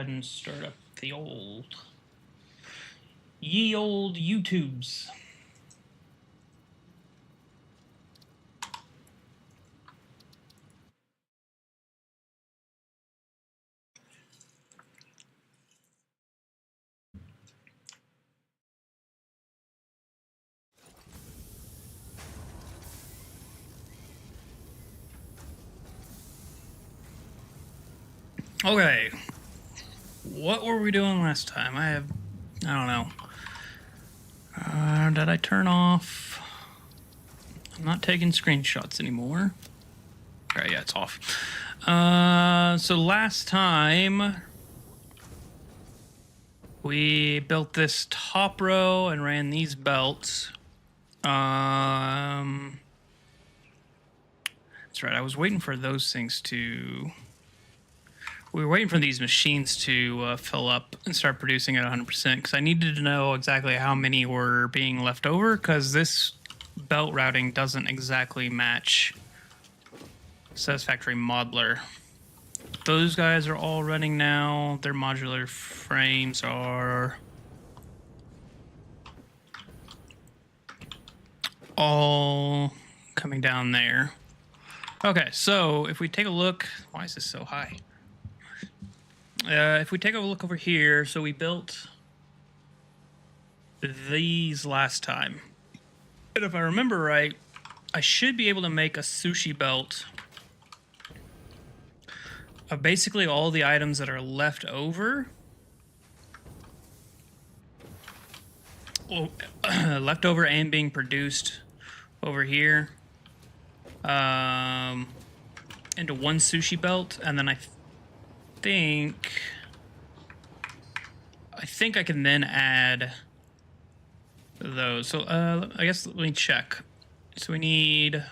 ahead and start up the ye old YouTubes. Okay, what were we doing last time? I don't know. Did I turn off? I'm not taking screenshots anymore. Okay, yeah, it's off. So last time we built this top row and ran these belts. That's right, I was waiting for those things to... We were waiting for these machines to fill up and start producing at 100% because I needed to know exactly how many were being left over because this belt routing doesn't exactly match Satisfactory Modeler. Those guys are all running now. Their modular frames are all coming down there. Okay, so if we take a look, why is this so high? If we take a look over here, so we built these last time. And if I remember right, I should be able to make a sushi belt of basically all the items that are left over. Left over and being produced over here into one sushi belt, and then I think I can then add those. So I guess let me check. So we need...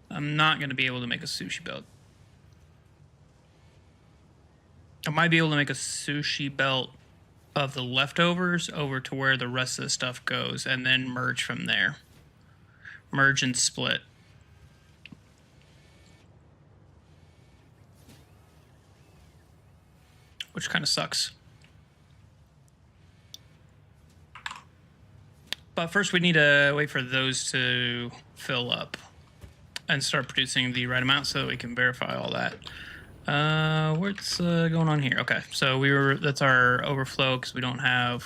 I'm not going to be able to make a sushi belt. I might be able to make a sushi belt of the leftovers over to where the rest of the stuff goes and then merge from there. Merge and split. Which kind of sucks. But first we need to wait for those to fill up and start producing the right amount so that we can verify all that. What's going on here? Okay, so that's our overflow because we don't have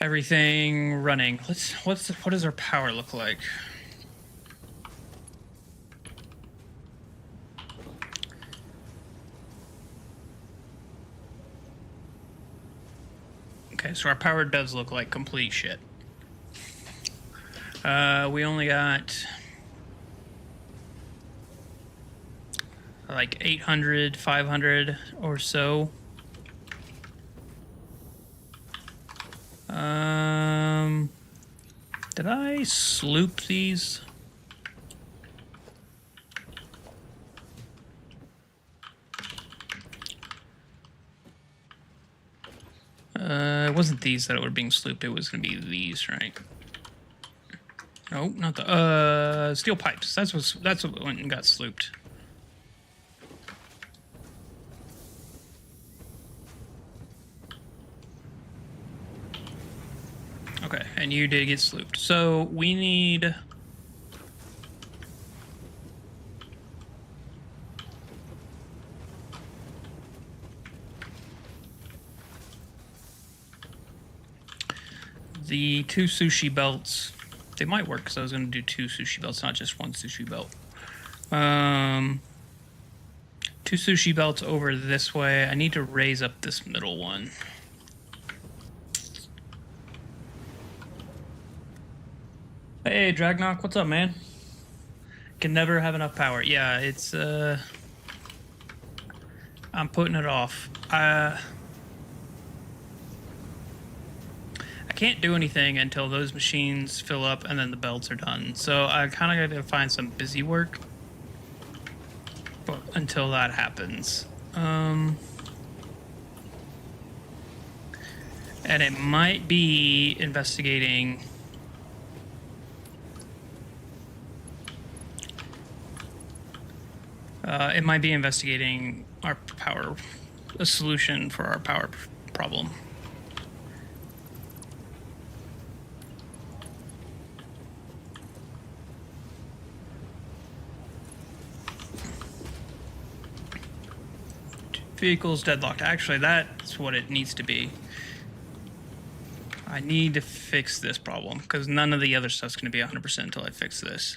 everything running. What does our power look like? Okay, so our power does look like complete shit. We only got like 800, 500 or so. Did I sloop these? It wasn't these that were being slooped, it was gonna be these, right? No, not the steel pipes. That's what went and got slooped. Okay, and you did get slooped. So we need the 2 sushi belts. They might work because I was going to do 2 sushi belts, not just 1 sushi belt. 2 sushi belts over this way. I need to raise up this middle one. Hey, Dragnok, what's up, man? Can never have enough power. Yeah, it's, I'm putting it off. I can't do anything until those machines fill up and then the belts are done. So I kind of got to find some busy work until that happens. And it might be investigating It might be investigating a solution for our power problem. Vehicles deadlocked. Actually, that's what it needs to be. I need to fix this problem because none of the other stuff's going to be 100% until I fix this.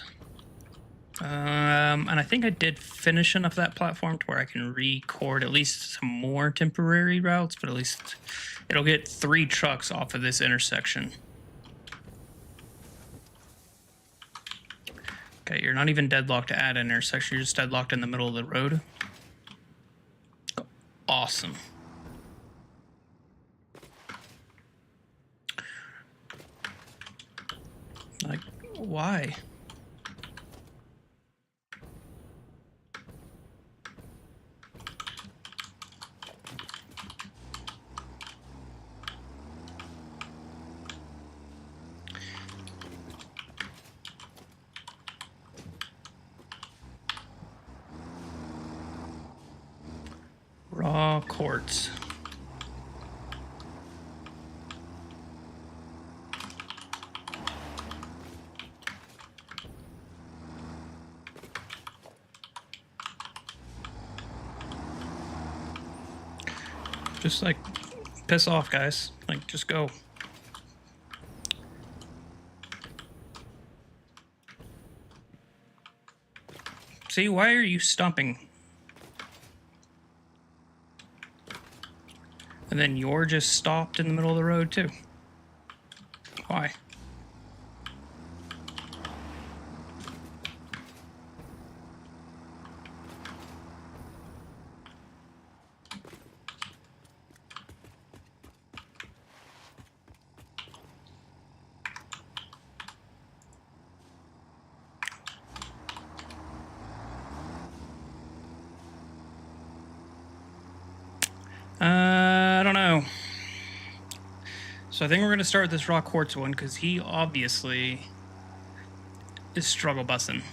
And I think I did finish enough of that platform to where I can record at least some more temporary routes, but at least it'll get 3 trucks off of this intersection. Okay, you're not even deadlocked at an intersection, you're just deadlocked in the middle of the road. Awesome. Like, why? Raw quartz. Just like piss off, guys. Like, just go. See, why are you stopping? And then you're just stopped in the middle of the road too. Why? I don't know. So I think we're going to start with this raw quartz one because he obviously is struggle bussing.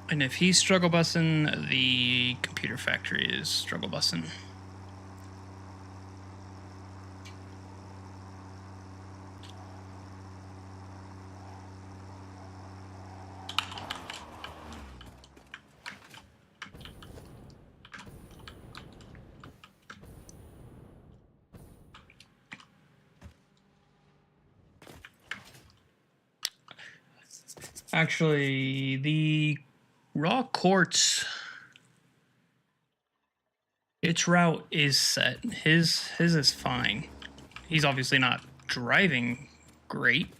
And if he's struggle bussing, the computer factory is struggle bussing. Actually, the raw quartz, its route is set. His is fine. He's obviously not driving great.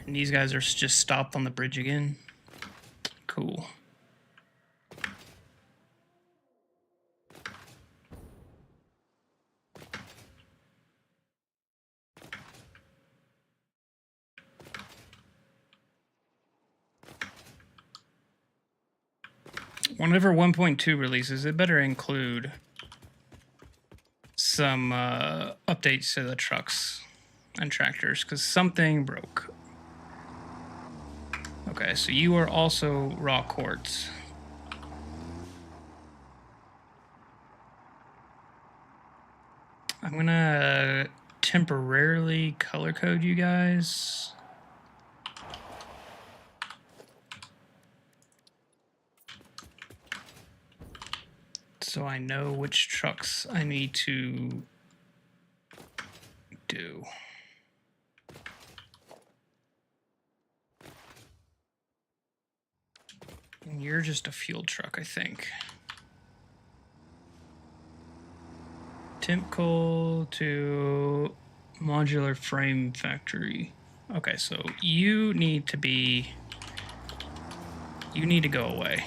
And these guys are just stopped on the bridge again. Cool. Whenever 1.2 releases, it better include some updates to the trucks and tractors, because something broke. Okay, so you are also raw quartz. I'm gonna temporarily color code you guys. So I know which trucks I need to do. And you're just a fuel truck, I think. Temp coal to modular frame factory. Okay, so you need to be... You need to go away.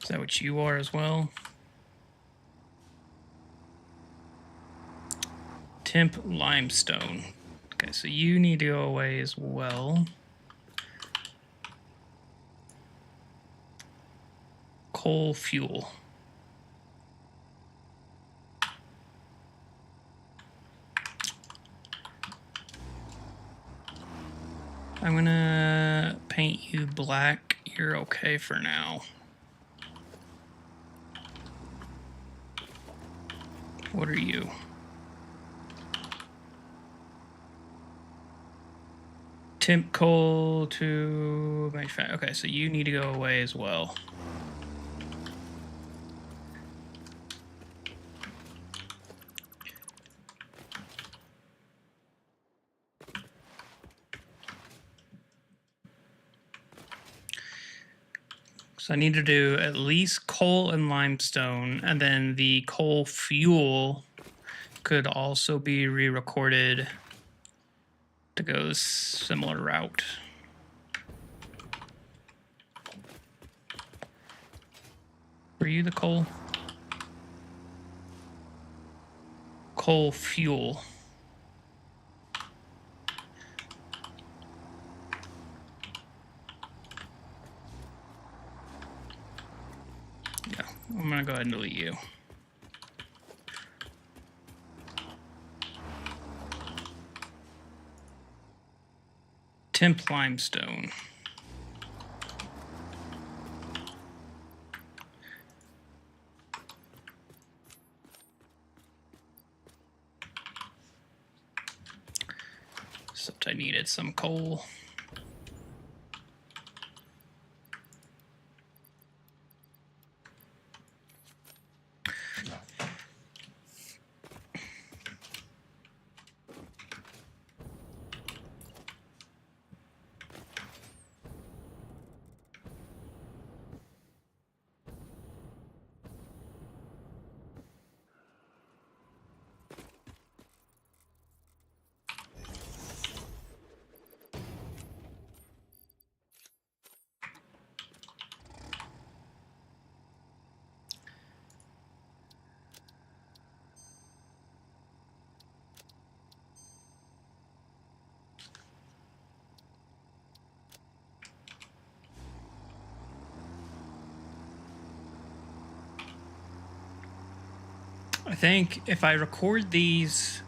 Is that what you are as well? Temp limestone. Okay, so you need to go away as well. coal fuel. I'm gonna paint you black. You're okay for now. What are you? Temp coal to manufacture. Okay, so you need to go away as well. So I need to do at least coal and limestone, and then the coal fuel could also be re-recorded to go a similar route. Were you the coal? Coal fuel. Yeah, I'm gonna go ahead and delete you. Temp limestone. Except I needed some coal. I think if I record these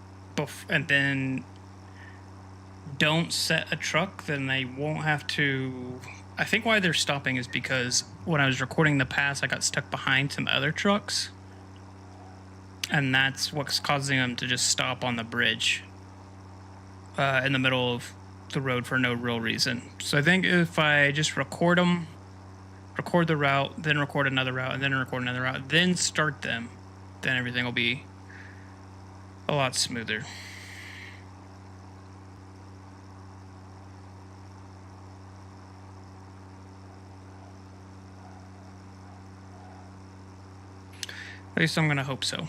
and then don't set a truck, then they won't have to. I think why they're stopping is because when I was recording the pass, I got stuck behind some other trucks. And that's what's causing them to just stop on the bridge in the middle of the road for no real reason. So I think if I just record them, record the route, then record another route, and then record another route, then start them, then everything will be a lot smoother. At least I'm gonna hope so.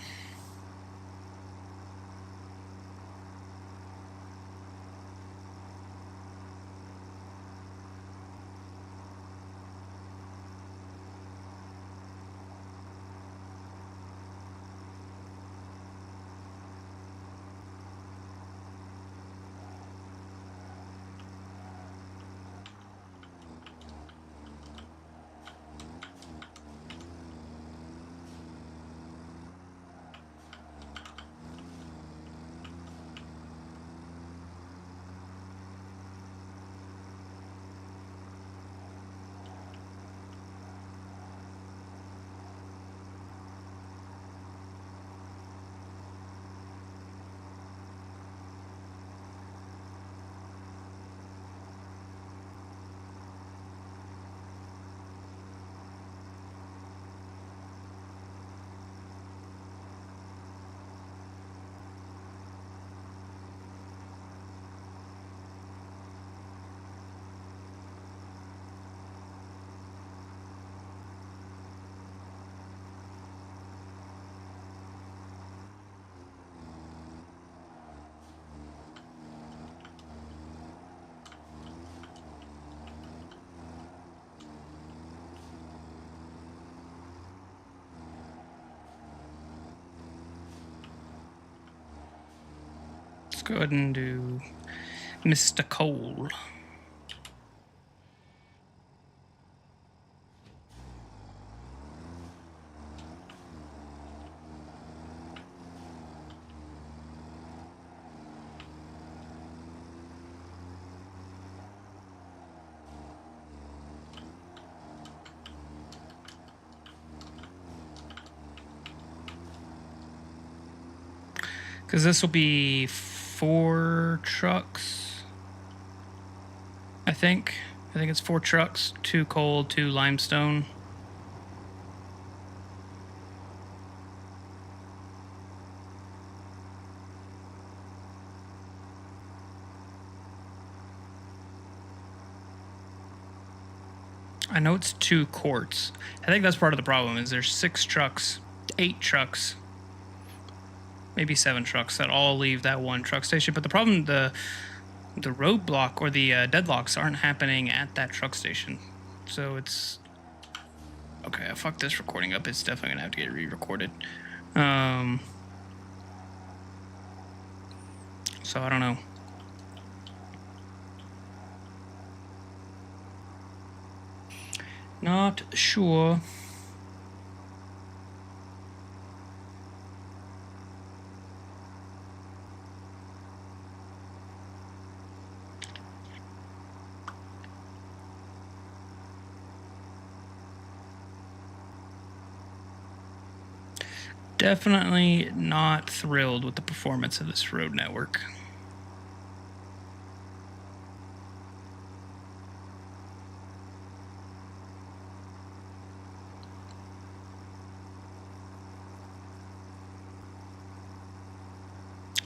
Let's go ahead and do Mr. Cole. Because this will be 4 trucks, I think. I think it's 4 trucks, 2 coal, 2 limestone. I know it's 2 quarts. I think that's part of the problem is there's 6 trucks, 8 trucks, maybe 7 trucks that all leave that one truck station. But the problem, the roadblock or the deadlocks aren't happening at that truck station. So it's... Okay, I fucked this recording up. It's definitely going to have to get re-recorded. So I don't know. Not sure. Definitely not thrilled with the performance of this road network.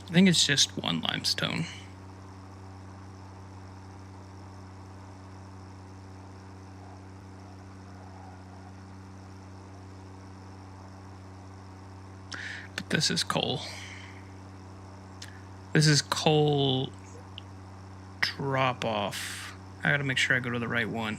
I think it's just 1 limestone. But this is coal. This is coal drop off. I gotta make sure I go to the right one.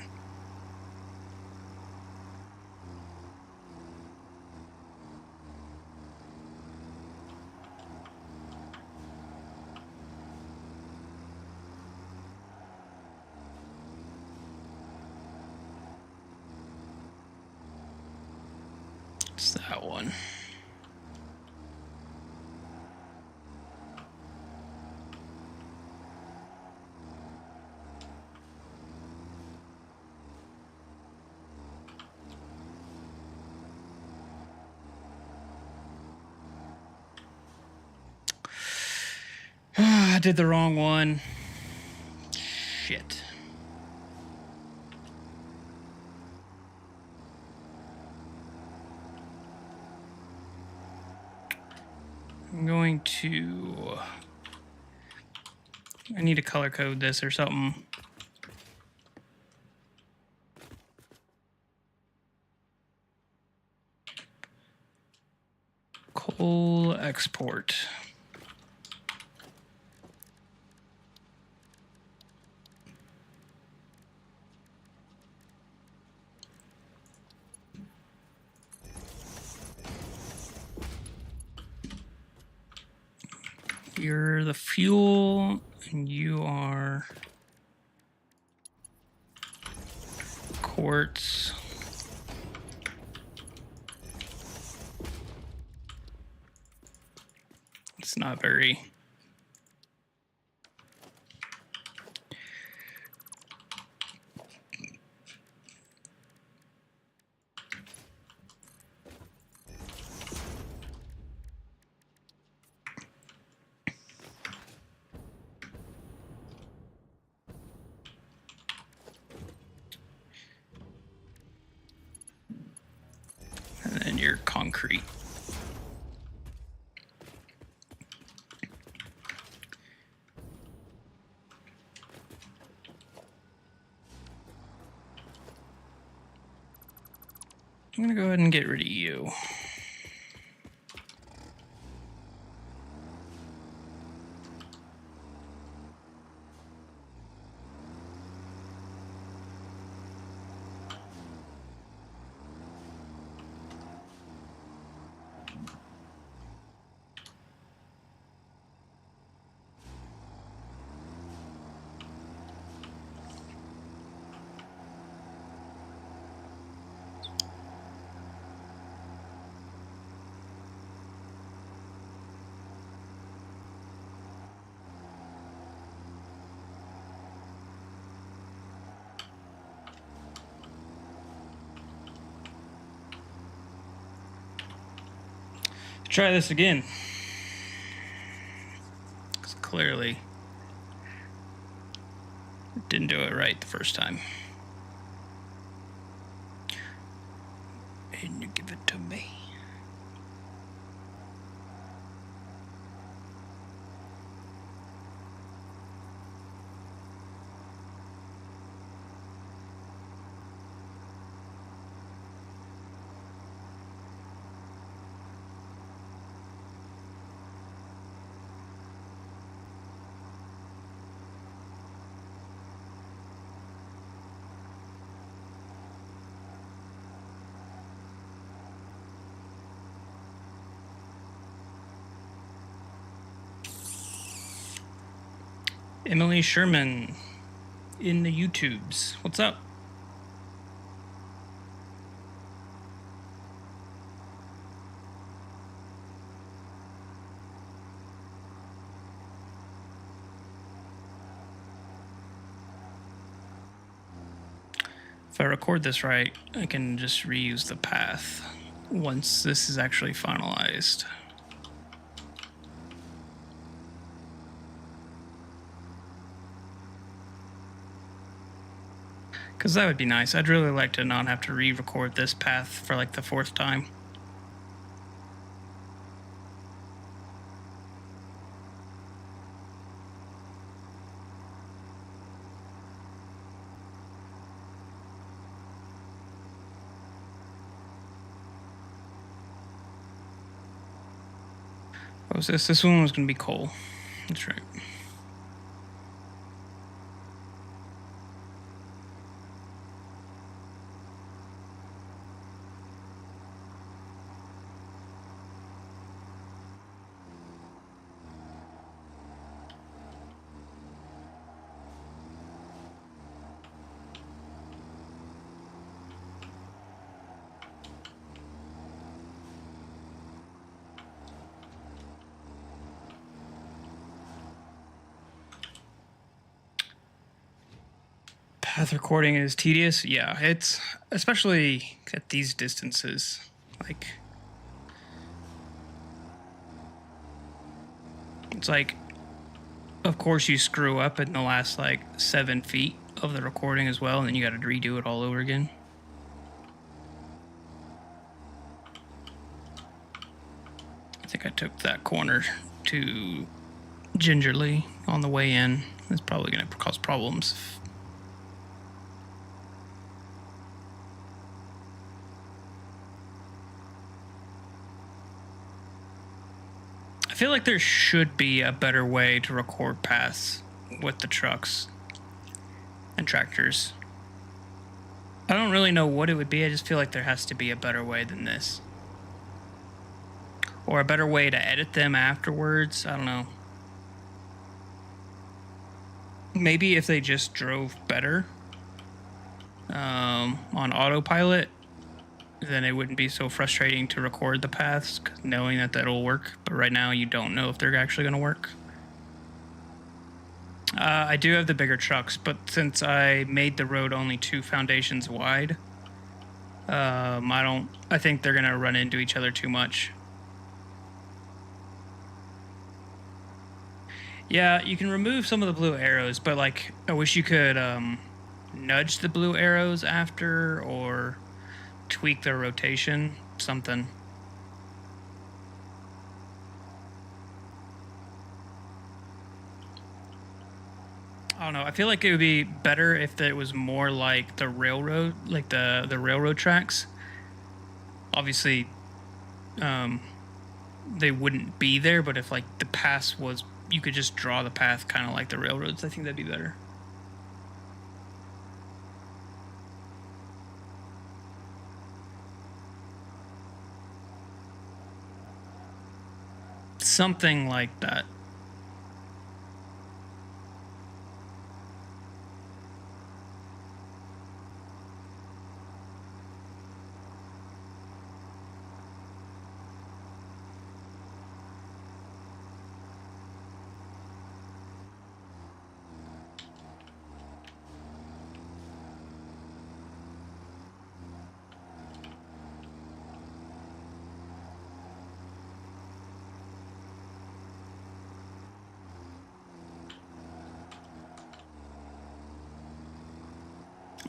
It's that one. I did the wrong one. Shit. I'm going to... I need to color code this or something. Coal export. You're the fuel, and you are quartz. It's not very... And then your concrete. I'm gonna go ahead and get rid of you. Try this again. clearly didn't do it right the first time. And you give it to me. Emily Sherman in the YouTubes. What's up? If I record this right, I can just reuse the path once this is actually finalized. Because that would be nice. I'd really like to not have to re-record this path for like the 4th time. What was this? This one was going to be coal. That's right. Path recording is tedious. Yeah, it's especially at these distances. Like, it's like, of course you screw up in the last like 7 feet of the recording as well, and then you got to redo it all over again. I think I took that corner too gingerly on the way in. It's probably going to cause problems. I feel like there should be a better way to record paths with the trucks and tractors. I don't really know what it would be. I just feel like there has to be a better way than this. Or a better way to edit them afterwards. I don't know. Maybe if they just drove better on autopilot, then it wouldn't be so frustrating to record the paths, knowing that that'll work. But right now, you don't know if they're actually going to work. I do have the bigger trucks, but since I made the road only 2 foundations wide, I think they're going to run into each other too much. Yeah, you can remove some of the blue arrows, but like, I wish you could nudge the blue arrows after, or tweak their rotation, something. I don't know. I feel like it would be better if it was more like the railroad, like the railroad tracks. Obviously, they wouldn't be there, but if like the path was, you could just draw the path kind of like the railroads. I think that'd be better. Something like that.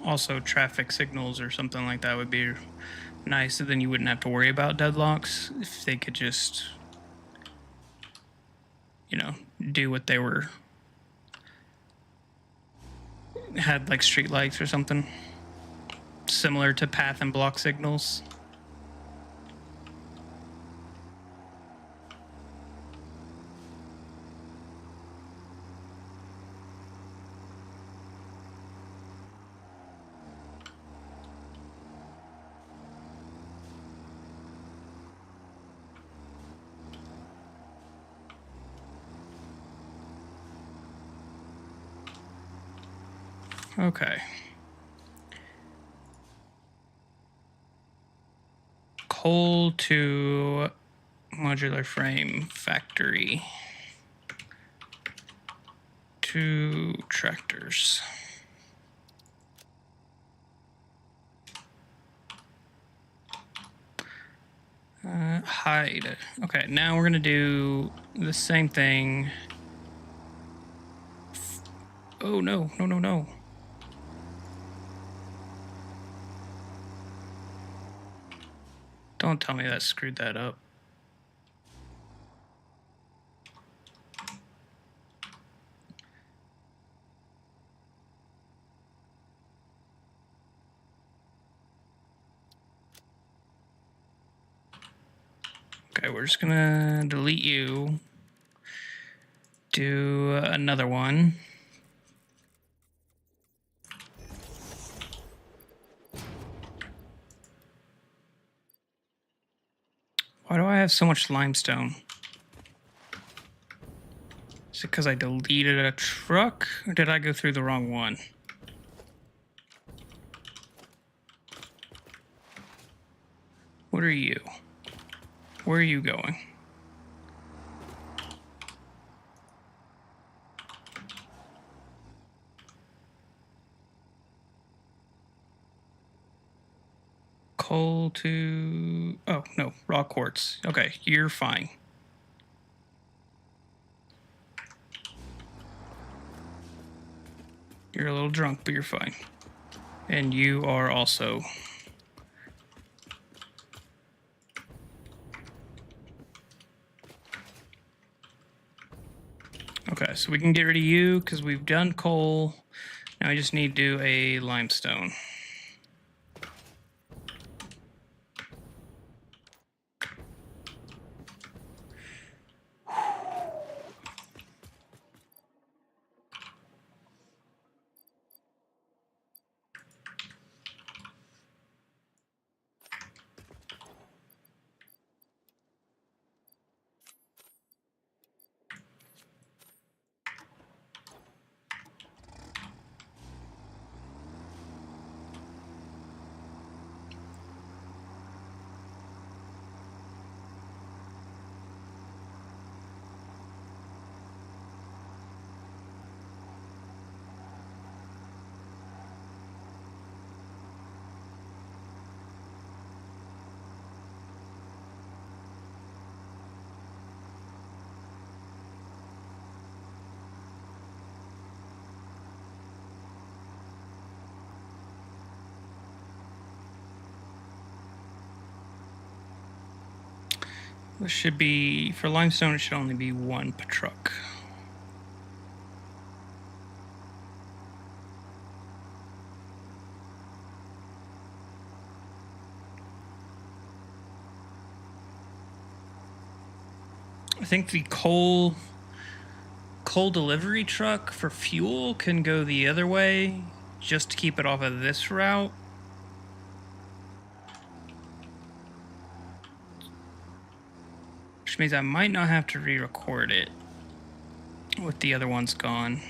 also traffic signals or something like that would be nice. So then you wouldn't have to worry about deadlocks if they could just, you know, do what they were, had like street lights or something similar to path and block signals. Okay. Coal to modular frame factory. 2 tractors. Hide. Okay, now we're gonna do the same thing. Oh no, no, no, no. Don't tell me that screwed that up. Okay, we're just gonna delete you. Do another one. Why do I have so much limestone? Is it because I deleted a truck, or did I go through the wrong one? What are you? Where are you going? Coal to... Oh, no, raw quartz. Okay, you're fine. You're a little drunk, but you're fine. And you are also... Okay, so we can get rid of you because we've done coal. Now I just need to do a limestone. This should be, for limestone, it should only be 1 per truck. I think the coal delivery truck for fuel can go the other way just to keep it off of this route. Which means I might not have to re-record it with the other ones gone.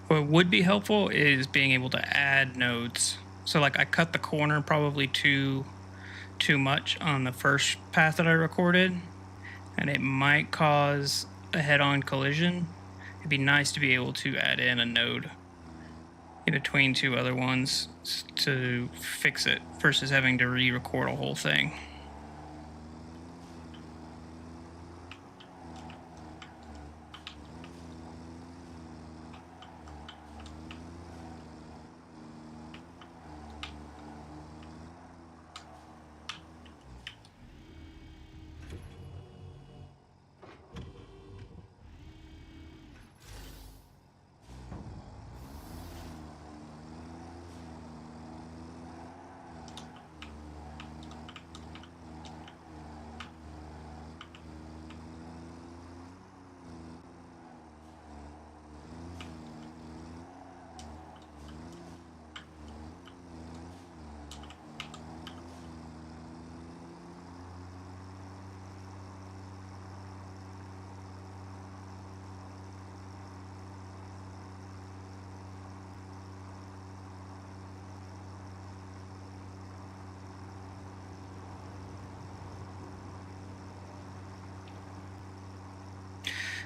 What would be helpful is being able to add nodes. So like I cut the corner probably too much on the first path that I recorded, and it might cause a head-on collision. It'd be nice to be able to add in a node in between two other ones to fix it versus having to re-record a whole thing.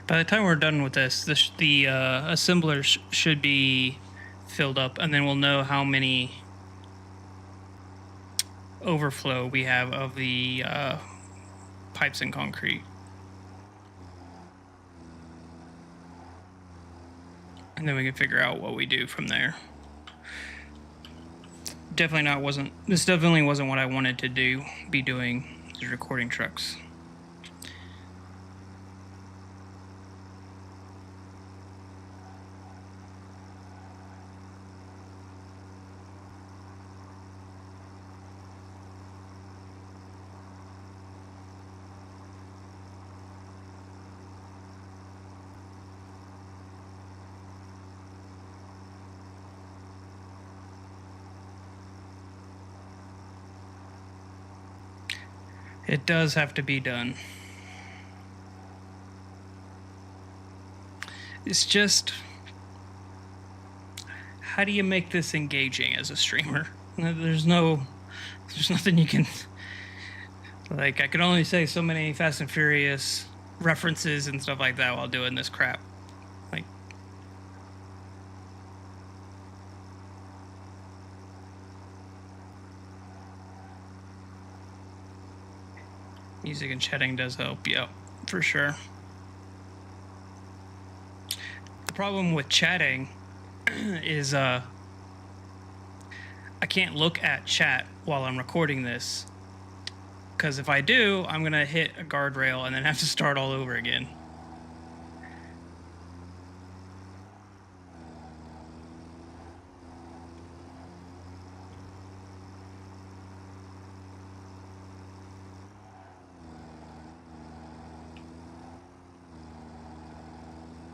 By the time we're done with this, the assembler should be filled up, and then we'll know how many overflow we have of the pipes and concrete. And then we can figure out what we do from there. This definitely wasn't what I wanted to be doing, is recording trucks. It does have to be done. It's just, how do you make this engaging as a streamer? There's nothing you can, like, I can only say so many Fast and Furious references and stuff like that while doing this crap. Like, music and chatting does help, yep, for sure. The problem with chatting is I can't look at chat while I'm recording this, because if I do, I'm gonna hit a guardrail and then have to start all over again.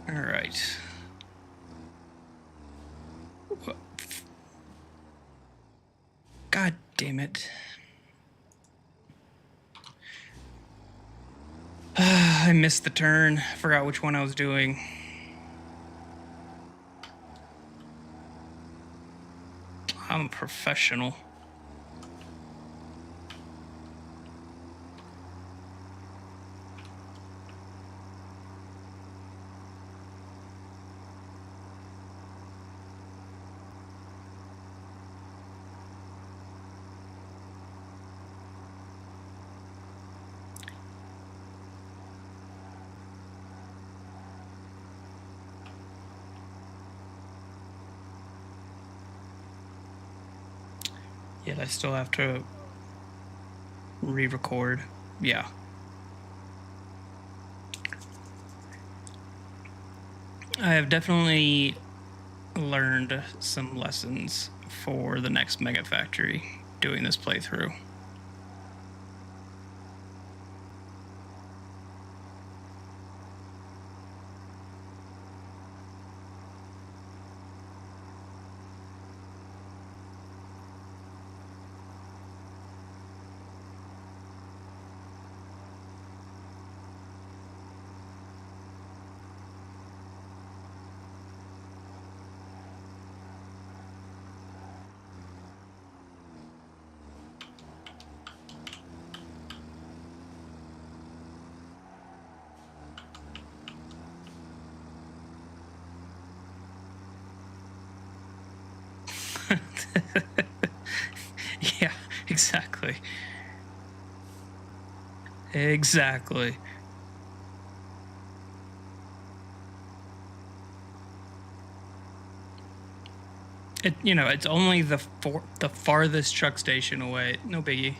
All right. God damn it. I missed the turn. Forgot which one I was doing. I'm a professional. Yet I still have to re-record. Yeah. I have definitely learned some lessons for the next Megafactory doing this playthrough. Yeah, exactly. Exactly. It's only the farthest truck station away. No biggie.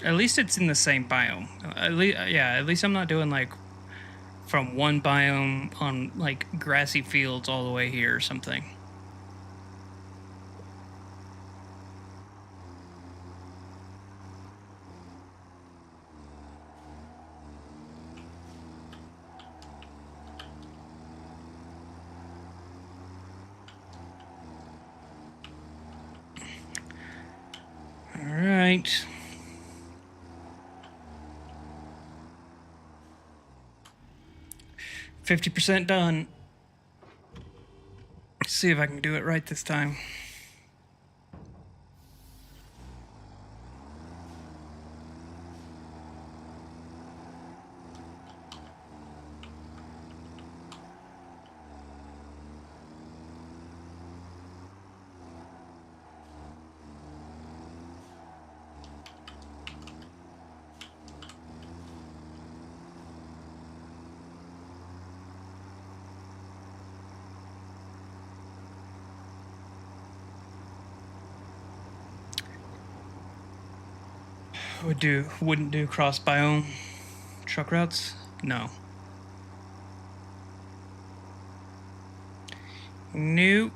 At least it's in the same biome. At least I'm not doing like from one biome on like grassy fields all the way here or something. All right. 50% done. Let's see if I can do it right this time. Wouldn't do cross biome truck routes? No. Nope.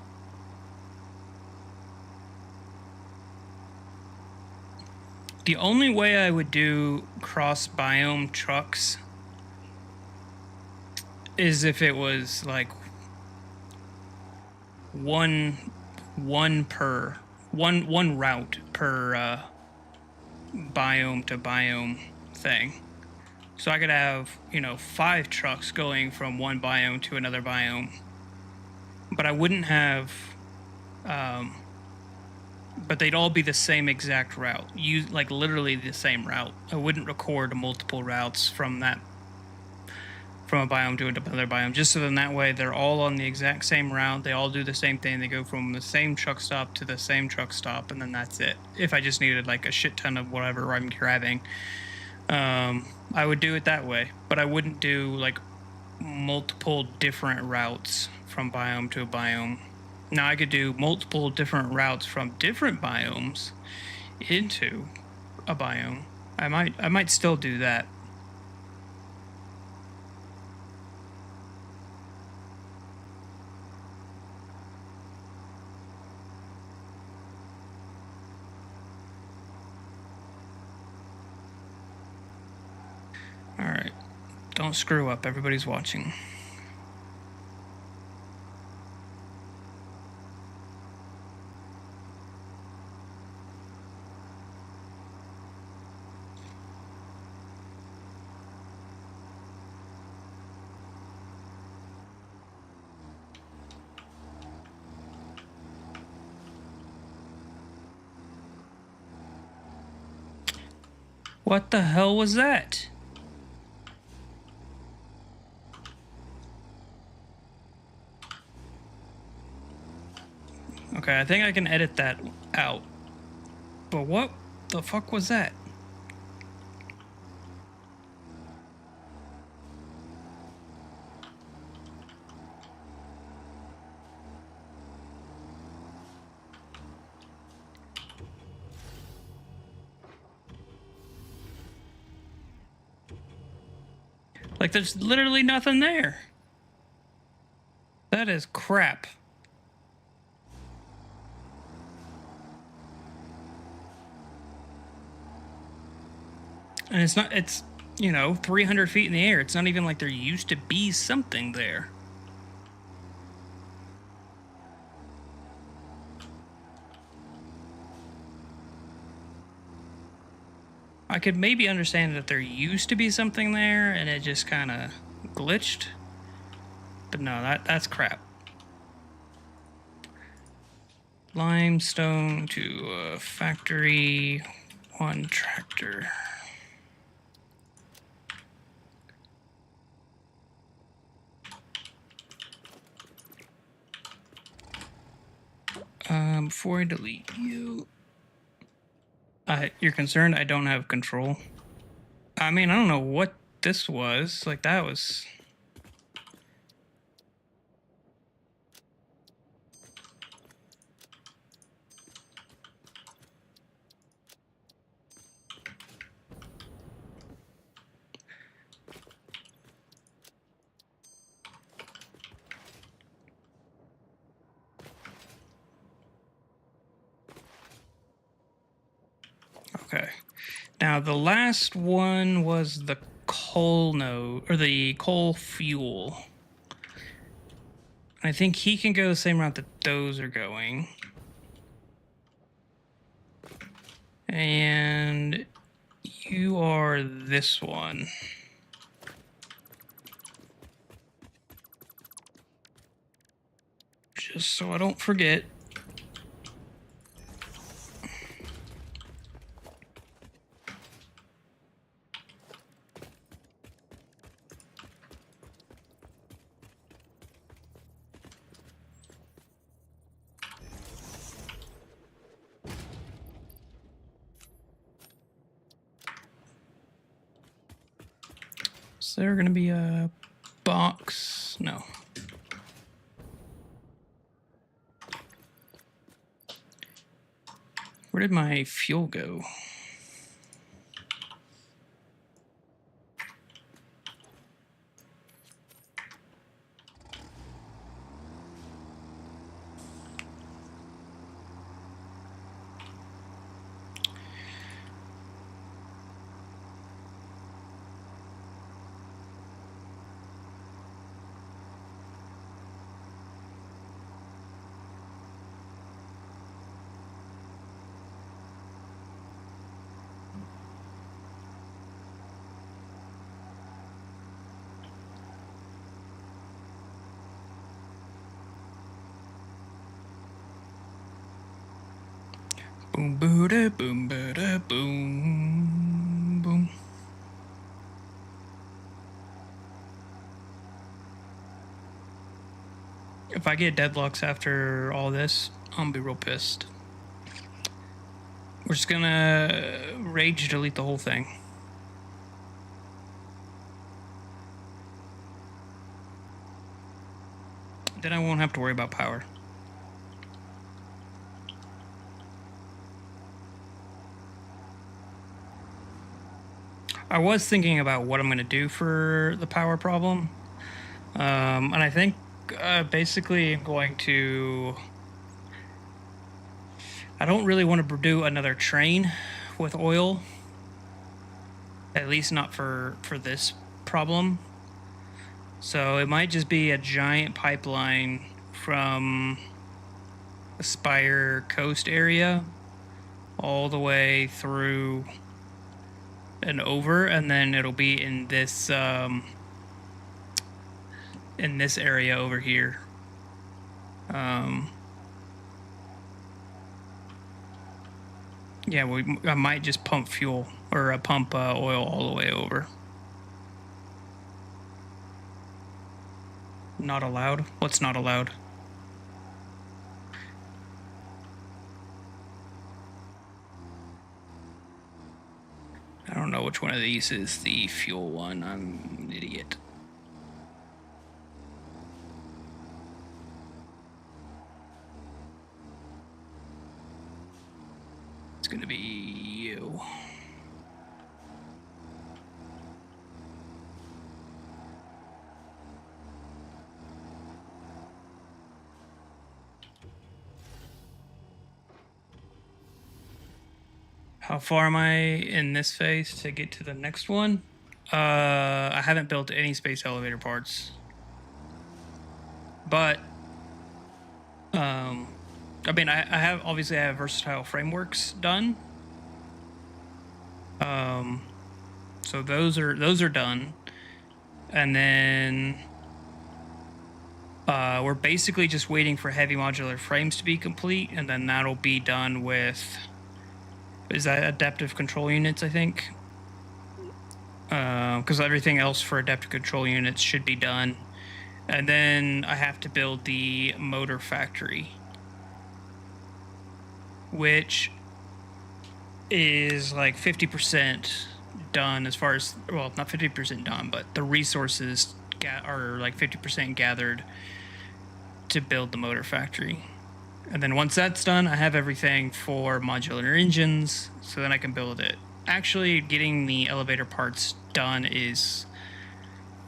The only way I would do cross biome trucks is if it was like one route per biome to biome thing. So I could have, 5 trucks going from one biome to another biome. But I wouldn't have but they'd all be the same exact route. Like literally the same route. I wouldn't record multiple routes from a biome to another biome, just so then that way they're all on the exact same route. They all do the same thing. They go from the same truck stop to the same truck stop, and then that's it. If I just needed like a shit ton of whatever I'm grabbing, I would do it that way. But I wouldn't do like multiple different routes from biome to a biome. Now I could do multiple different routes from different biomes into a biome. I might still do that. All right. Don't screw up. Everybody's watching. What the hell was that? Okay, I think I can edit that out. But what the fuck was that? Like, there's literally nothing there. That is crap. And it's 300 feet in the air. It's not even like there used to be something there. I could maybe understand that there used to be something there and it just kind of glitched. But no, that's crap. Limestone to factory 1 tractor. Before I delete you, you're concerned I don't have control. I mean, I don't know what this was. Like, that was... Okay. Now, the last one was the coal node, or the coal fuel. I think he can go the same route that those are going. And you are this one. Just so I don't forget. Is there going to be a box? No. Where did my fuel go? Boom, boo-da, boom, ba-da, boom, boom. If I get deadlocks after all this, I'm gonna be real pissed. We're just gonna rage delete the whole thing. Then I won't have to worry about power. I was thinking about what I'm going to do for the power problem. And I think basically I'm going to... I don't really want to do another train with oil. At least not for this problem. So it might just be a giant pipeline from the Spire Coast area all the way through and over, and then it'll be in this area over here. Yeah, I might just pump fuel or pump oil all the way over. Not allowed? What's not allowed? I don't know which one of these is the fuel one. I'm an idiot. It's gonna be you. How far am I in this phase to get to the next one? I haven't built any space elevator parts. But, I mean, I have, obviously I have versatile frameworks done. So those are done. And then, we're basically just waiting for heavy modular frames to be complete, and then that'll be done with... Is that adaptive control units, I think? Because everything else for adaptive control units should be done. And then I have to build the motor factory. which is like 50% done as far as, well, not 50% done, but the resources are like 50% gathered to build the motor factory. And then once that's done, I have everything for modular engines, so then I can build it. Actually, getting the elevator parts done is,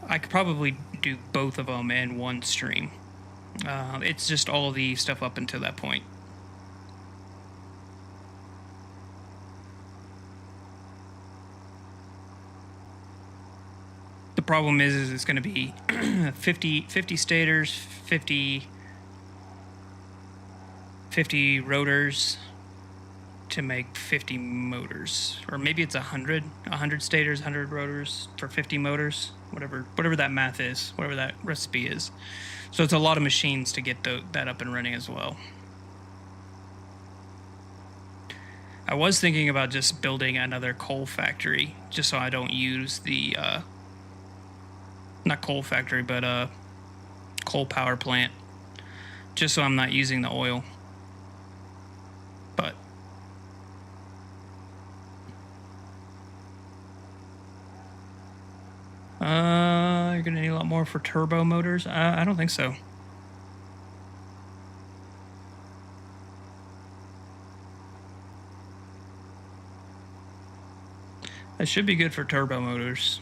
I could probably do both of them in one stream. It's just all the stuff up until that point. The problem is it's going to be 50 stators, 50 rotors to make 50 motors, or maybe it's 100 stators, 100 rotors for 50 motors, whatever that math is, whatever that recipe is. So it's a lot of machines to get that up and running as well. I was thinking about just building another coal factory, just so I don't use the not coal factory, but coal power plant, just so I'm not using the oil. But you're gonna need a lot more for turbo motors. I don't think so. That should be good for turbo motors.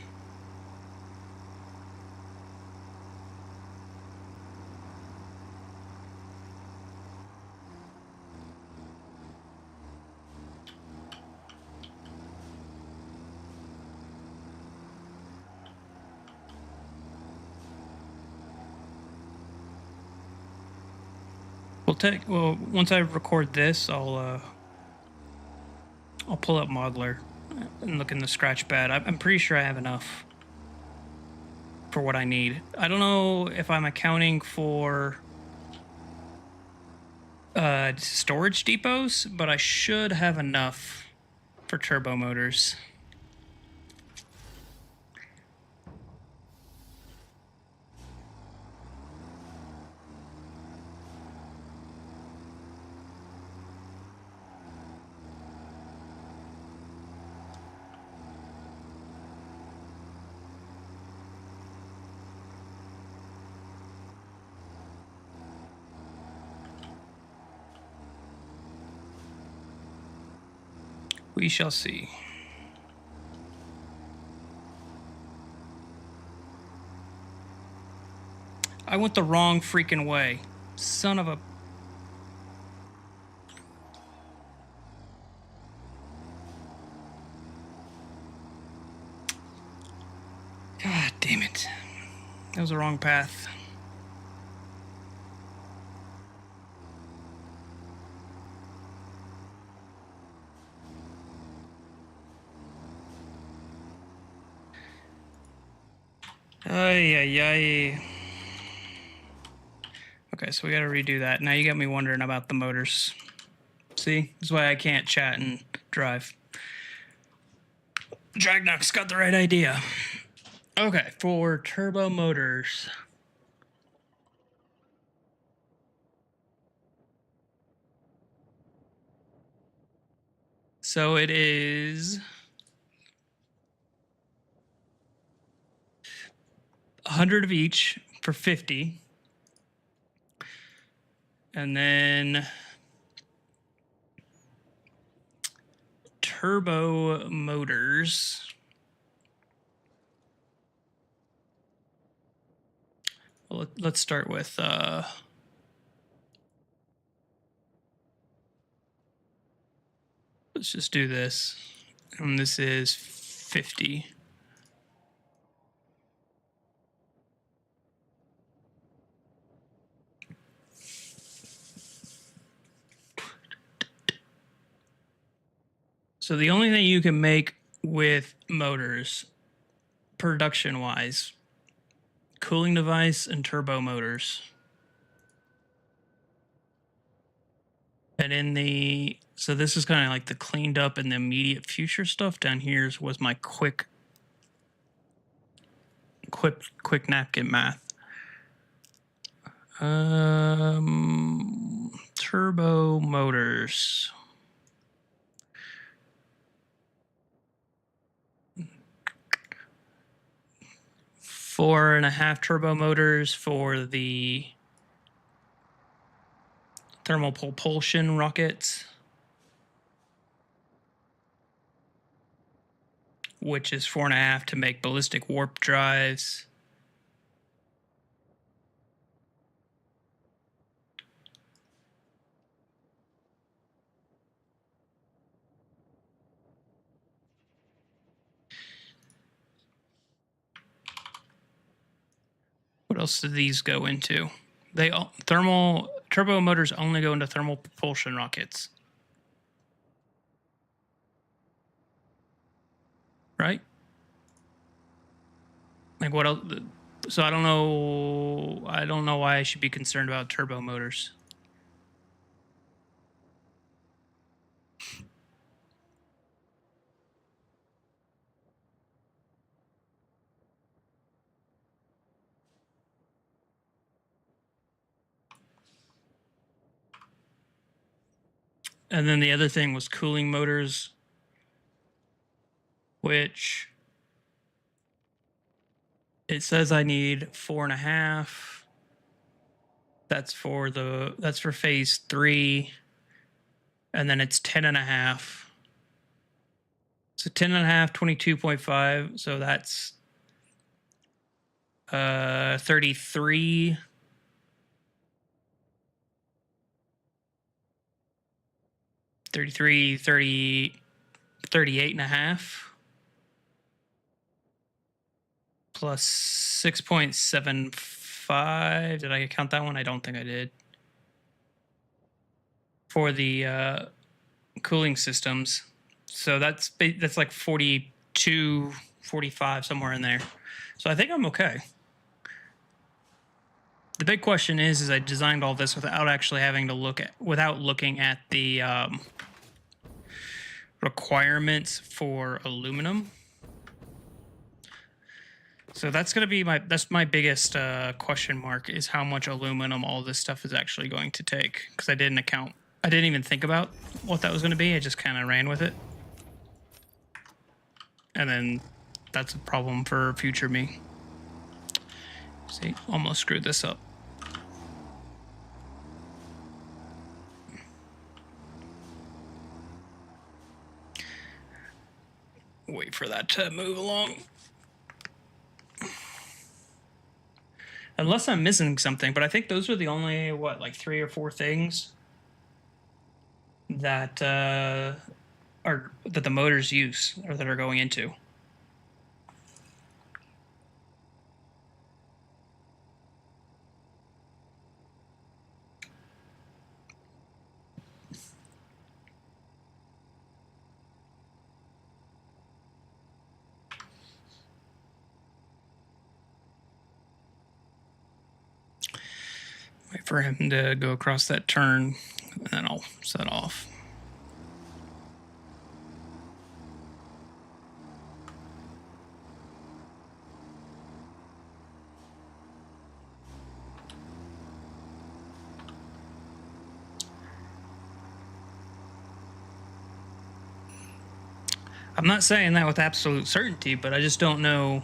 Well, once I record this, I'll pull up Modeler and look in the scratch pad. I'm pretty sure I have enough for what I need. I don't know if I'm accounting for storage depots, but I should have enough for turbo motors. We shall see. I went the wrong freaking way. Son of a... God damn it. That was the wrong path. Ay, ay, ay. Okay, so we gotta redo that. Now you got me wondering about the motors. See? That's why I can't chat and drive. Dragnock's got the right idea. Okay, for turbo motors. So it is 100 of each for 50. And then turbo motors. Well, let's start with let's just do this. And this is 50. So the only thing you can make with motors, production-wise, cooling device and turbo motors. And in the, so this is kind of like the cleaned up and the immediate future stuff. Down here was my quick napkin math. Turbo motors. 4.5 turbo motors for the thermal propulsion rockets, which is 4.5 to make ballistic warp drives. What else do these go into? Thermal turbo motors only go into thermal propulsion rockets, right? Like what else? So I don't know. I don't know why I should be concerned about turbo motors. And then the other thing was cooling motors, which it says I need 4.5. That's for phase 3. And then it's 10.5. So 10.5, 22.5. So that's 33. 33, 30, 38.5 plus 6.75. Did I count that one? I don't think I did. For the cooling systems. So that's like 42, 45, somewhere in there. So I think I'm okay. The big question is I designed all this without actually having to without looking at the requirements for aluminum. So that's going to be my biggest question mark, is how much aluminum all this stuff is actually going to take, because I didn't even think about what that was going to be. I just kind of ran with it. And then that's a problem for future me. See, almost screwed this up. Wait for that to move along. Unless I'm missing something, but I think those are the only, like 3 or 4 things that that the motors use, or that are going into. Wait for him to go across that turn, and then I'll set off. I'm not saying that with absolute certainty, but I just don't know.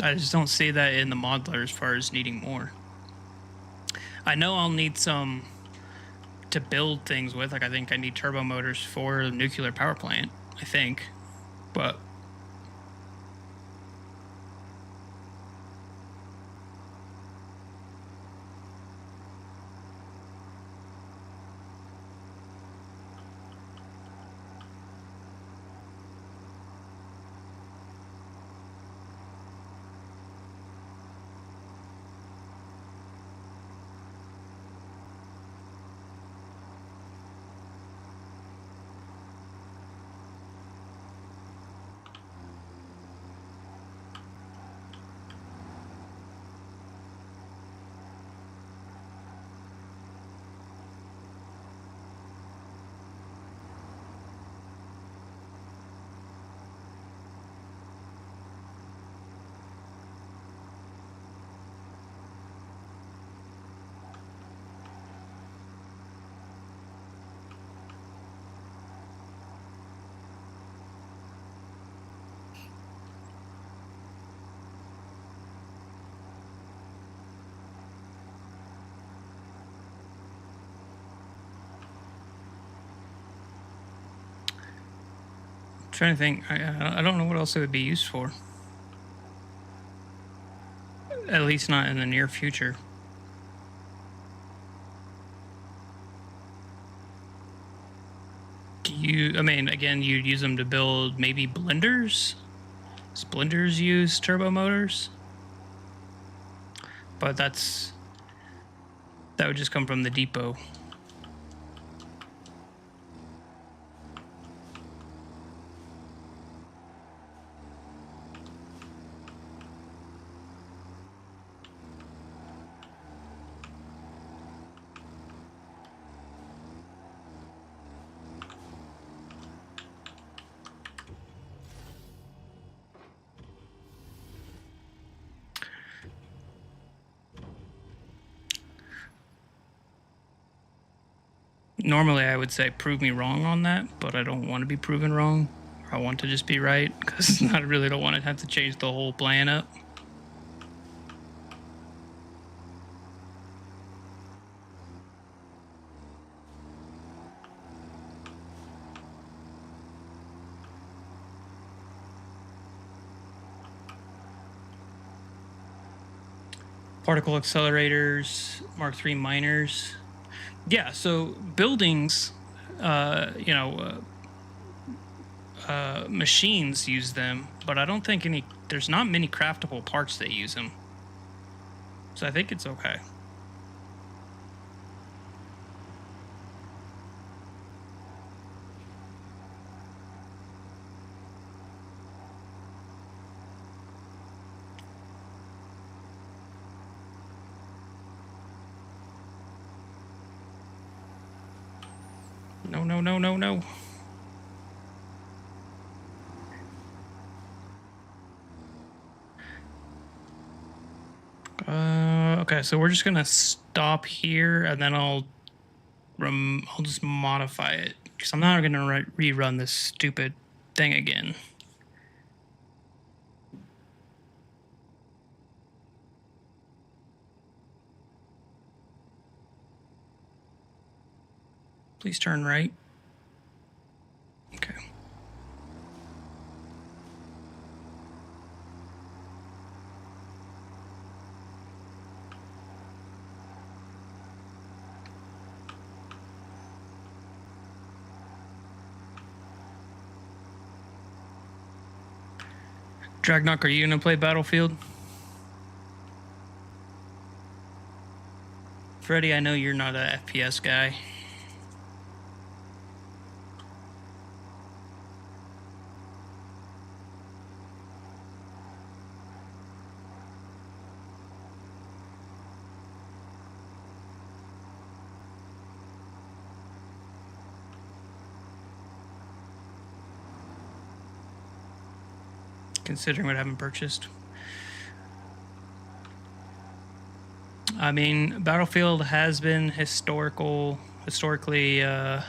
I just don't see that in the modeler as far as needing more. I know I'll need some to build things with. Like, I think I need turbo motors for a nuclear power plant, I think. But trying to think. I don't know what else it would be used for. At least not in the near future. I mean, again, you'd use them to build maybe blenders. Blenders use turbo motors, but that would just come from the depot. Normally, I would say prove me wrong on that, but I don't want to be proven wrong. I want to just be right, because I really don't want to have to change the whole plan up. Particle accelerators, Mark III miners. Yeah, so buildings, machines use them, but I don't think there's not many craftable parts that use them. So I think it's okay. No, no, no, no, no. Okay, so we're just gonna stop here, and then I'll just modify it, because I'm not gonna rerun this stupid thing again. Please turn right. Okay. Dragnock, are you gonna play Battlefield? Freddy, I know you're not a FPS guy. Considering what I haven't purchased. I mean, Battlefield has been historically bad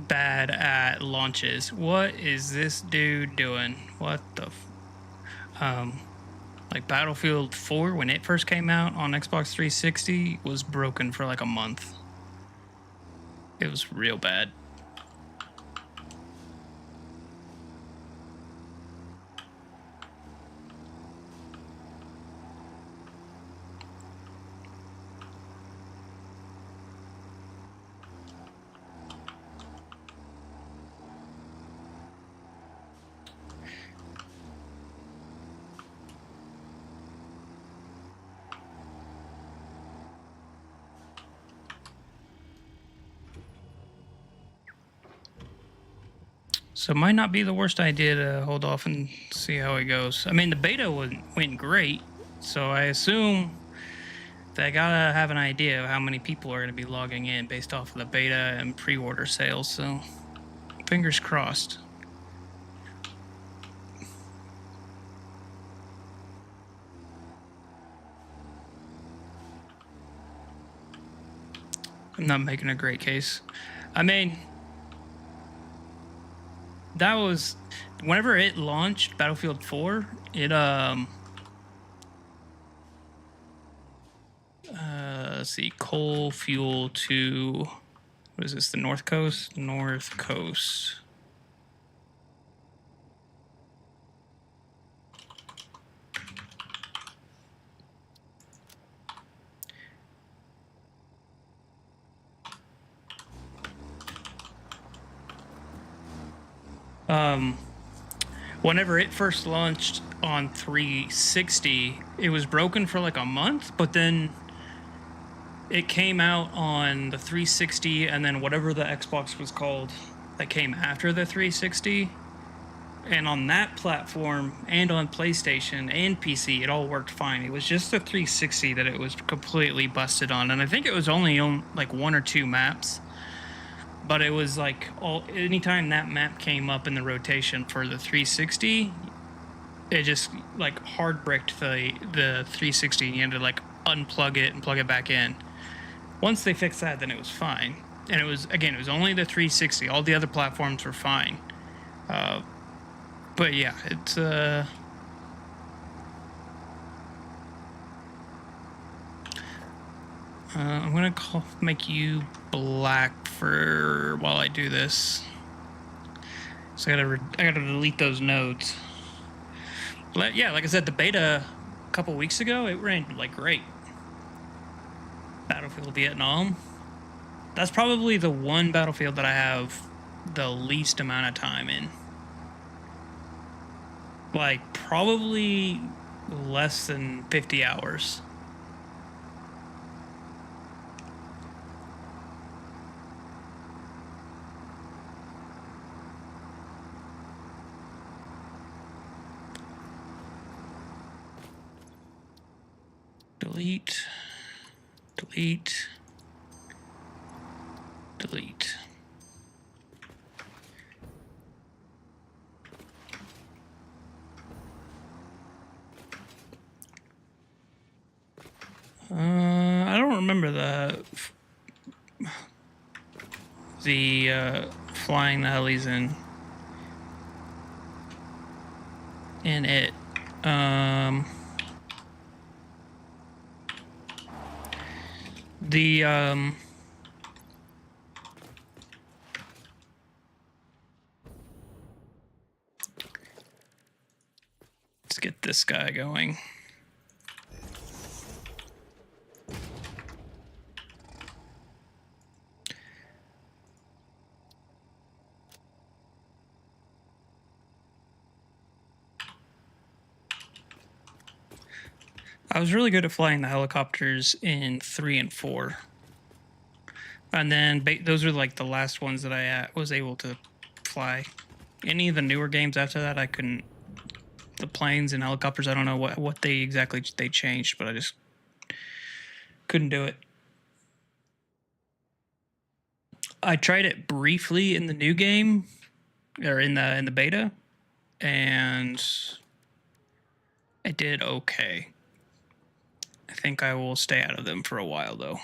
at launches. What is this dude doing? What the like Battlefield 4 when it first came out on Xbox 360 was broken for like a month. It was real bad. So it might not be the worst idea to hold off and see how it goes. I mean, the beta went great, so I assume they gotta have an idea of how many people are going to be logging in based off of the beta and pre-order sales. So fingers crossed. I'm not making a great case. I mean, that was whenever it launched, Battlefield 4. Let's see, coal fuel to What is this? The North Coast? North Coast. Whenever it first launched on 360, it was broken for like a month, but then it came out on the 360 and then whatever the Xbox was called that came after the 360. And on that platform and on PlayStation and PC, it all worked fine. It was just the 360 that it was completely busted on. And I think it was only on like 1 or 2 maps. But it was like anytime that map came up in the rotation for the 360, it just like hard bricked the 360 and you had to like unplug it and plug it back in. Once they fixed that, then it was fine. And it was only the 360. All the other platforms were fine. But yeah, it's I'm gonna make you black for while I do this. So I gotta delete those nodes. But yeah, like I said, the beta a couple weeks ago, it ran like great. Battlefield Vietnam. That's probably the one Battlefield that I have the least amount of time in. Like probably less than 50 hours. Delete, delete, delete. I don't remember the flying the helis in it. Let's get this guy going. I was really good at flying the helicopters in 3 and 4. And then those are like the last ones that I was able to fly. Any of the newer games after that, I couldn't. The planes and helicopters, I don't know what they exactly they changed, but I just couldn't do it. I tried it briefly in the new game, or in the beta, and I did okay. I think I will stay out of them for a while, though.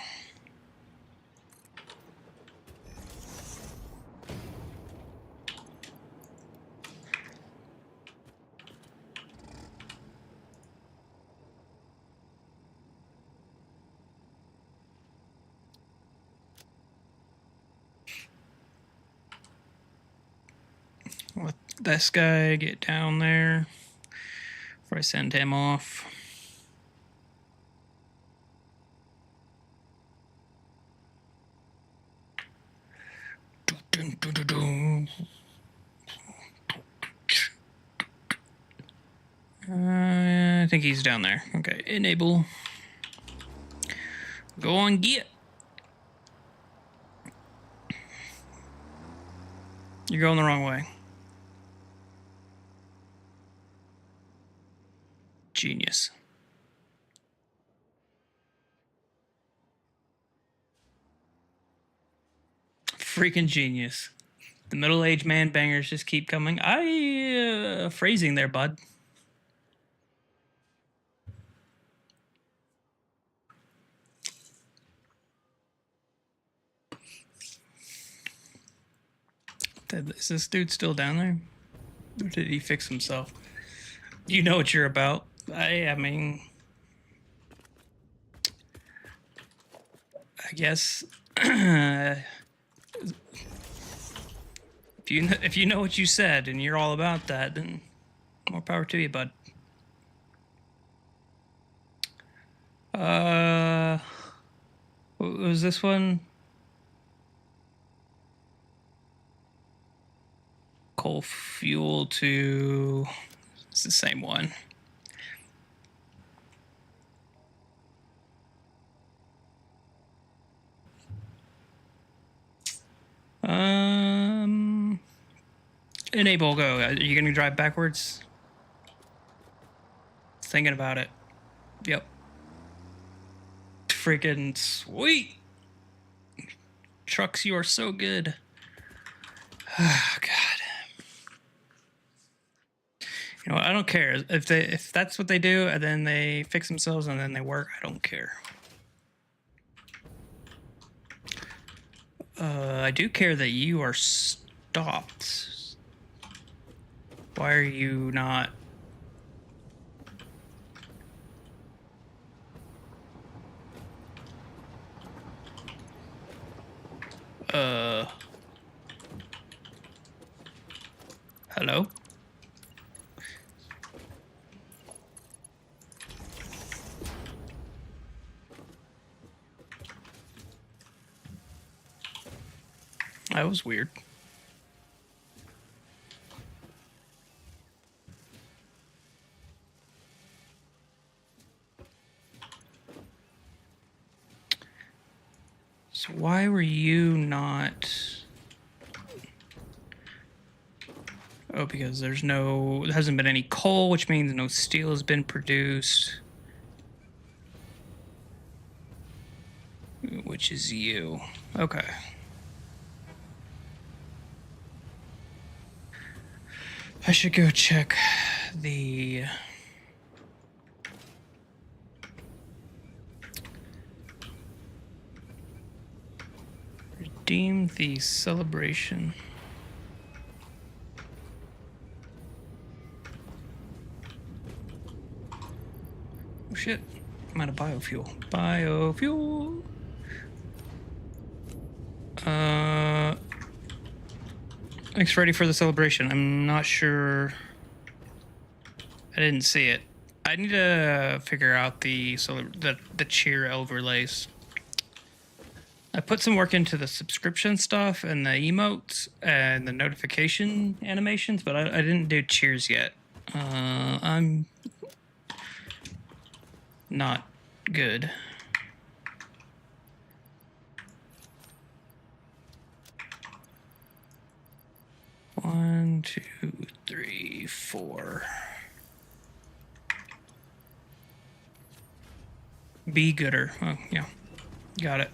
Let this guy get down there before I send him off. I think he's down there. Okay, enable. Go on, get. You're going the wrong way. Genius. Freaking genius. The middle-aged man bangers just keep coming. Phrasing there, bud. Is this dude still down there? Or did he fix himself? You know what you're about. I mean, I guess if you know what you said and you're all about that, then more power to you, bud. What was this one? Coal fuel to... It's the same one. Enable go. Are you gonna drive backwards? Thinking about it. Yep. Freaking sweet. Trucks, you are so good. Oh, God. You know what? I don't care if that's what they do and then they fix themselves and then they work. I don't care. I do care that you are stopped. Why are you not? Hello? That was weird. So why were you not... Oh, because there hasn't been any coal, which means no steel has been produced. Which is you. Okay. I should go check the... Redeem the celebration. Oh shit, I'm out of biofuel. Biofuel! Thanks, ready for the celebration. I'm not sure. I didn't see it. I need to figure out the cheer overlays. I put some work into the subscription stuff and the emotes and the notification animations, but I didn't do cheers yet. I'm not good. One, two, three, four. Be gooder. Oh, yeah. Got it.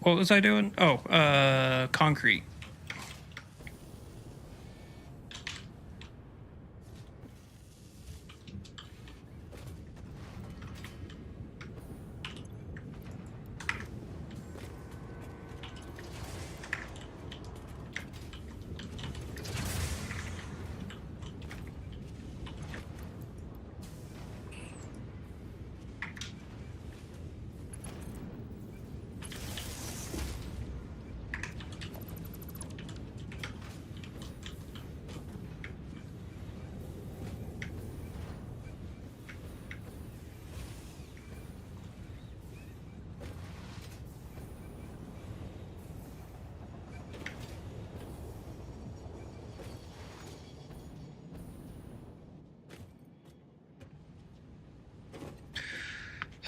What was I doing? Oh, concrete.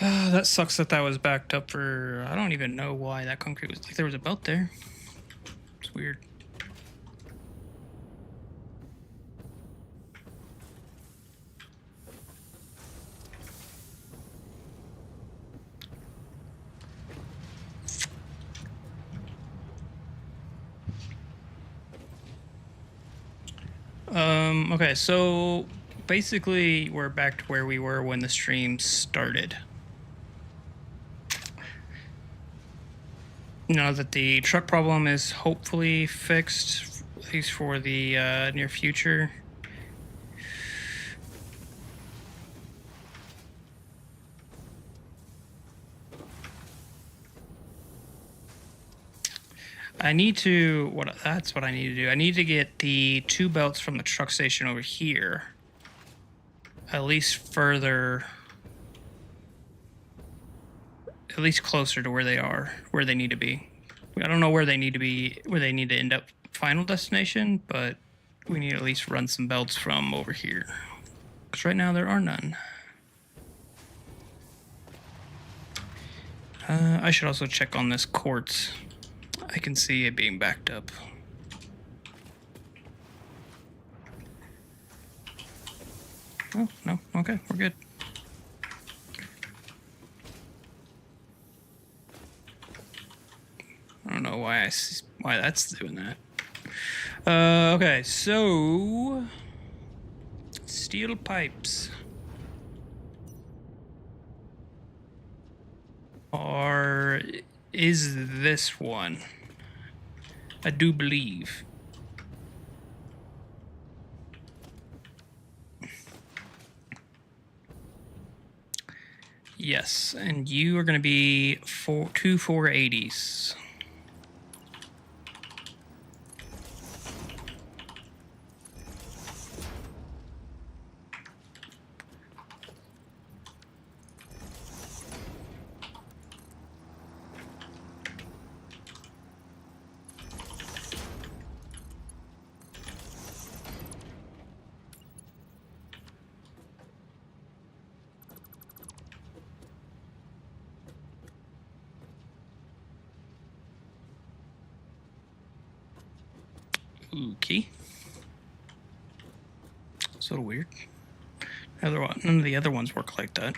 That sucks that was backed up for... I don't even know why that concrete was... Like there was a belt there. It's weird. Okay, so basically we're back to where we were when the stream started. Now that the truck problem is hopefully fixed, at least for the near future. I need to, that's what I need to do. I need to get the 2 belts from the truck station over here. At least further, at least closer to where they are, where they need to be. I don't know where they need to be, where they need to end up final destination, but we need to at least run some belts from over here. Because right now there are none. I should also check on this quartz. I can see it being backed up. Oh, no. Okay, we're good. I don't know why that's doing that. Okay, so steel pipes is this one? I do believe. Yes, and you are going to be 2 480s. Okay. It's a little weird. None of the other ones work like that.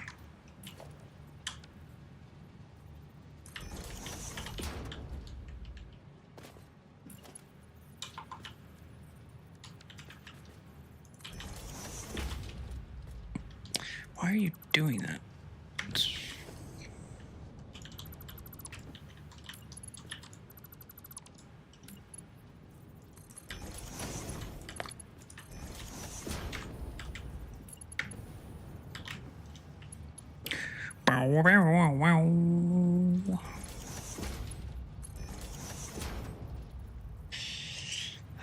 Why are you doing that?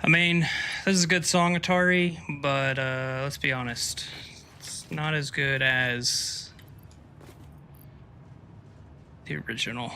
I mean, this is a good song, Atari, but let's be honest. It's not as good as the original.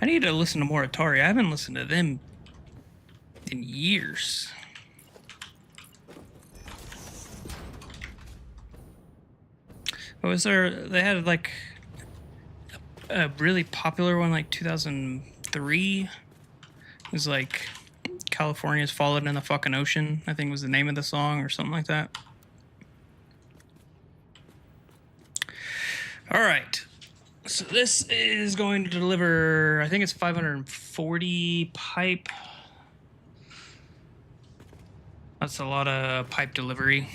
I need to listen to more Atari. I haven't listened to them in years. Was there? They had like a really popular one, like 2003. It was like California's Fallen in the Fucking Ocean, I think was the name of the song or something like that. All right. So this is going to deliver, I think it's 540 pipe. That's a lot of pipe delivery.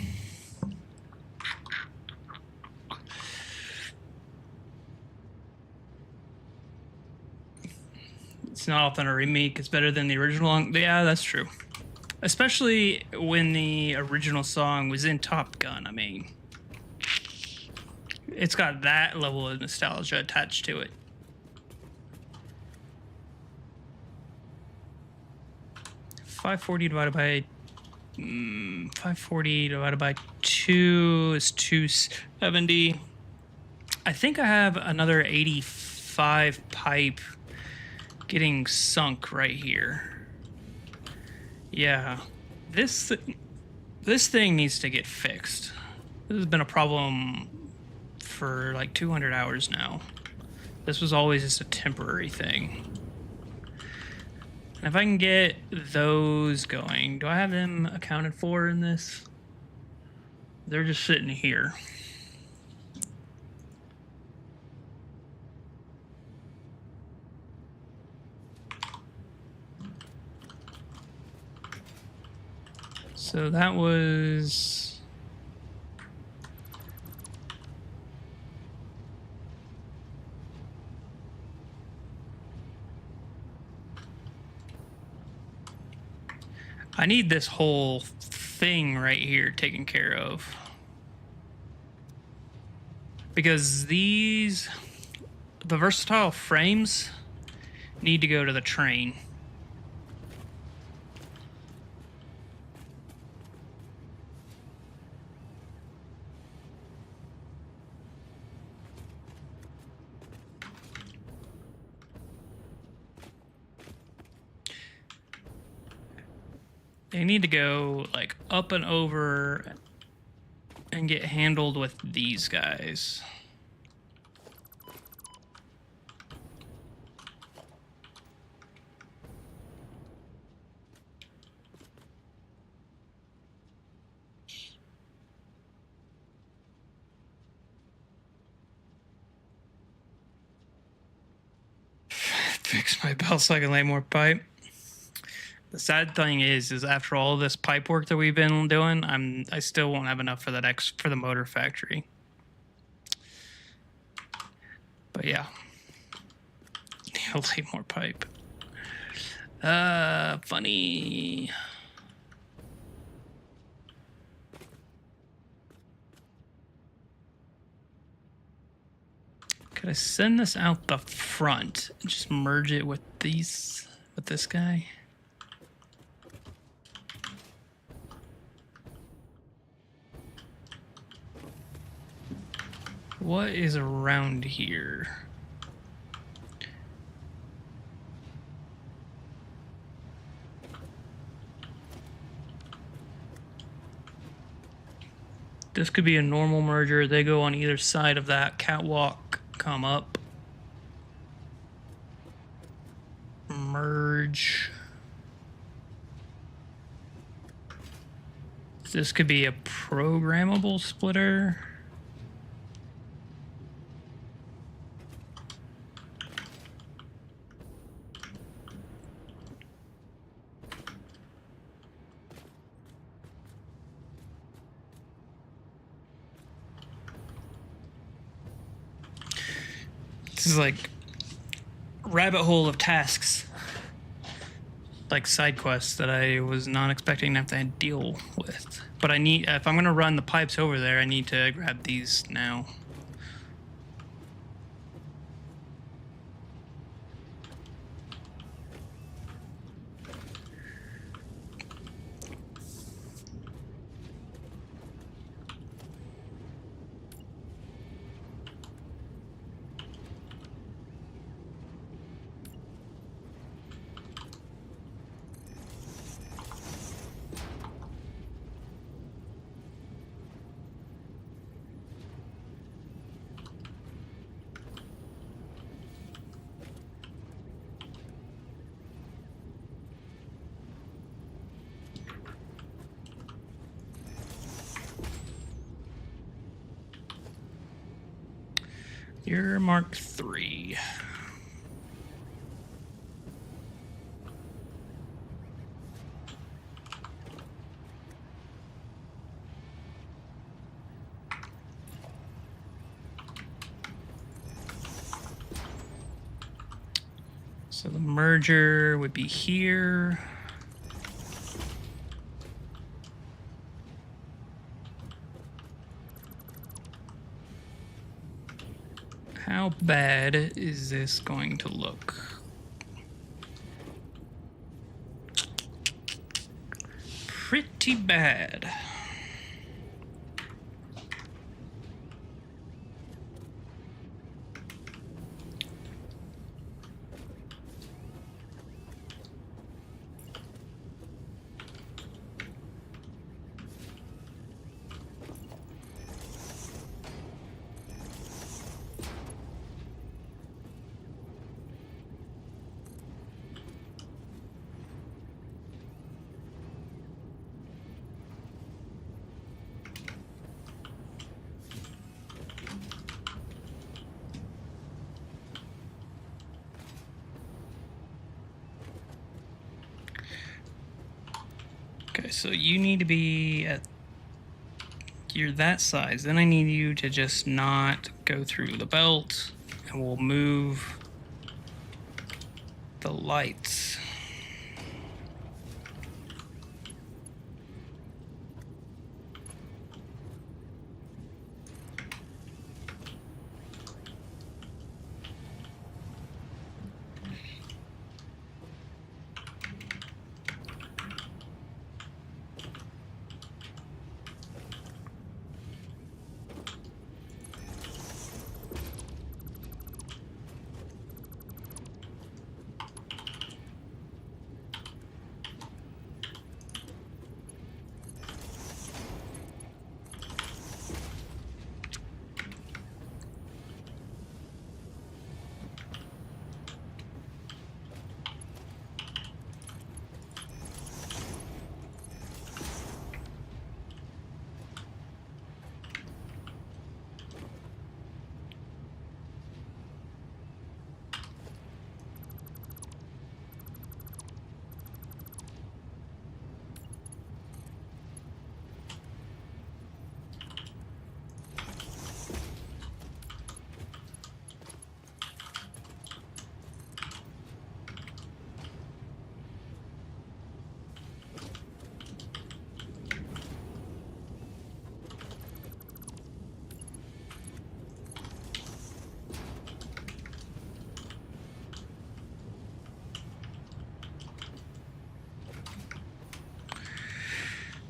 It's not often a remake. It's better than the original. Yeah, that's true. Especially when the original song was in Top Gun. I mean, it's got that level of nostalgia attached to it. $540 divided by 540 divided by 2 is 270. I think I have another 85 pipe getting sunk right here. Yeah, this thing needs to get fixed. This has been a problem for like 200 hours now. This was always just a temporary thing. And if I can get those going, do I have them accounted for in this? They're just sitting here. So that was I need this whole thing right here taken care of. Because the versatile frames need to go to the train. They need to go like up and over and get handled with these guys. Fix my belt so I can lay more pipe. The sad thing is after all this pipe work that we've been doing, I still won't have enough for the motor factory. But yeah, I'll lay more pipe. Funny. Could I send this out the front and just merge it with this guy? What is around here? This could be a normal merger. They go on either side of that catwalk, come up. Merge. This could be a programmable splitter. This is like a rabbit hole of tasks, like side quests that I was not expecting to have to deal with. But I need, if I'm going to run the pipes over there, I need to grab these now. You're Mark III. So the merger would be here. How bad is this going to look? Pretty bad. Okay, so you need to be at, you're that size. Then I need you to just not go through the belt, and we'll move the lights.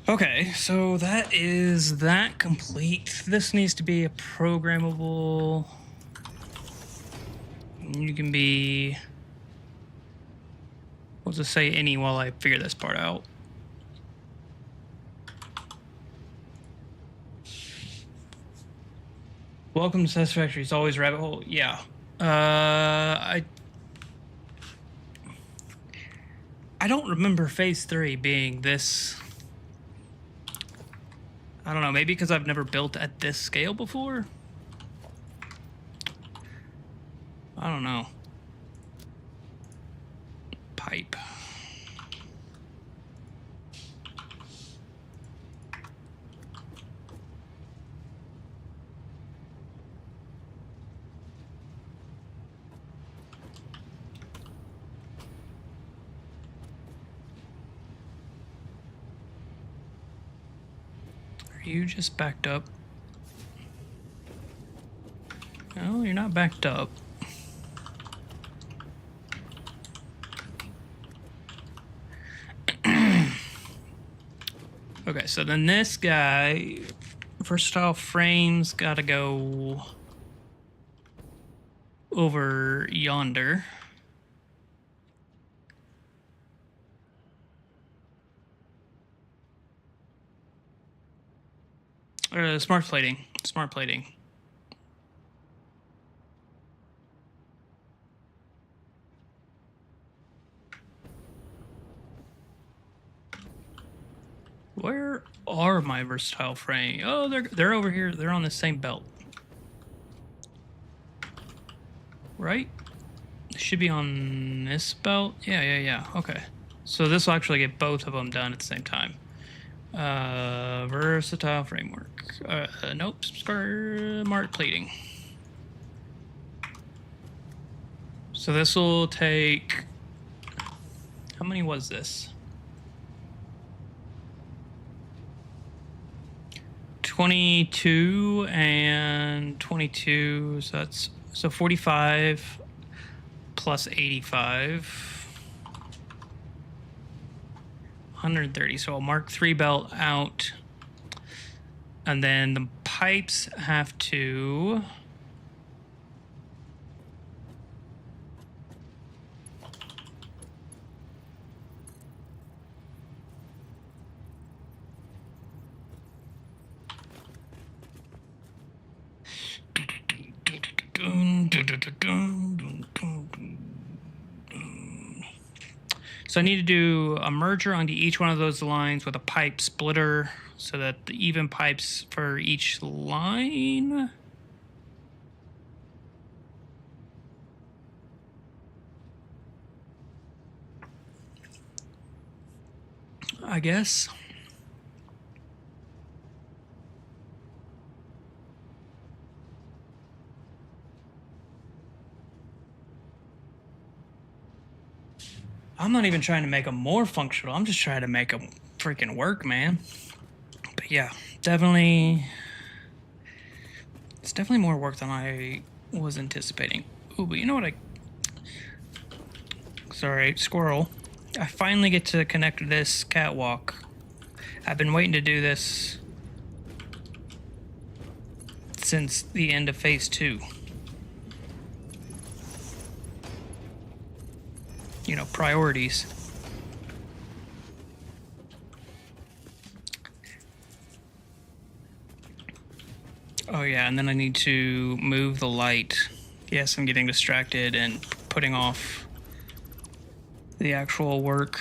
Okay, so that is that complete. This needs to be a programmable. You can be. We'll just say any while I figure this part out. Welcome to Satisfactory. It's always rabbit hole. Yeah. I don't remember phase 3 being this. I don't know, maybe because I've never built at this scale before? I don't know. Pipe. Are you just backed up? No, you're not backed up. Okay, so then this guy, versatile frames, gotta go over yonder. Smart plating. Smart plating. Where are my versatile frame? Oh, they're over here. They're on the same belt. Right? They should be on this belt. Yeah. Okay. So this will actually get both of them done at the same time. Versatile framework. Nope. Smart plating. So this will take. How many was this? 22 and 22. So that's 45 plus 85. 130. So I'll mark 3 belt out. And then the pipes have to. So I need to do a merger onto each one of those lines with a pipe splitter so that the even pipes for each line. I guess. I'm not even trying to make them more functional. I'm just trying to make them freaking work, man. But yeah, definitely. It's definitely more work than I was anticipating. Ooh, but you know what Sorry, squirrel. I finally get to connect this catwalk. I've been waiting to do this since the end of phase 2. You know, priorities. Oh yeah, and then I need to move the light. Yes, I'm getting distracted and putting off the actual work.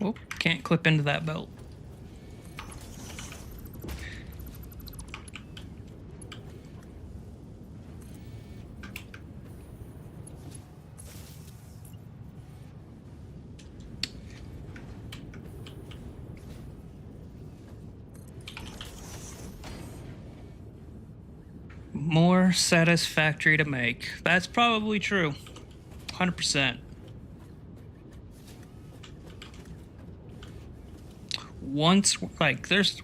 Oh, can't clip into that belt. More satisfactory to make. That's probably true. 100%. Once, like, there's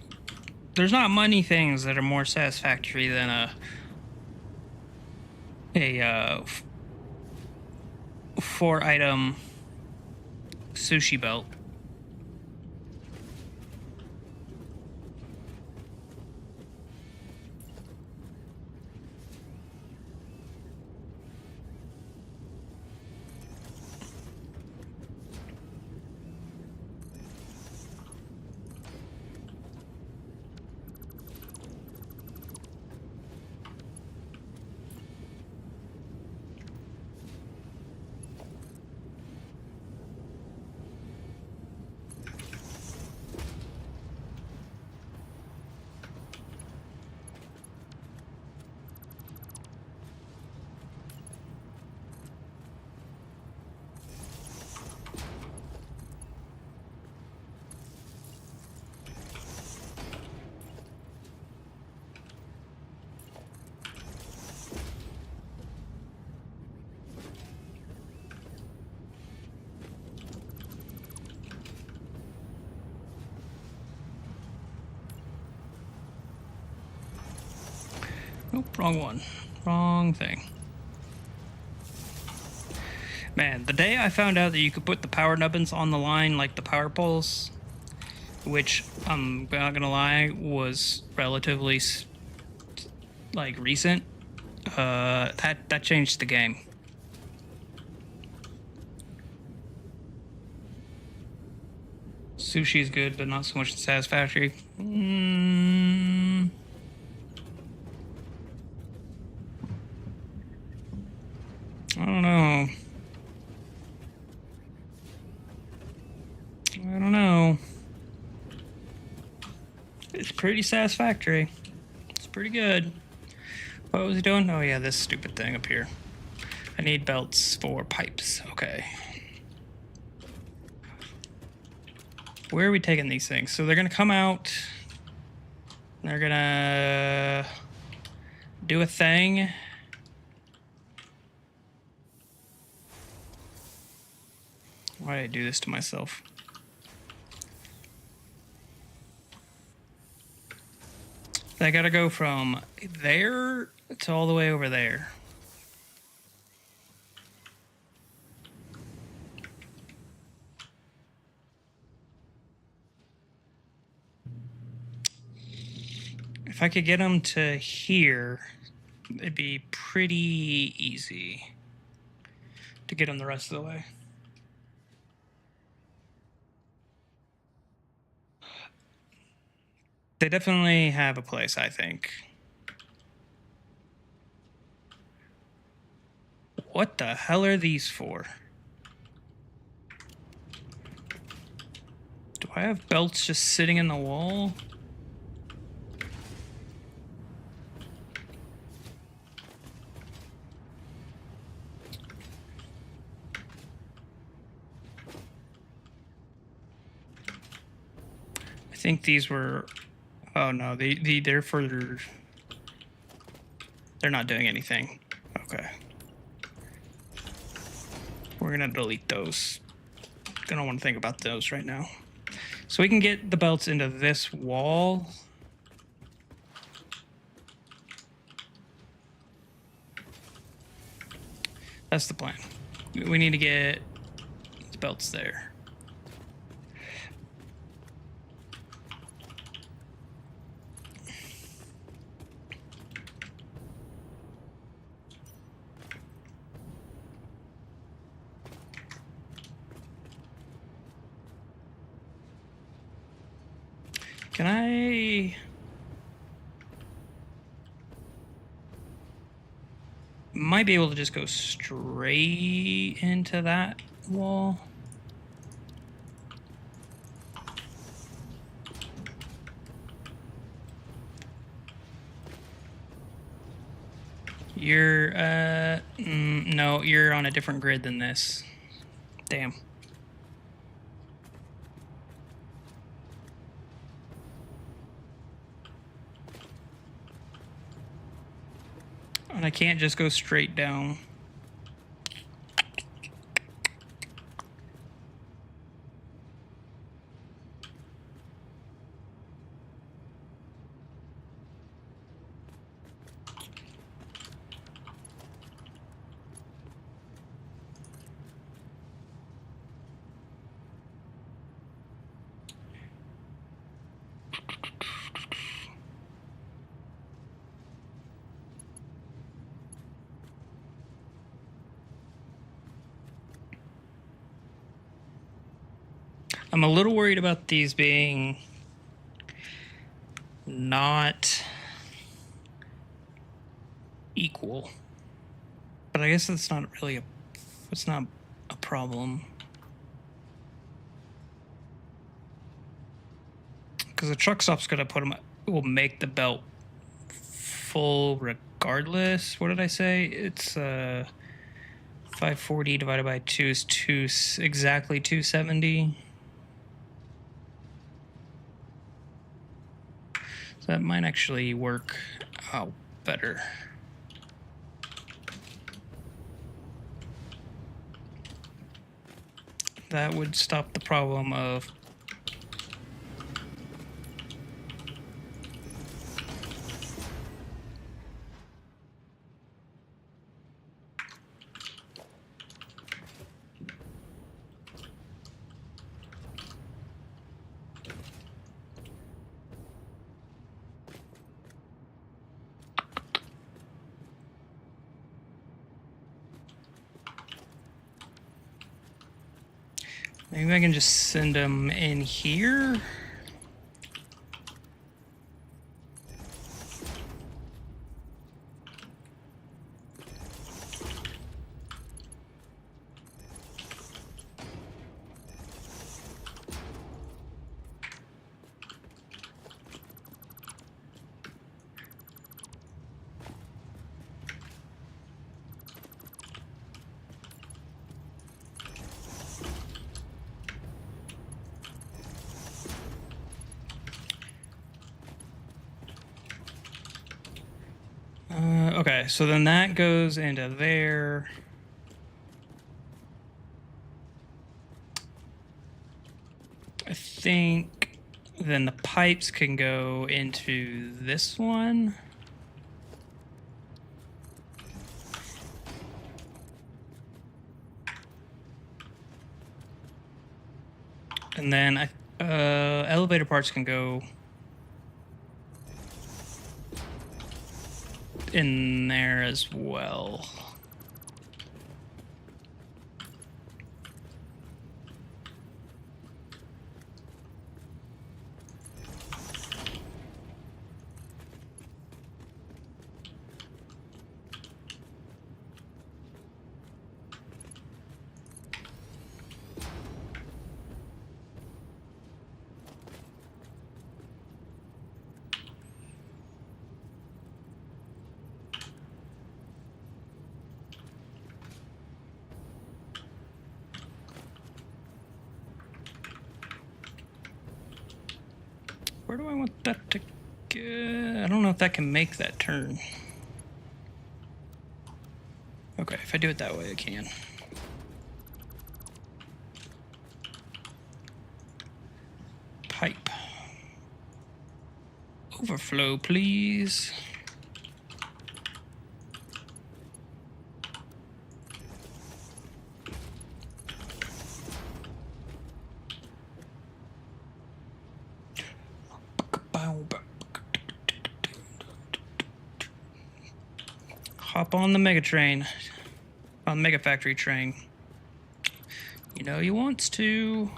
not many things that are more satisfactory than a a 4-item sushi belt. Nope, wrong one. Wrong thing. Man, the day I found out that you could put the power nubbins on the line like the power poles, which I'm not gonna lie was relatively like recent, that changed the game. Sushi is good, but not so much in Satisfactory. I don't know. I don't know. It's pretty satisfactory. It's pretty good. What was he doing? Oh yeah, this stupid thing up here. I need belts for pipes. Okay. Where are we taking these things? So they're gonna come out. They're gonna do a thing. Why did I do this to myself? I gotta go from there to all the way over there. If I could get them to here, it'd be pretty easy to get them the rest of the way. They definitely have a place, I think. What the hell are these for? Do I have belts just sitting in the wall? I think these were... Oh no, they're for... They're not doing anything. Okay. We're gonna delete those. I don't want to think about those right now. So we can get the belts into this wall. That's the plan. We need to get the belts there. Can I... Might be able to just go straight into that wall. You're, no, you're on a different grid than this. Damn. And I can't just go straight down. I'm a little worried about these being not equal, but I guess that's not really it's not a problem, because the truck stop's gonna will make the belt full regardless. What did I say? It's 540 divided by 2 is exactly 270. So that might actually work out better. That would stop the problem of maybe I can just send them in here. Okay, so then that goes into there. I think then the pipes can go into this one. And then elevator parts can go in there as well. Where do I want that to go? I don't know if that can make that turn. Okay, if I do it that way, I can. Pipe. Overflow, please. Hop on the Mega train, on the Megafactory train. You know he wants to.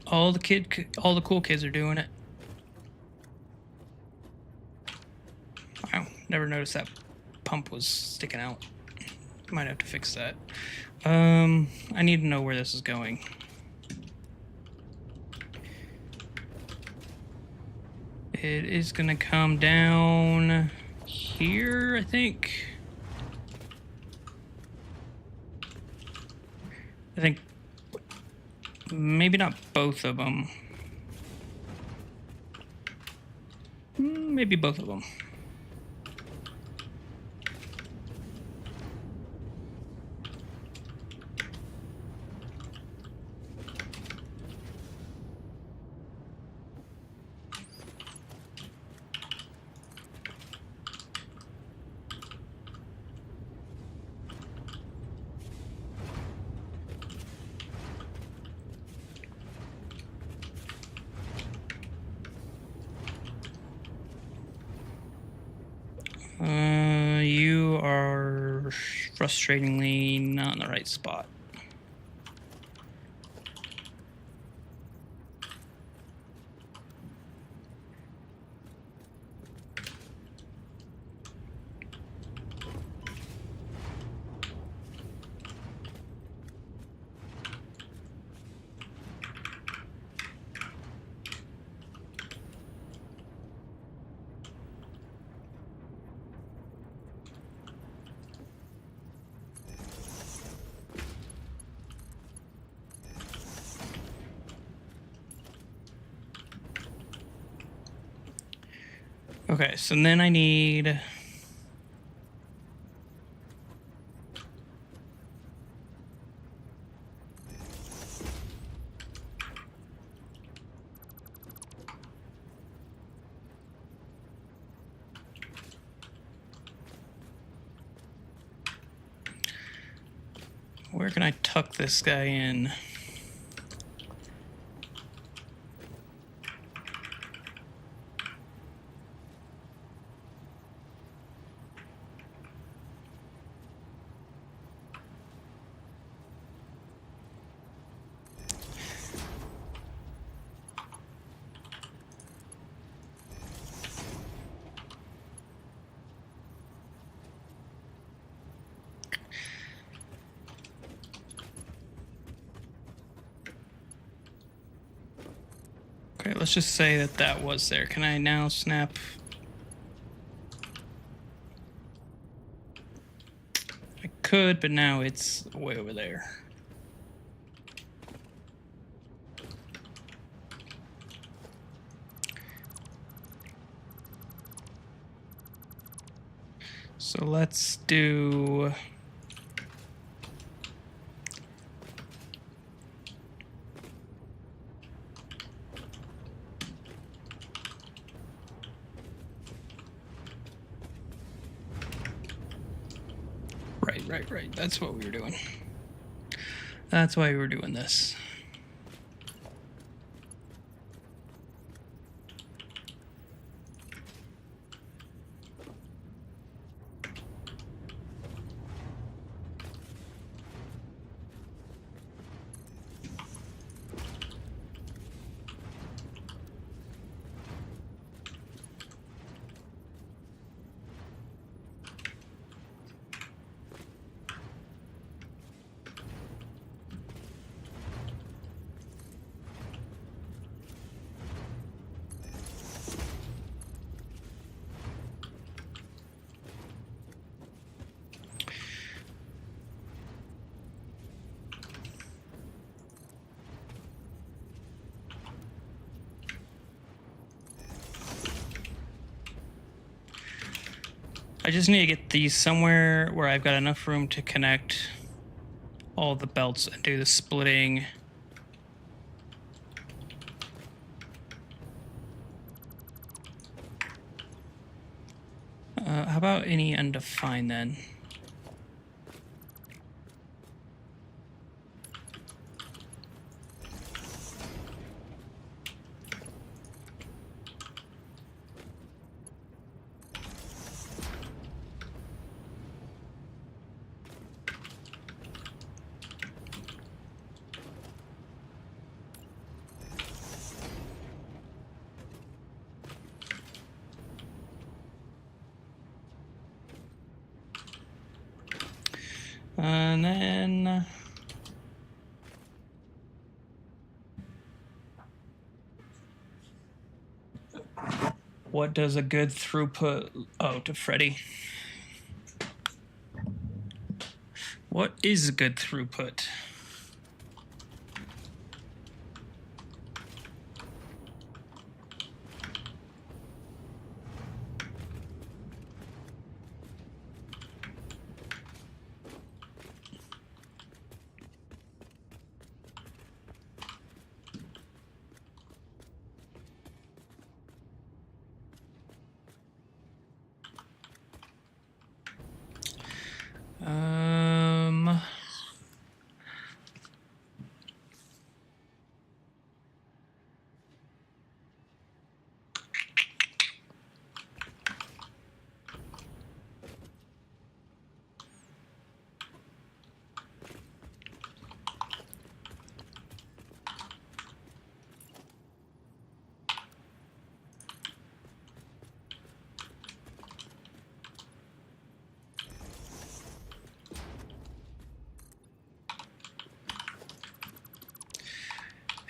All the cool kids are doing it. Wow, never noticed that pump was sticking out. Might have to fix that. I need to know where this is going. It is gonna come down here, I think. I think maybe not both of them. Maybe both of them. frustratingly not in the right spot. Okay, so then I need... Where can I tuck this guy in? Okay, let's just say that that was there. Can I now snap? I could, but now it's way over there. So let's do... Right. That's what we were doing. That's why we were doing this. I just need to get these somewhere where I've got enough room to connect all the belts and do the splitting. How about any undefined then? And then what does a good throughput? Oh, to Freddy. What is a good throughput?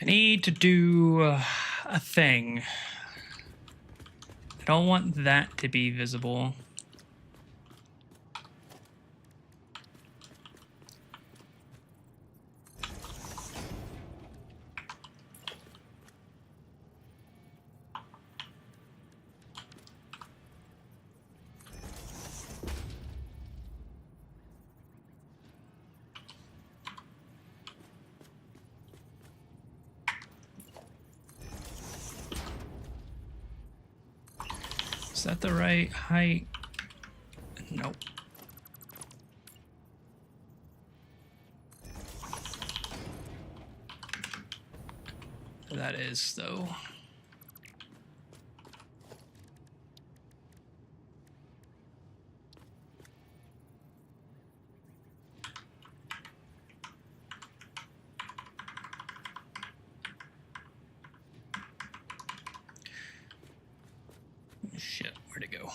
I need to do a thing. I don't want that to be visible. Is that the right height? Nope. That is, though. Shit, where'd it go?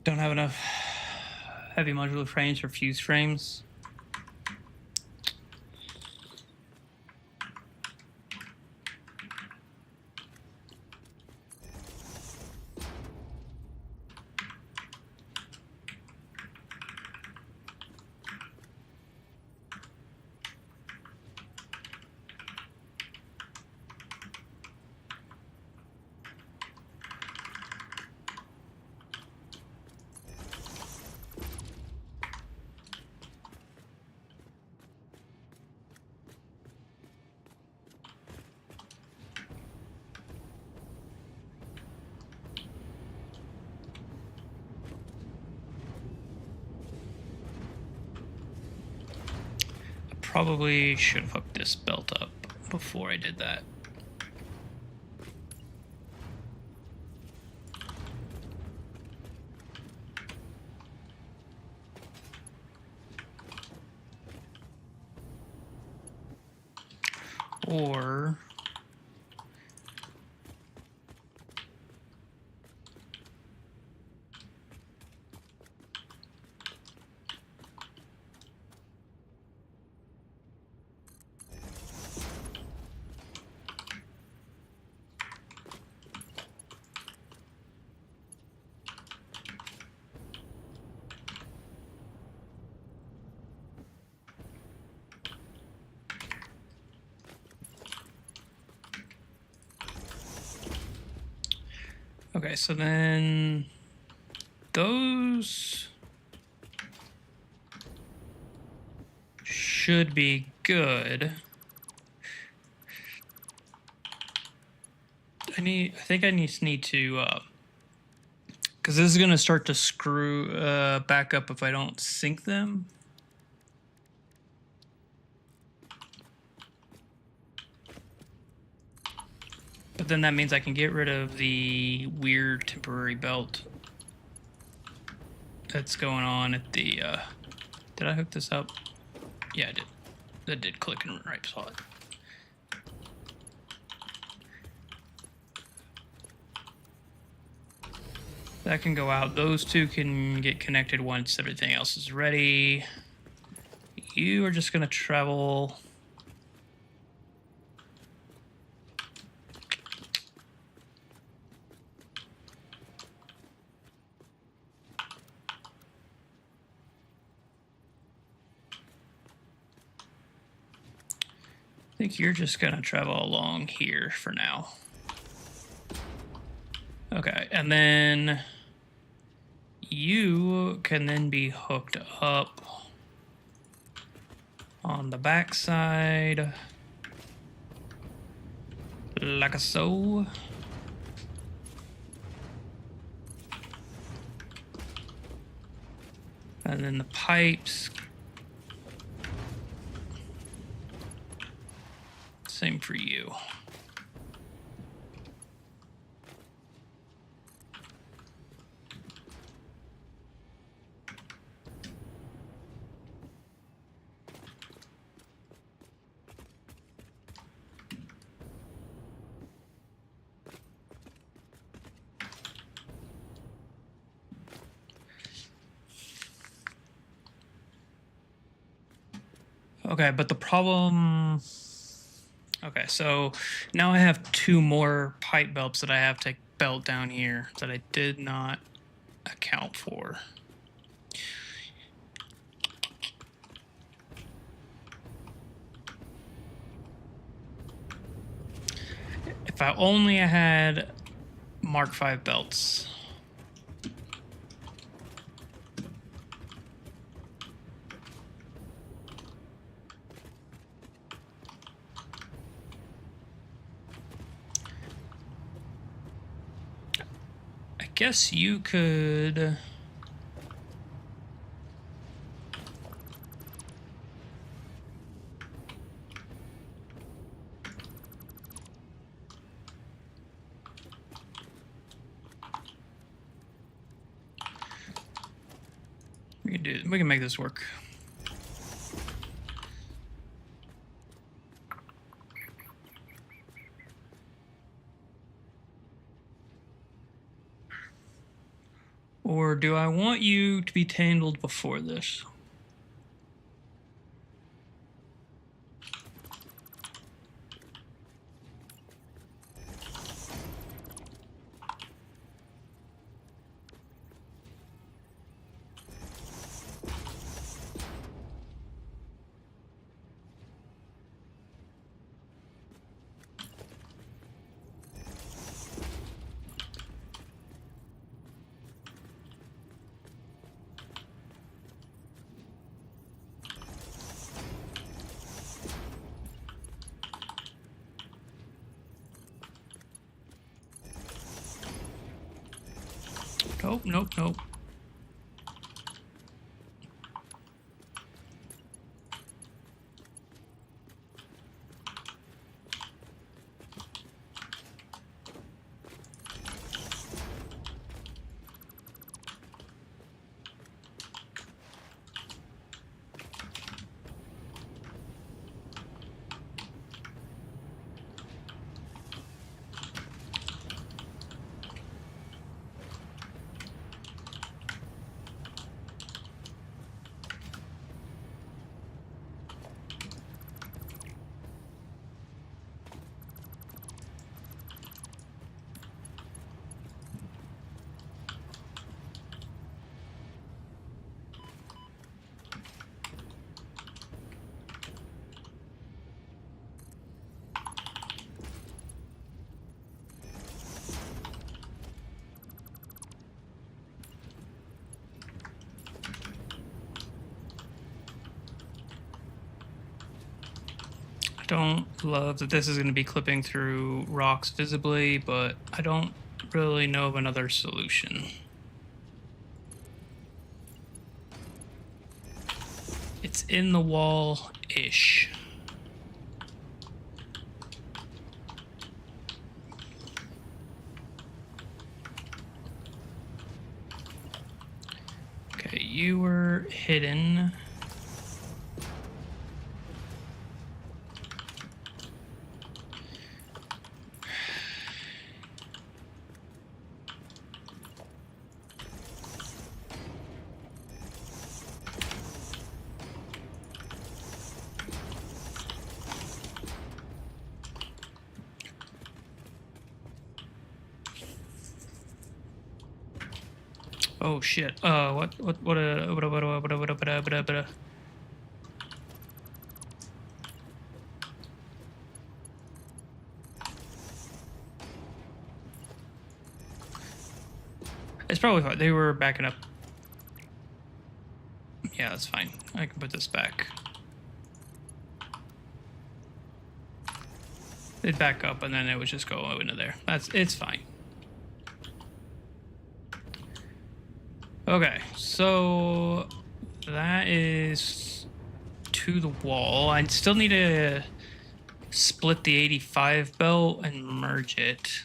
Don't have enough heavy modular frames for fuse frames. Probably should have hooked this belt up before I did that. Or okay, so then those should be good. I think I just need to, because this is going to start to screw back up if I don't sync them. But then that means I can get rid of the weird temporary belt that's going on at the, did I hook this up? Yeah, I did. That did click in the right spot. That can go out. Those two can get connected once everything else is ready. You are just going to travel. I think you're just going to travel along here for now. Okay, and then you can then be hooked up on the back side, like so. And then the pipes, same for you. Okay, but the problem... Okay, so now I have 2 more pipe belts that I have to belt down here that I did not account for. If I only had Mark 5 belts. I guess you could... We can make this work. Or do I want you to be handled before this? Nope, nope, nope. Don't love that this is going to be clipping through rocks visibly, but I don't really know of another solution. It's in the wall-ish. Okay, you were hidden. Oh shit. What? It's probably fine. They were backing up. Yeah, that's fine. I can put this back. It'd back up and then it would just go into there. It's fine. Okay, so that is to the wall. I still need to split the 85 belt and merge it.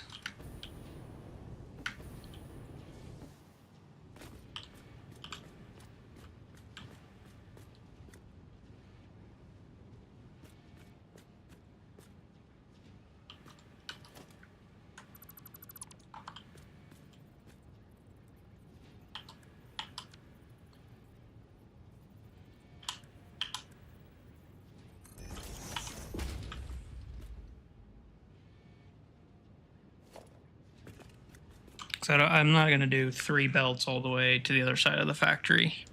So I'm not going to do 3 belts all the way to the other side of the factory.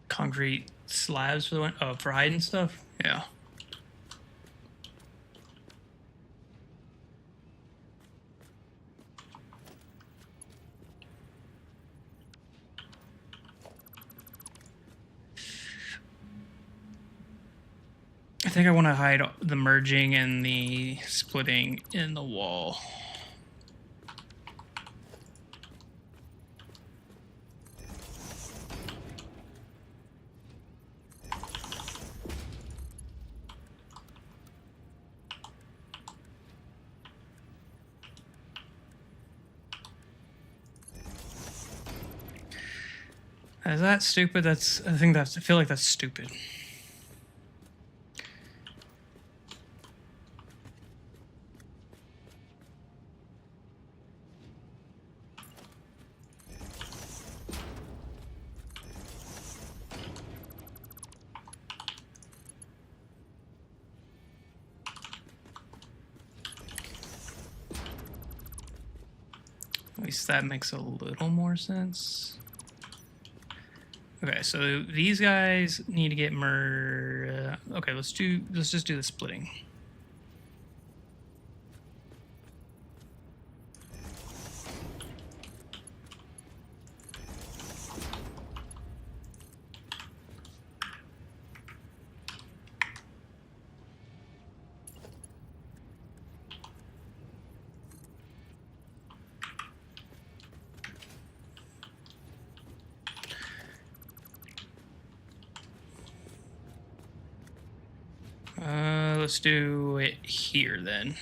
Concrete slabs for the for hiding stuff? Yeah. I think I want to hide the merging and the splitting in the wall. Is that stupid? I feel like that's stupid. At least that makes a little more sense. Okay, so these guys need to get okay, let's just do the splitting. Let's do it here then.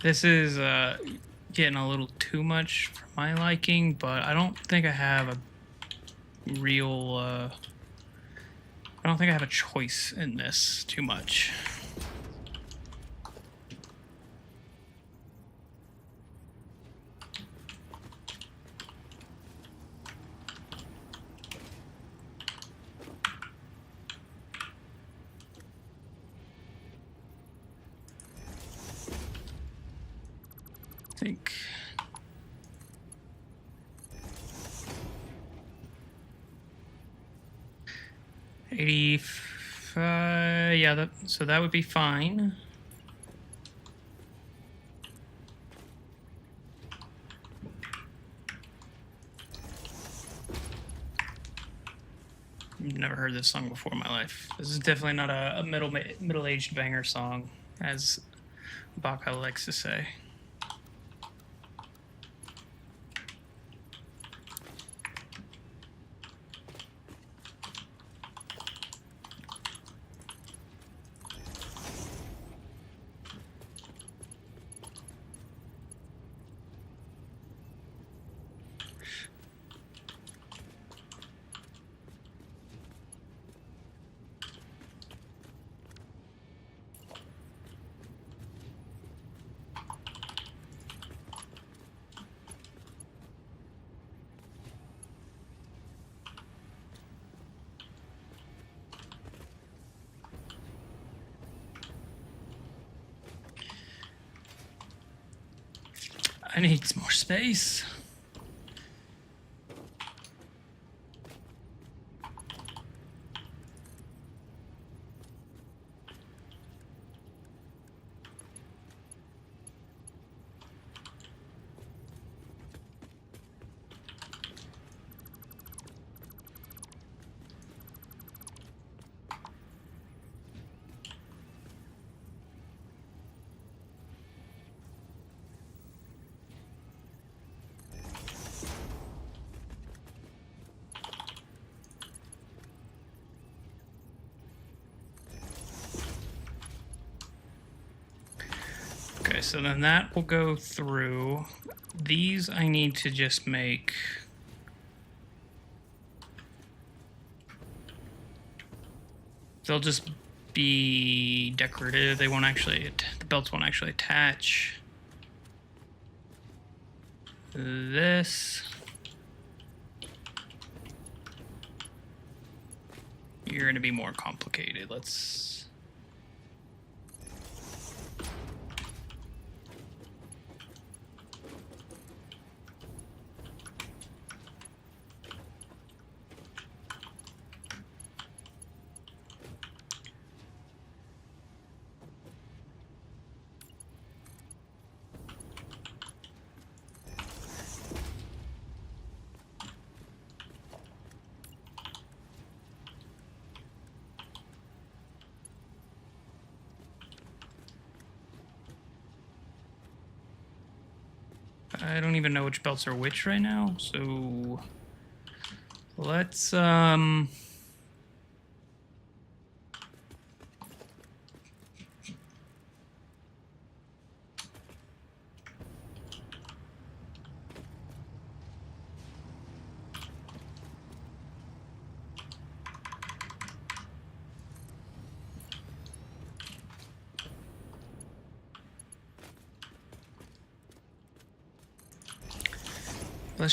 This is getting a little too much for my liking, but I don't think I have a real I don't think I have a choice in this too much. I think yeah, so that would be fine. Never heard this song before in my life. This is definitely not a middle-aged banger song, as Baka likes to say. I need some more space. Okay, so then that will go through. These I need to just make. They'll just be decorative. They won't actually, the belts won't actually attach. This. You're going to be more complicated. Let's... I don't even know which belts are which right now, so let's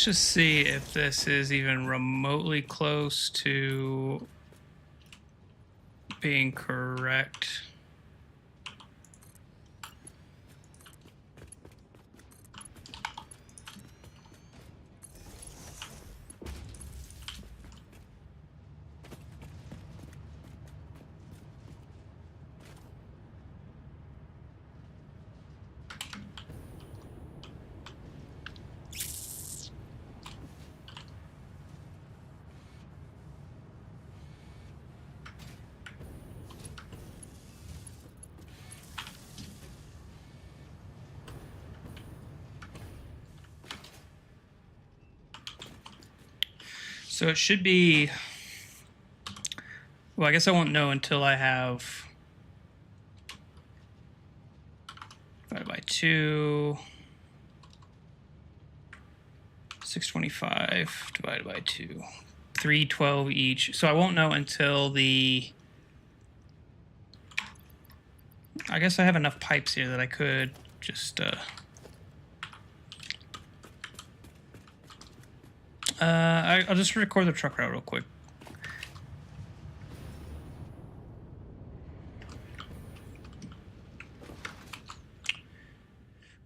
just see if this is even remotely close to being correct. So it should be, well, I guess I won't know until I have divided by 2, 625 divided by 2, 312 each. So I won't know until the, I guess I have enough pipes here that I could just I'll just record the truck route real quick.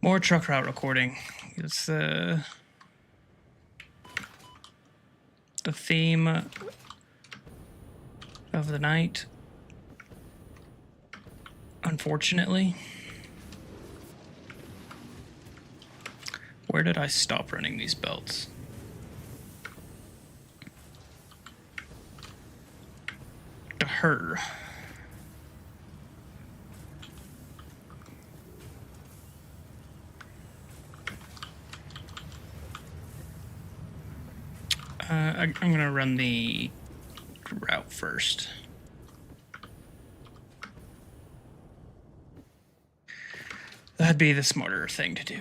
More truck route recording. It's the theme of the night, unfortunately. Where did I stop running these belts? To her. I'm gonna run the route first. That'd be the smarter thing to do.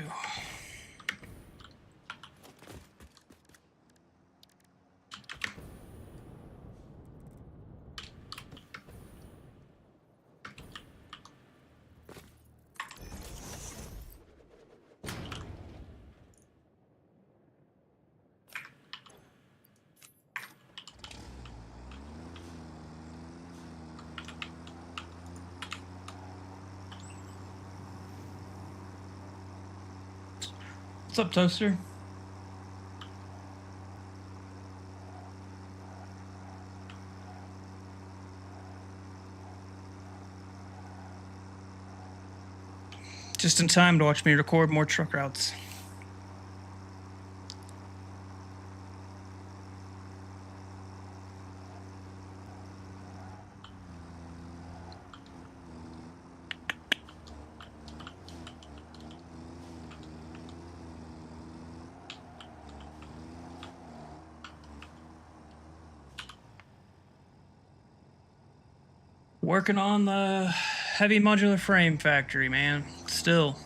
What's up, Toaster? Just in time to watch me record more truck routes. Working on the heavy modular frame factory, man. Still,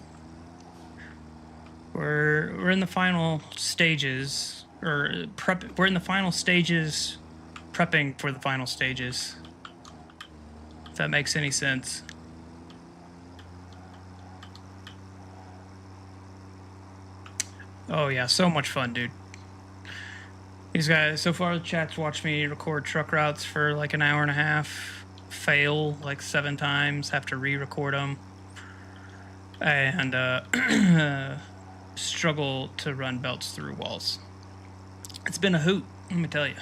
we're in the final stages, or we're in the final stages, prepping for the final stages. if that makes any sense. Oh yeah, so much fun, dude. These guys, so far the chat's watched me record truck routes for like an hour and a half, fail like 7 times, have to re-record them, and struggle to run belts through walls. It's been a hoot, let me tell you.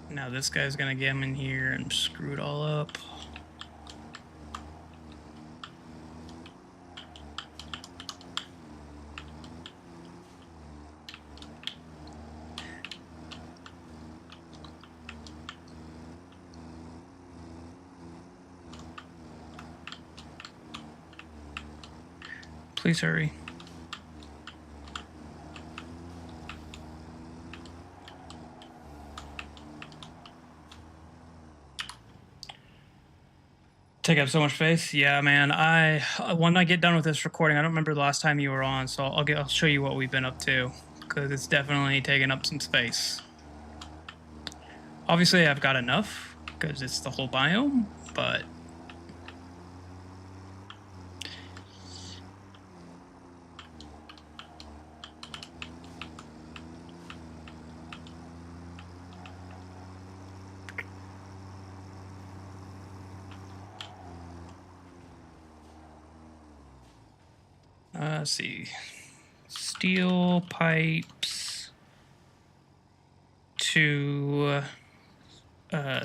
Now this guy's gonna get him in here and screw it all up. Please hurry. Take up so much space. Yeah, man. When I get done with this recording, I don't remember the last time you were on, so I'll show you what we've been up to, because it's definitely taking up some space. Obviously, I've got enough because it's the whole biome, but let's see. Steel pipes to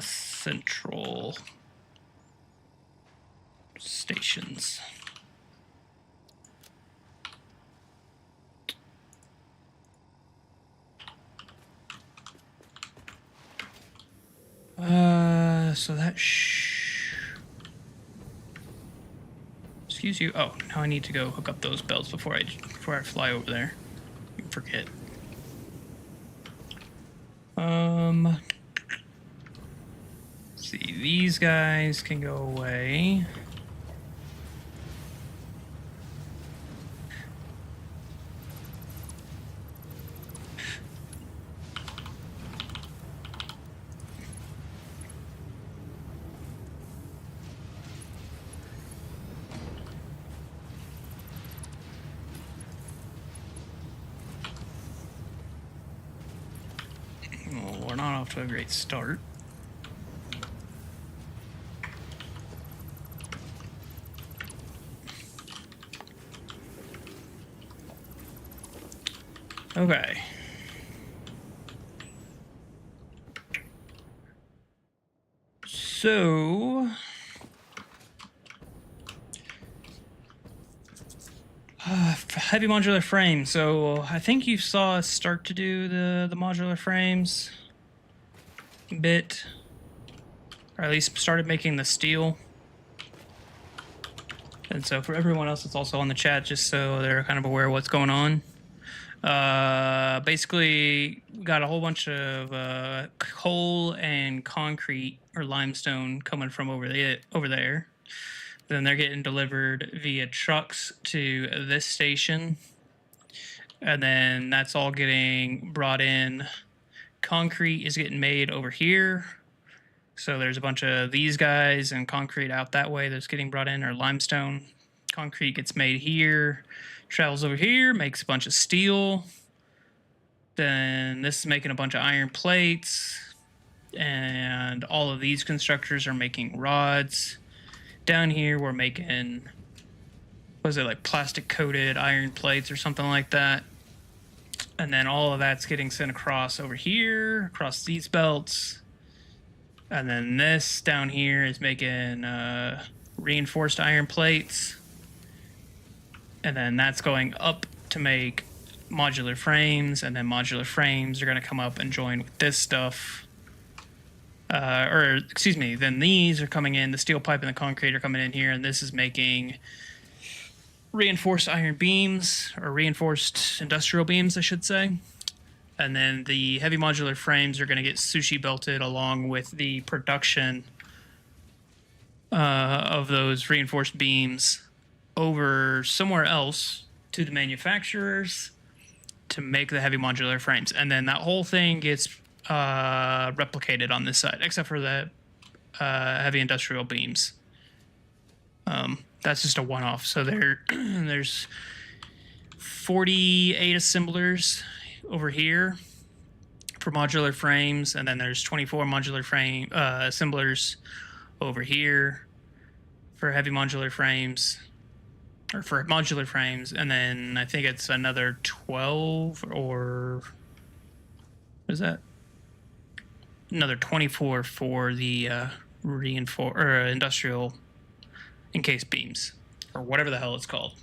central stations. So that excuse you. Oh, now I need to go hook up those belts before I fly over there. Forget. Let's see, these guys can go away. Well, we're not off to a great start. Okay. So heavy modular frame. So I think you saw us start to do the modular frames a bit, or at least started making the steel. And so for everyone else that's also on the chat, just so they're kind of aware of what's going on. Basically, we got a whole bunch of coal and concrete or limestone coming from over there. Then they're getting delivered via trucks to this station, and then that's all getting brought in. Concrete is getting made over here. So there's a bunch of these guys and concrete out that way that's getting brought in, or limestone. Concrete gets made here, travels over here, makes a bunch of steel. Then this is making a bunch of iron plates. And all of these constructors are making rods. Down here, we're making, was it like plastic coated iron plates or something like that. And then all of that's getting sent across over here, across these belts. And then this down here is making reinforced iron plates. And then that's going up to make modular frames. And then modular frames are going to come up and join with this stuff. Or excuse me, then these are coming in, the steel pipe and the concrete are coming in here, and this is making reinforced iron beams, or reinforced industrial beams, I should say. And then the heavy modular frames are going to get sushi belted along with the production of those reinforced beams over somewhere else to the manufacturers. to make the heavy modular frames, and then that whole thing gets replicated on this side, except for the heavy industrial beams. That's just a one-off. So there's 48 assemblers over here for modular frames, and then there's 24 modular frame assemblers over here for heavy modular frames, or for modular frames, and then I think it's another 12, or what is that? Another 24 for the industrial encased beams, or whatever the hell it's called.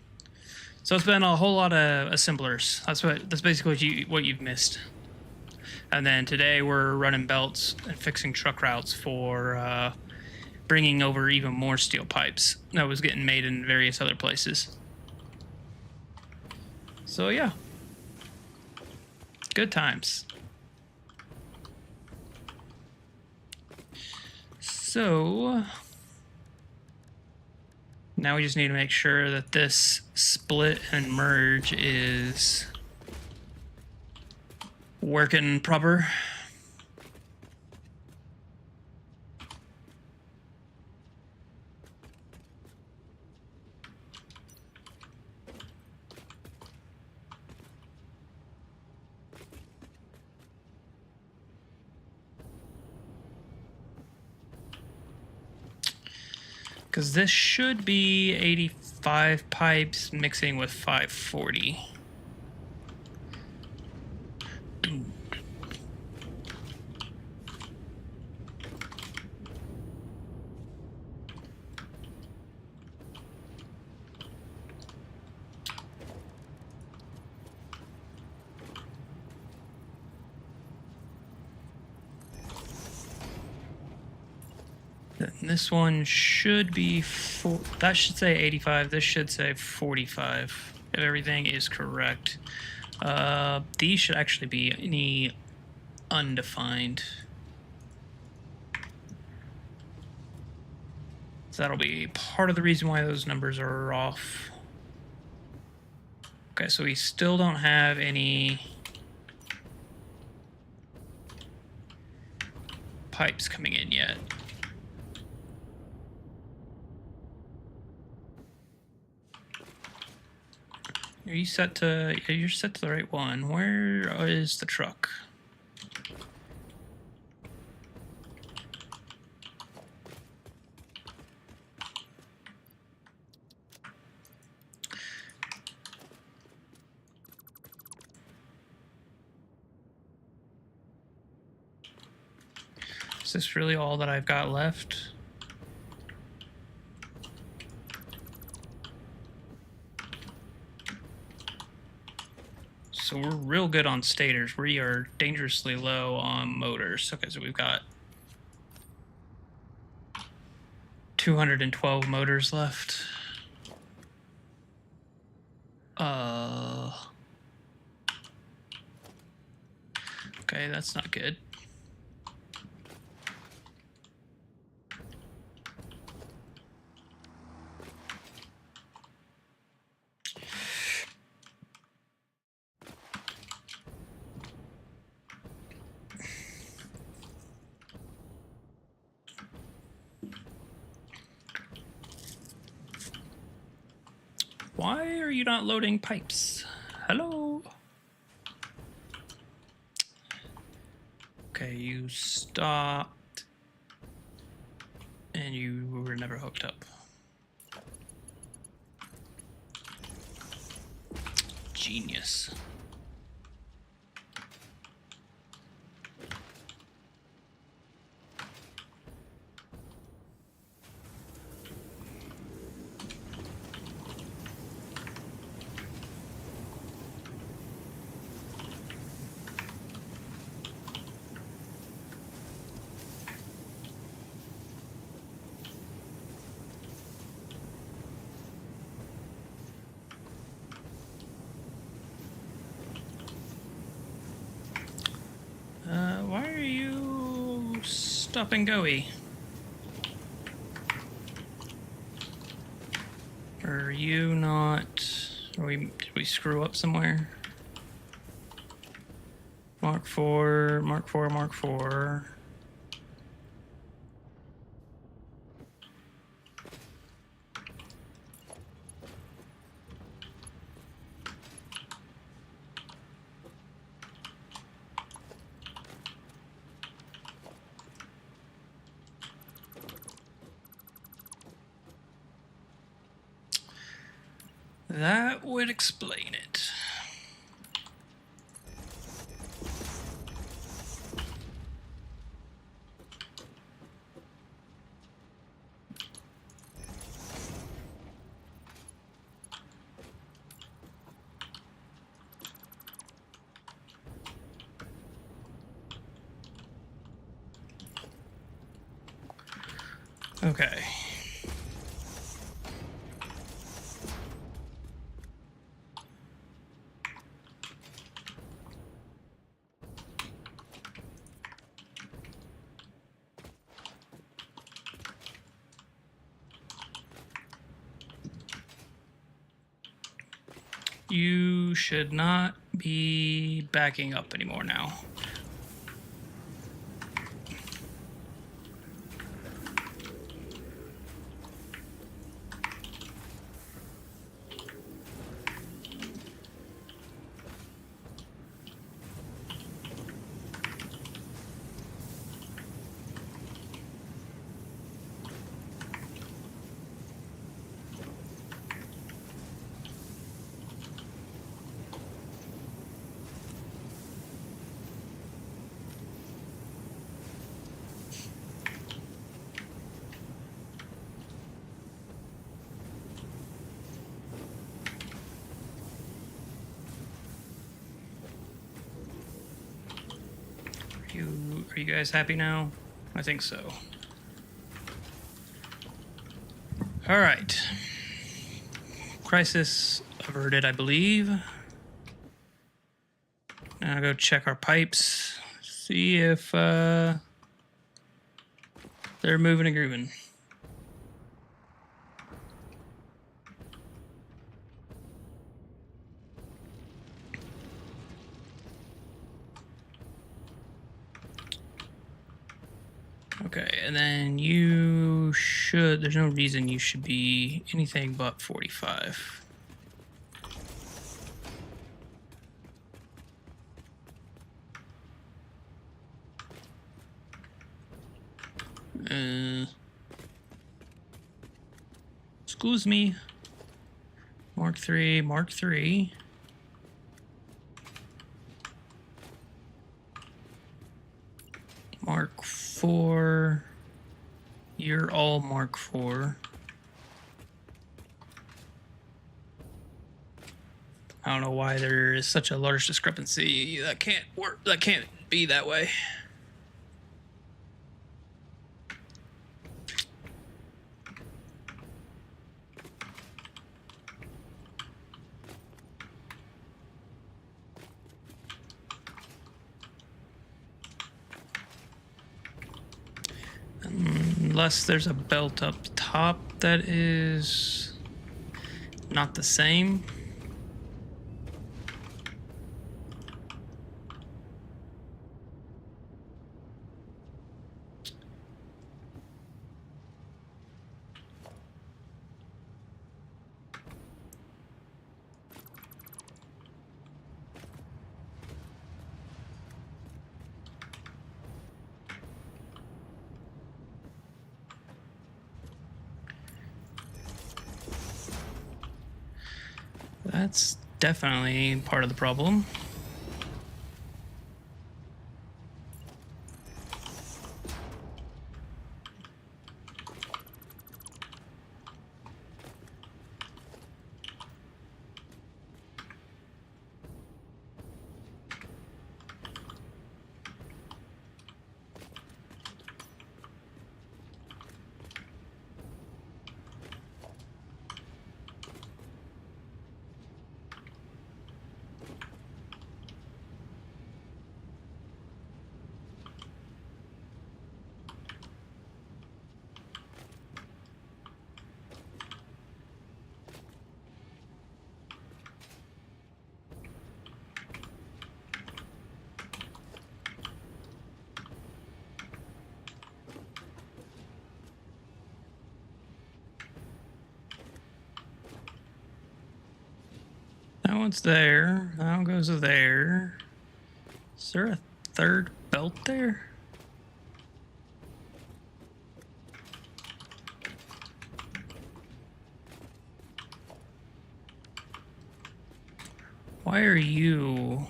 So it's been a whole lot of assemblers. That's basically what you've missed. And then today we're running belts and fixing truck routes for bringing over even more steel pipes that was getting made in various other places. So yeah, good times. So now we just need to make sure that this split and merge is working proper. Because this should be 85 pipes mixing with 540. This one should be that should say 85. This should say 45 if everything is correct. These should actually be any undefined. So that'll be part of the reason why those numbers are off. Okay, so we still don't have any pipes coming in yet. You're set to the right one. Where is the truck? Is this really all that I've got left? So we're real good on stators. We are dangerously low on motors. Okay, so we've got 212 motors left. Okay, that's not good. Why are you not loading pipes? Hello? Okay, you stopped. And you were never hooked up. Genius. Why are you stop and go-y? Are you not... Did we screw up somewhere? Mark 4, Mark 4, Mark 4. That would explain it. Okay. You should not be backing up anymore now. Are you guys happy now? I think so. All right. Crisis averted, I believe. Now go check our pipes. See if they're moving and grooving. Okay, and then you should, there's no reason you should be anything but 45. Excuse me. Mark 3, Mark 3. Mark 4. You're all Mark 4. I don't know why there is such a large discrepancy. That can't work. That can't be that way. Unless there's a belt up top that is not the same. That's definitely part of the problem. That one's there. That one goes there. Is there a third belt there? Why are you...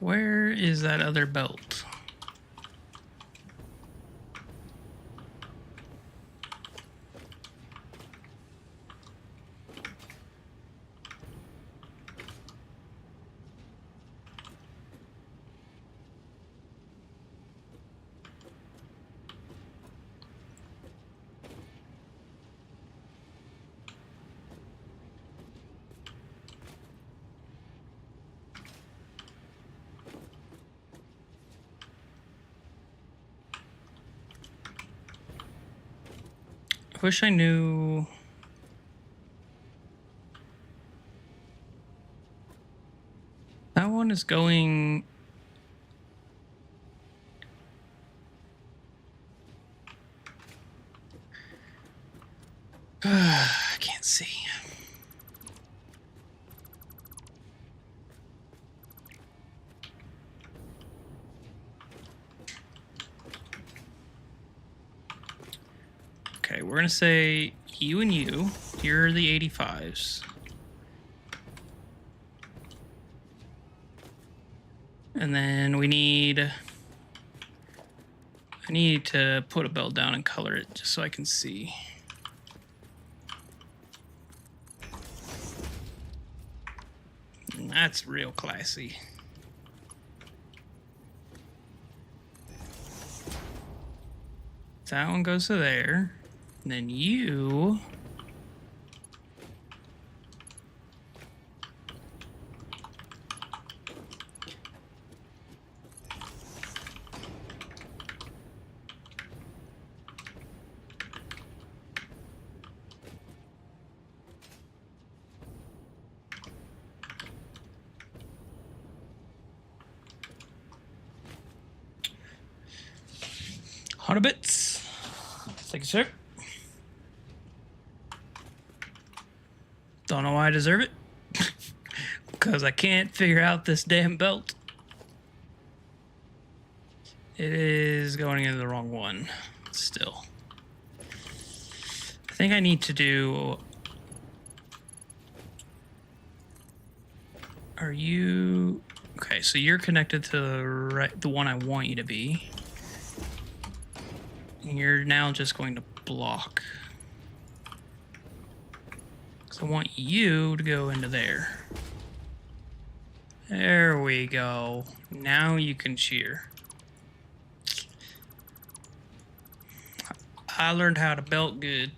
Where is that other belt? I wish I knew... That one is going... I can't see. Okay, we're gonna say you and you. You're the 85s. And then we need... I need to put a belt down and color it just so I can see. That's real classy. That one goes to there. And then you... $100 bits. Take a sec. Don't know why I deserve it. Because I can't figure out this damn belt. It is going into the wrong one. Still. I think I need to do... Are you... Okay, so you're connected to the right, the one I want you to be. And you're now just going to block. So I want you to go into there. There we go. Now you can cheer. I learned how to belt good.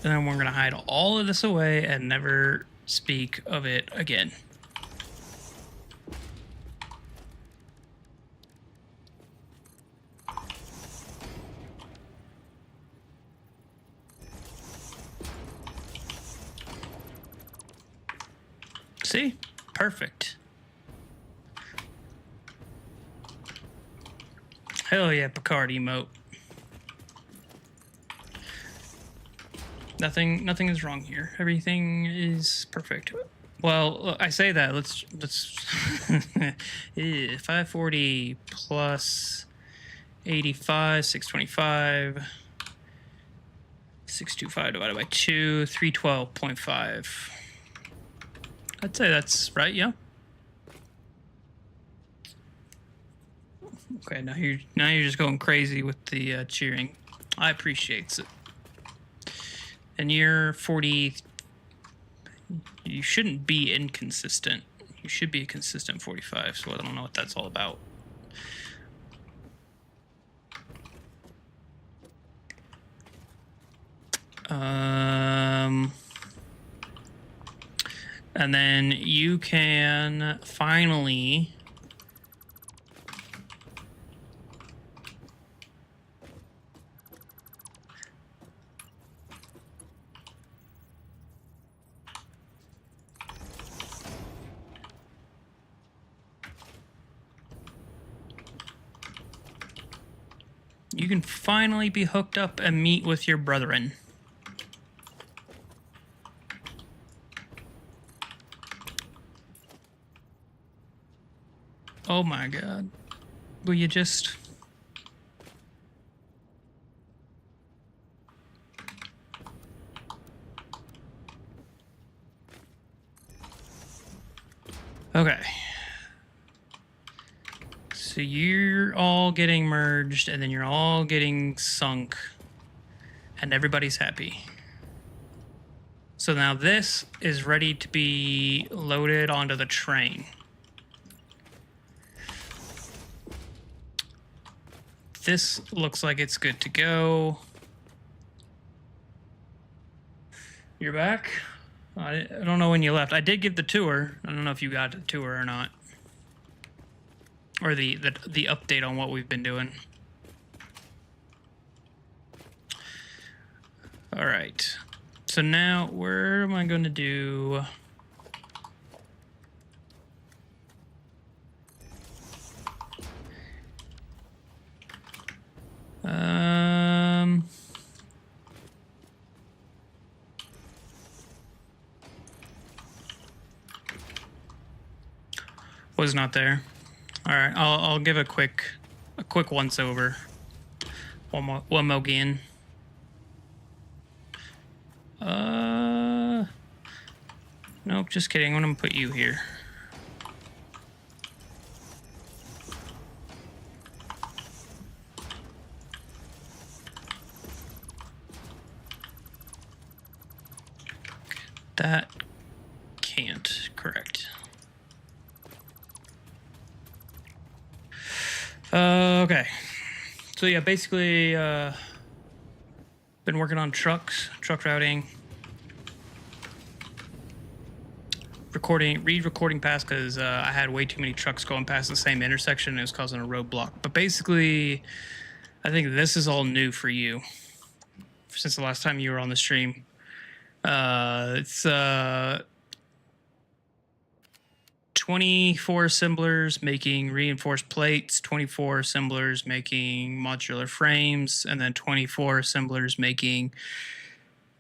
Then we're going to hide all of this away and never speak of it again. See? Perfect. Hell yeah, Picard emote. Nothing is wrong here. Everything is perfect. Well, I say that. Let's 540 plus 85, 625, 625 divided by 2, 312.5. I'd say that's right, yeah. Okay, now you're just going crazy with the cheering. I appreciate it. And you're 40. You shouldn't be inconsistent. You should be a consistent 45. So I don't know what that's all about. And then you can finally be hooked up and meet with your brethren. Oh my god. Will you just... Okay. So you're all getting merged, and then you're all getting sunk, and everybody's happy. So now this is ready to be loaded onto the train. This looks like it's good to go. You're back? I don't know when you left. I did give the tour. I don't know if you got the tour or not. Or the update on what we've been doing. All right. So now, where am I going to do... Was not there. All right, I'll give a quick once over. One more again. Nope, just kidding. I'm gonna put you here. That can't, correct. Okay. So yeah, basically, been working on truck routing, re-recording past because I had way too many trucks going past the same intersection and it was causing a roadblock. But basically, I think this is all new for you since the last time you were on the stream. It's 24 assemblers making reinforced plates, 24 assemblers making modular frames, and then 24 assemblers making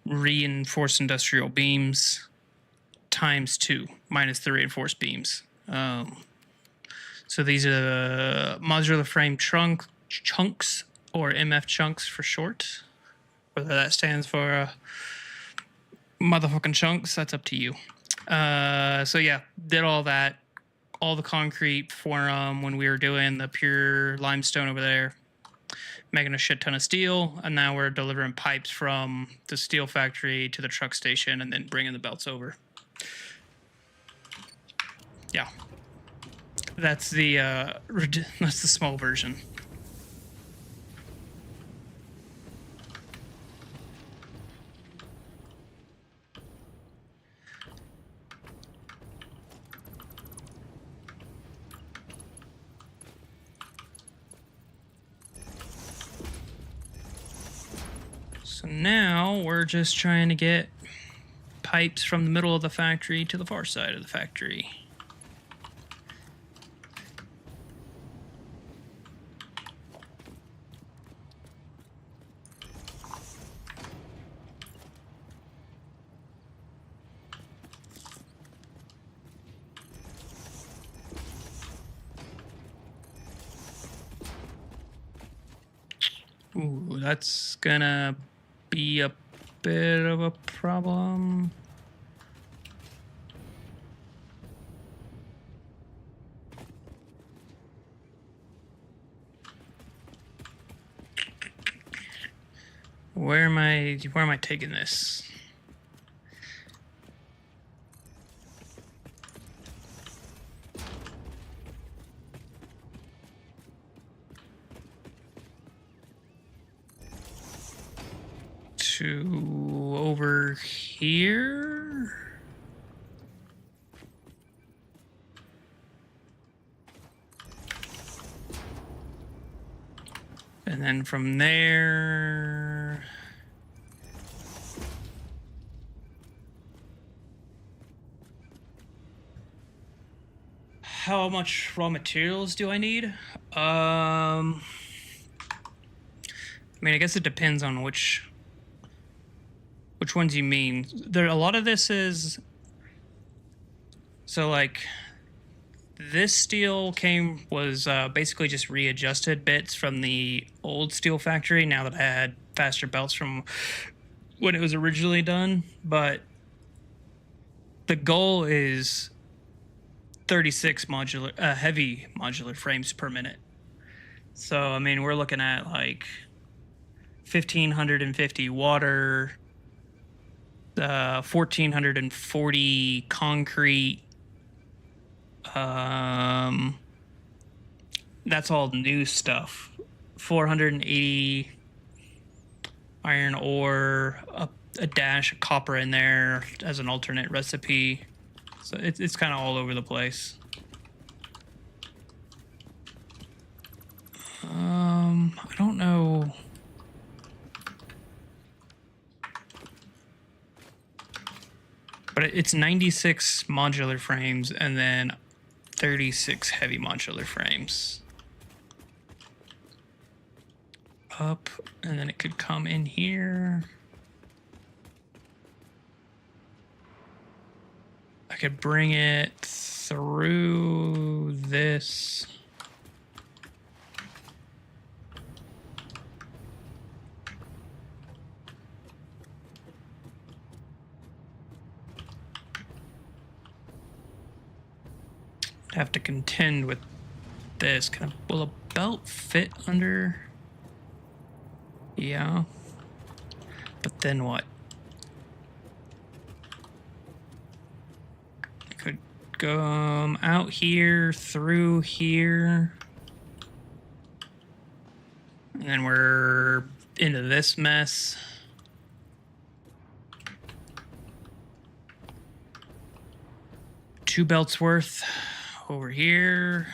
reinforced industrial beams times 2 minus the reinforced beams. So these are modular frame chunks, or MF chunks for short. Whether that stands for motherfucking chunks, that's up to you. So yeah, did all that, all the concrete for when we were doing the pure limestone over there, making a shit ton of steel, and now we're delivering pipes from the steel factory to the truck station and then bringing the belts over. Yeah, that's the small version. So now we're just trying to get pipes from the middle of the factory to the far side of the factory. Ooh, that's gonna be a bit of a problem. Where am I taking this? To over here? And then from there... How much raw materials do I need? I mean, I guess it depends on which ones you mean. There, a lot of this is... So, like... This steel was basically just readjusted bits from the old steel factory now that I had faster belts from when it was originally done. But the goal is 36 heavy modular frames per minute. So, I mean, we're looking at like 1,550 water, 1,440 concrete. That's all new stuff. 480 iron ore, a dash of copper in there as an alternate recipe. So it's kind of all over the place. I don't know. But it's 96 modular frames and then 36 heavy modular frames. Up, and then it could come in here. I could bring it through this. Have to contend with this. Will a belt fit under? Yeah. But then what? I could go out here, through here. And then we're into this mess. Two belts worth over here.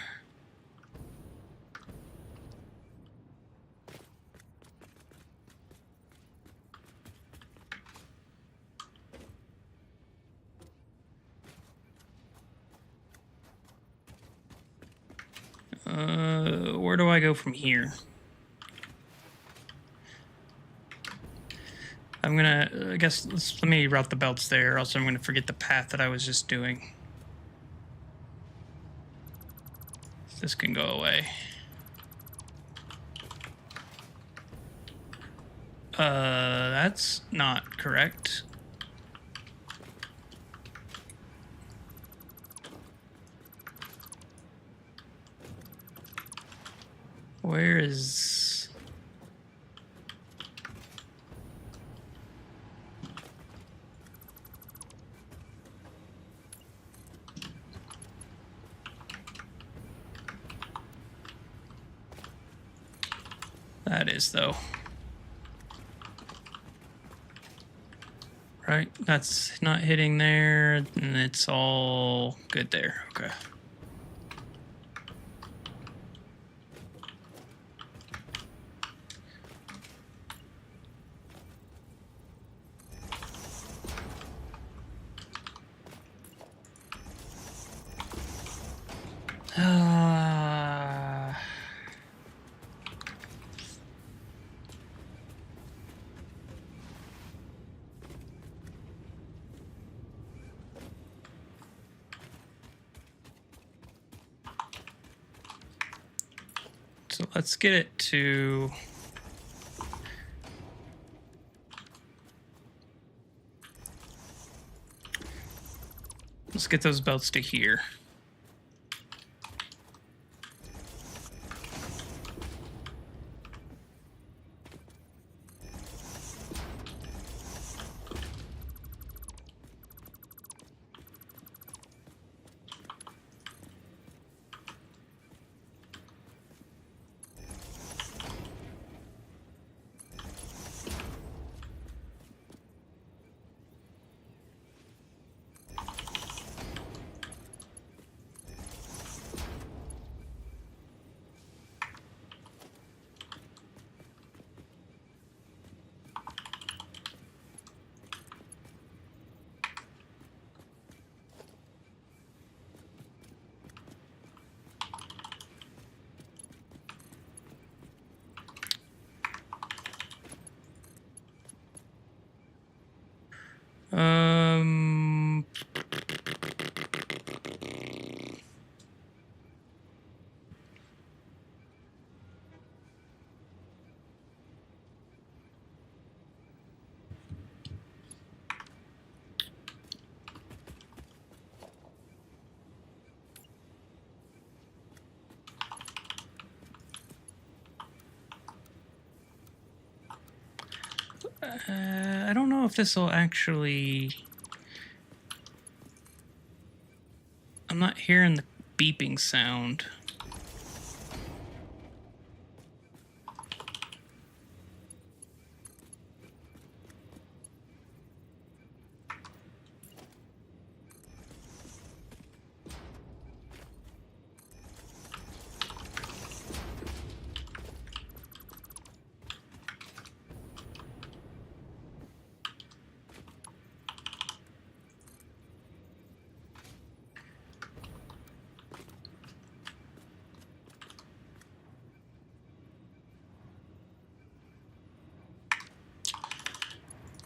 Where do I go from here? I'm gonna, I guess, let me route the belts there, else I'm gonna forget the path that I was just doing. This can go away. That's not correct. Where is... That is, though. Right, that's not hitting there, and it's all good there. Okay. So let's get it to... Let's get those belts to here. I don't know if this will actually... I'm not hearing the beeping sound.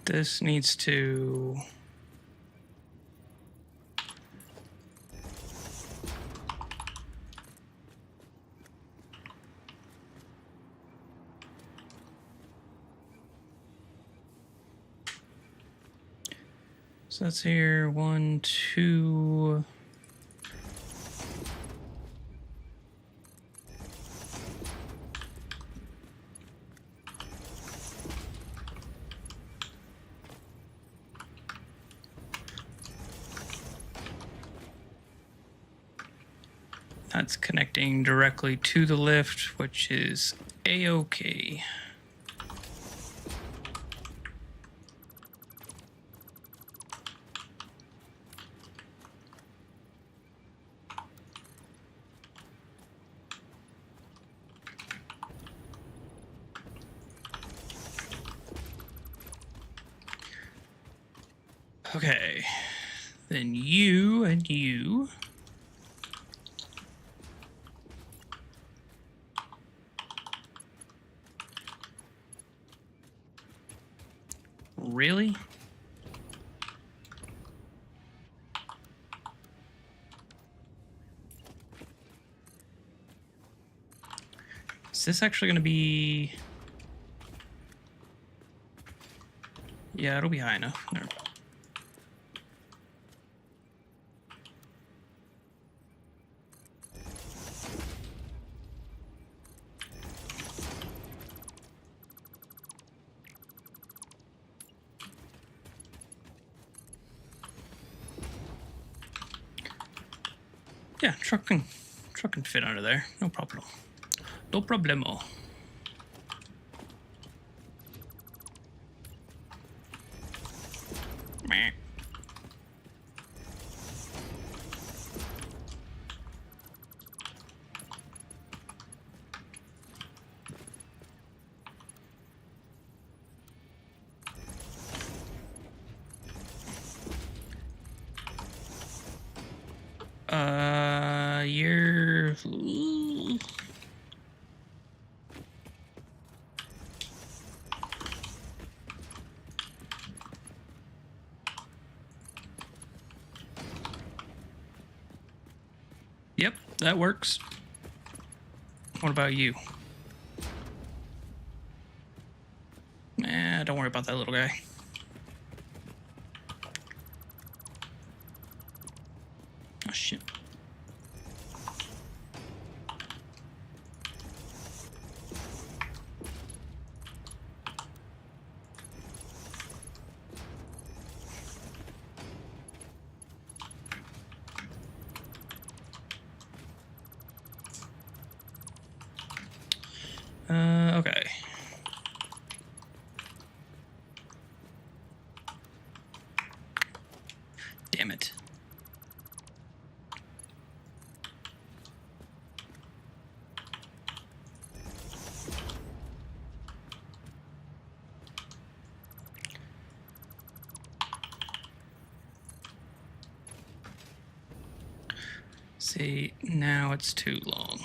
This needs to... So that's here, 1, 2... That's connecting directly to the lift, which is A-OK. Okay, then you and you. Really? Is this actually going to be... Yeah, it'll be high enough. There. Yeah, truck can fit under there. No problem. No problemo. Meh. You're... Yep, that works. What about you? Don't worry about that little guy. Oh, shit. Okay. Damn it. See, now it's too long.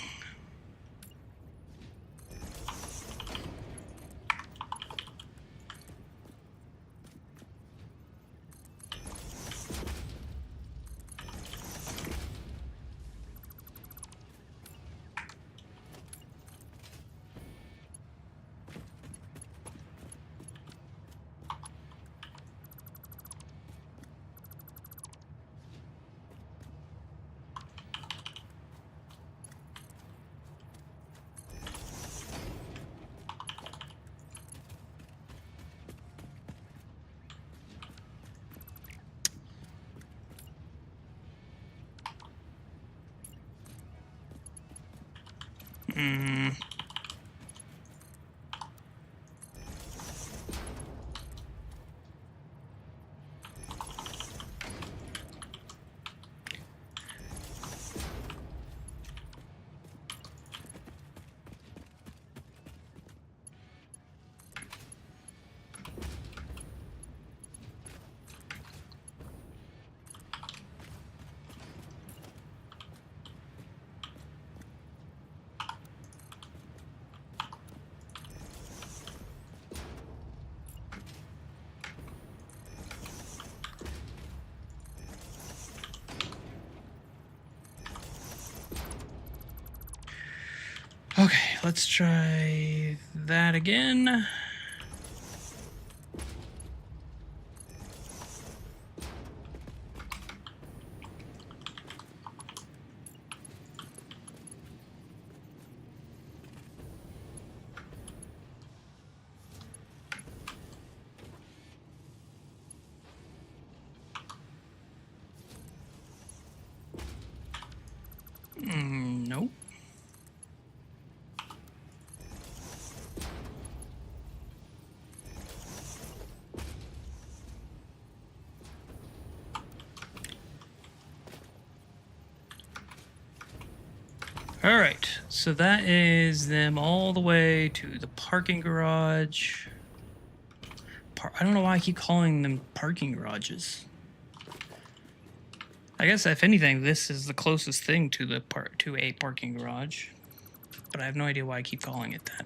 Okay, let's try that again. Nope. All right, so that is them all the way to the parking garage. I don't know why I keep calling them parking garages. I guess if anything, this is the closest thing to the to a parking garage, but I have no idea why I keep calling it that.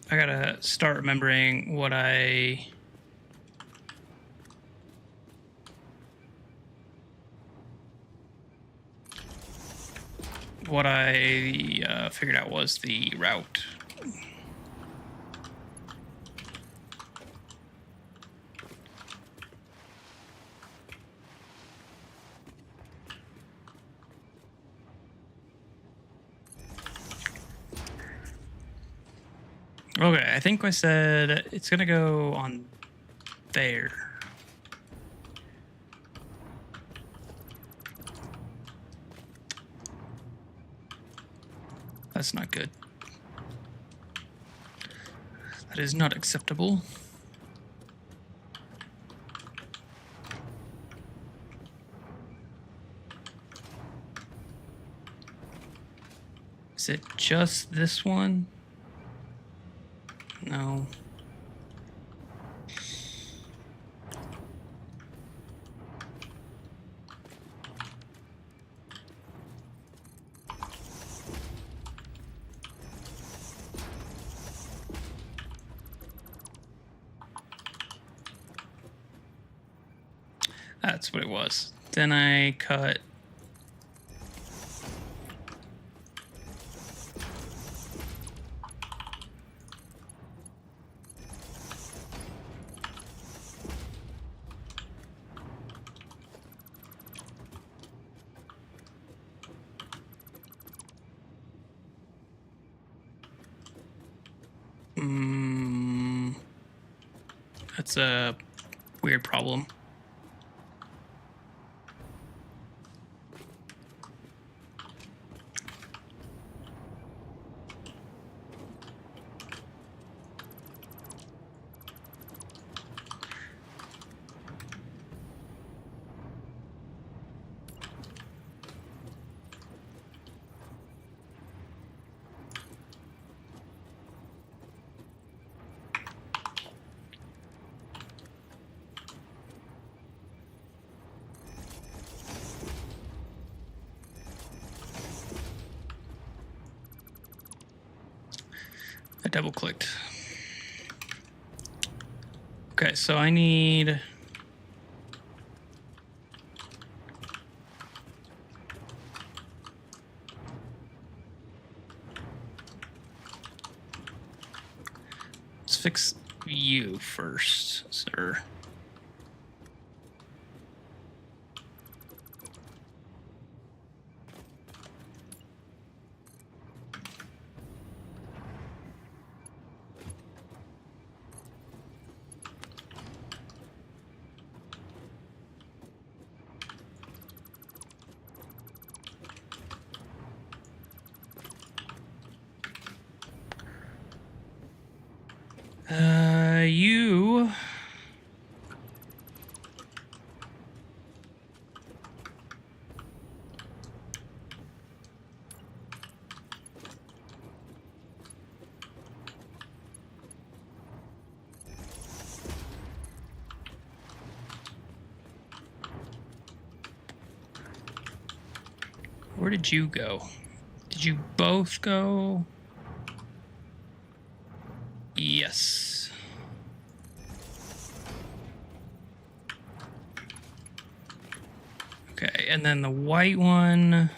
I gotta start remembering what I figured out was the route. Okay, I think I said it's gonna go on there. That's not good. That is not acceptable. Is it just this one? No. That's what it was. Then I cut that's a weird problem. I double clicked. Okay, so I need... Let's fix you first, sir. You... Where did you go? Did you both go? Yes. Okay, and then the white one...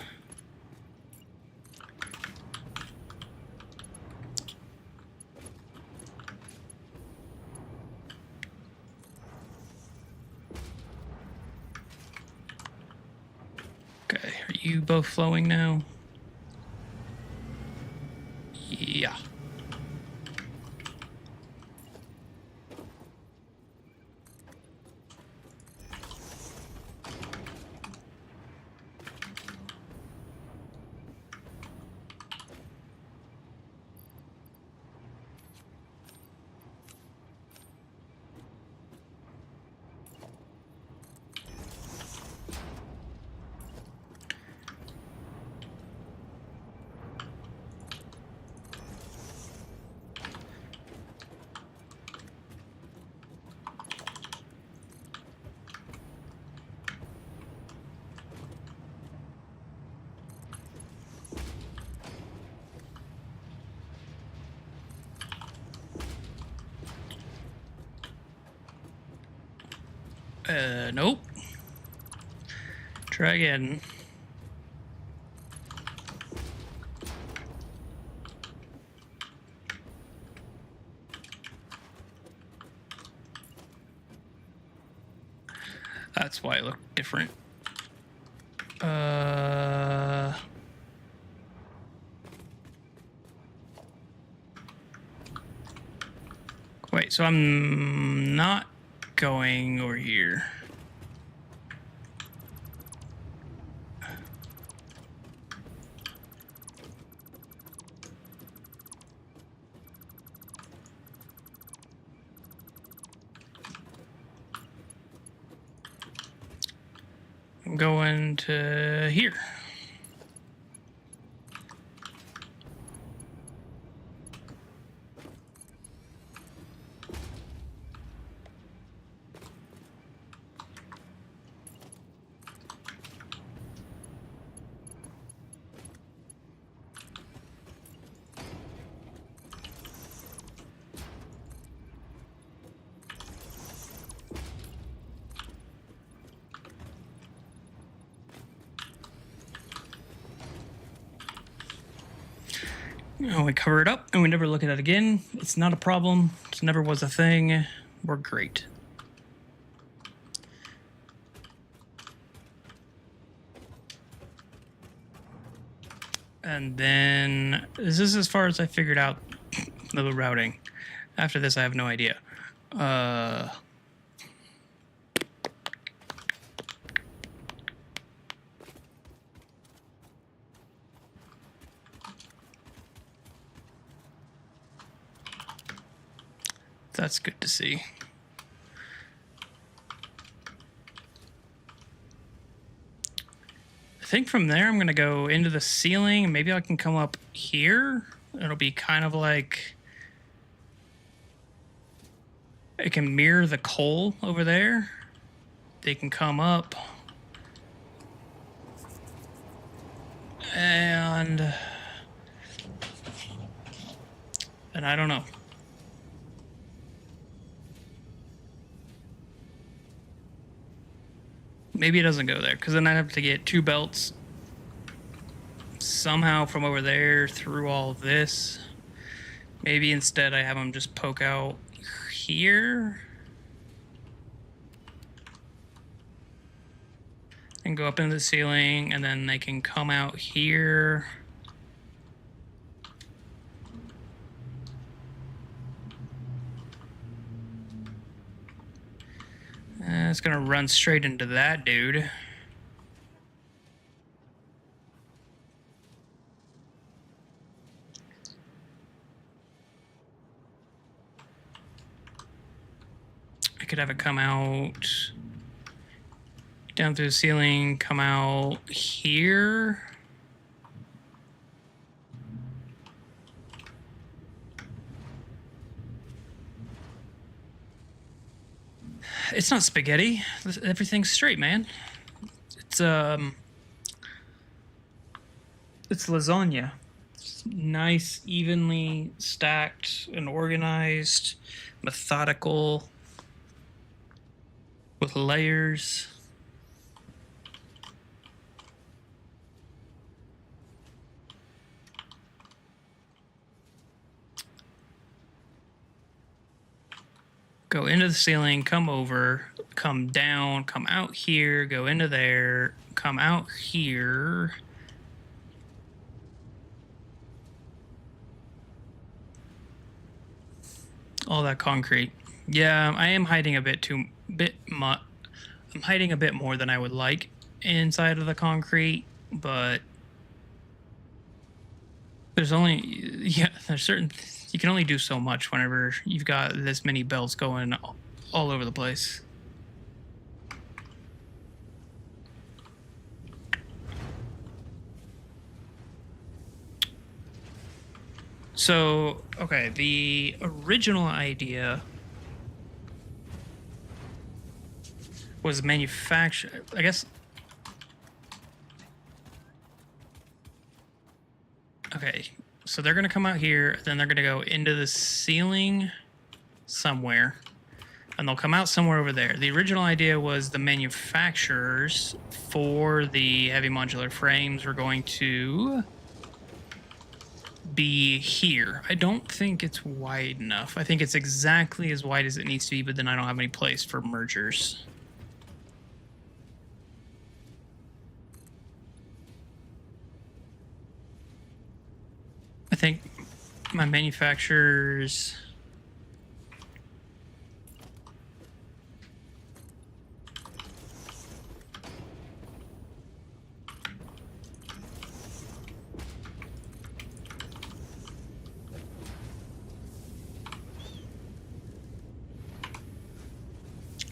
Okay, are you both flowing now? Yeah. Nope. Try again. That's why it looked different. Wait, so I'm not going over here. I'm going to here. We cover it up and we never look at it again. It's not a problem. It never was a thing. We're great. And then this is as far as I figured out the routing. After this, I have no idea. That's good to see. I think from there I'm going to go into the ceiling. Maybe I can come up here. It'll be kind of like... it can mirror the coal over there. They can come up. And And I don't know. Maybe it doesn't go there, because then I'd have to get 2 belts somehow from over there through all of this. Maybe instead I have them just poke out here and go up into the ceiling, and then they can come out here. It's gonna run straight into that dude. I could have it come out down through the ceiling, come out here. It's not spaghetti. Everything's straight, man. It's lasagna. It's nice, evenly stacked and organized, methodical, with layers. Go into the ceiling, come over, come down, come out here, go into there, come out here. All that concrete. Yeah, I am hiding a bit I'm hiding a bit more than I would like inside of the concrete, but there's certain, you can only do so much whenever you've got this many belts going all over the place. So, okay, the original idea was manufacture, I guess. Okay, so they're gonna come out here, then they're gonna go into the ceiling somewhere, and they'll come out somewhere over there. The original idea was the manufacturers for the heavy modular frames were going to be here. I don't think it's wide enough. I think it's exactly as wide as it needs to be, but then I don't have any place for mergers. I think my manufacturers...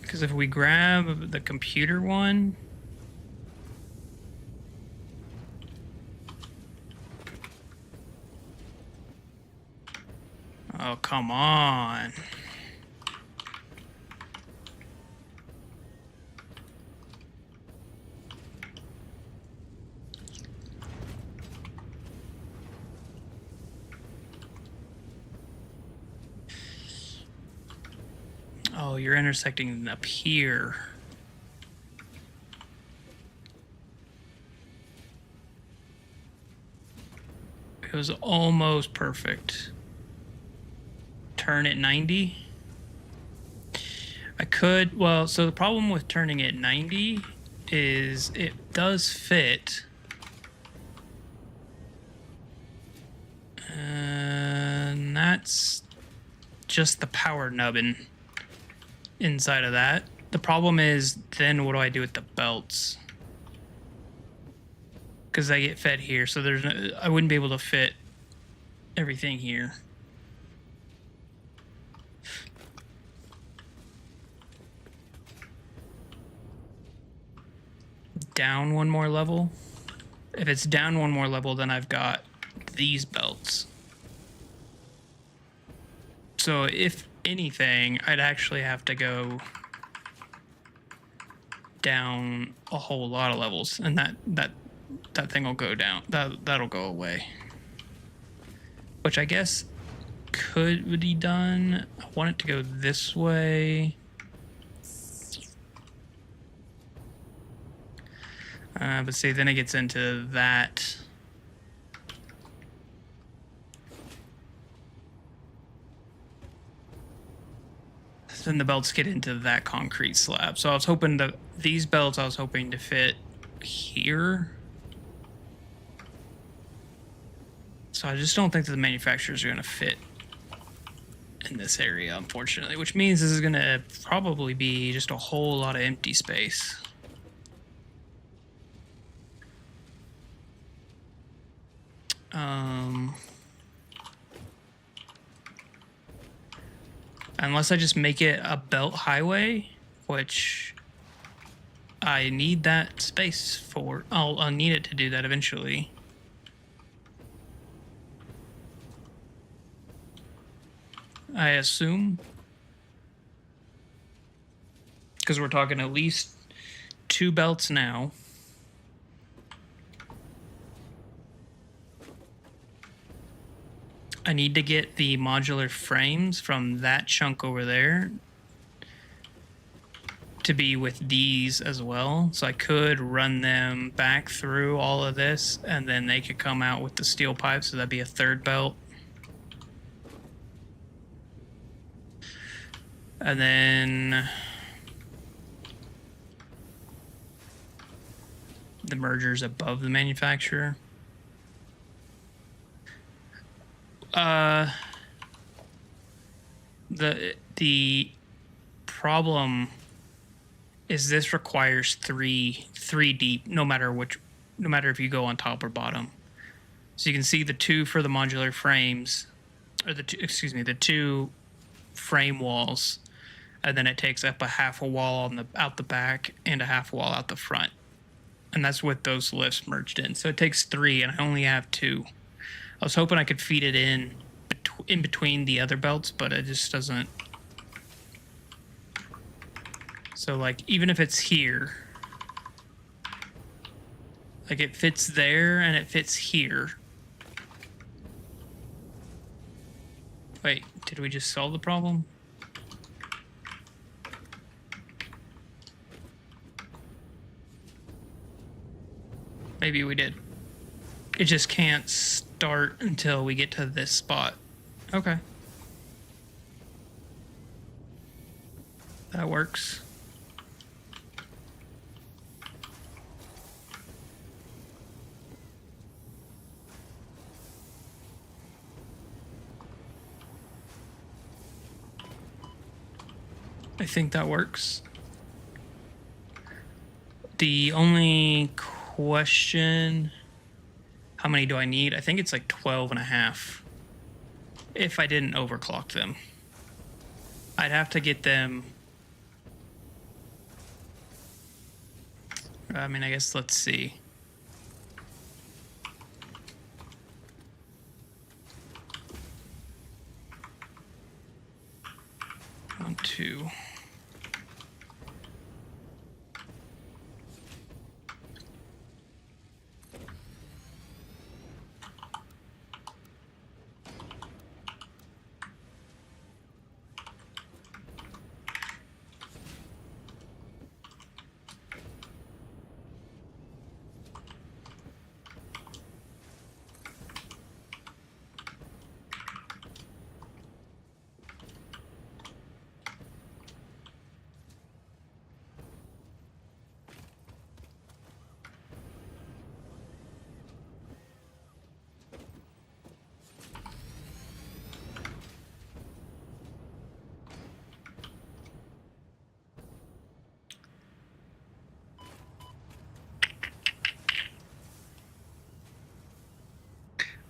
Because if we grab the computer one... Oh, come on. Oh, you're intersecting up here. It was almost perfect. Turn it 90. I could, well, so the problem with turning it 90 is it does fit. And that's just the power nubbin inside of that. The problem is then what do I do with the belts? Because they get fed here, so there's no, I wouldn't be able to fit everything here. Down one more level. If it's down one more level, then I've got these belts. So if anything, I'd actually have to go down a whole lot of levels, and that thing will go down. That'll go away. Which I guess could be done. I want it to go this way. But see, then it gets into that. Then the belts get into that concrete slab. So I was hoping that these belts I was hoping to fit here. So I just don't think that the manufacturers are going to fit in this area, unfortunately, which means this is going to probably be just a whole lot of empty space. Unless I just make it a belt highway, which I need that space for. I'll need it to do that eventually. I assume. Because we're talking at least 2 belts now. I need to get the modular frames from that chunk over there to be with these as well. So I could run them back through all of this and then they could come out with the steel pipe. So that'd be a 3rd belt. And then the mergers above the manufacturer. The problem is this requires three deep, no matter if you go on top or bottom. So you can see the 2 for the modular frames, or the 2 frame walls, and then it takes up a half a wall out the back and a half wall out the front, and that's with those lifts merged in. So it takes 3, and I only have 2. I was hoping I could feed it in between the other belts, but it just doesn't. So like, even if it's here, like it fits there and it fits here. Wait, did we just solve the problem? Maybe we did. It just can't start until we get to this spot. Okay. That works. I think that works. The only question, how many do I need? I think it's like 12 and a half. If I didn't overclock them. I'd have to get them. I mean, I guess let's see. One, 2.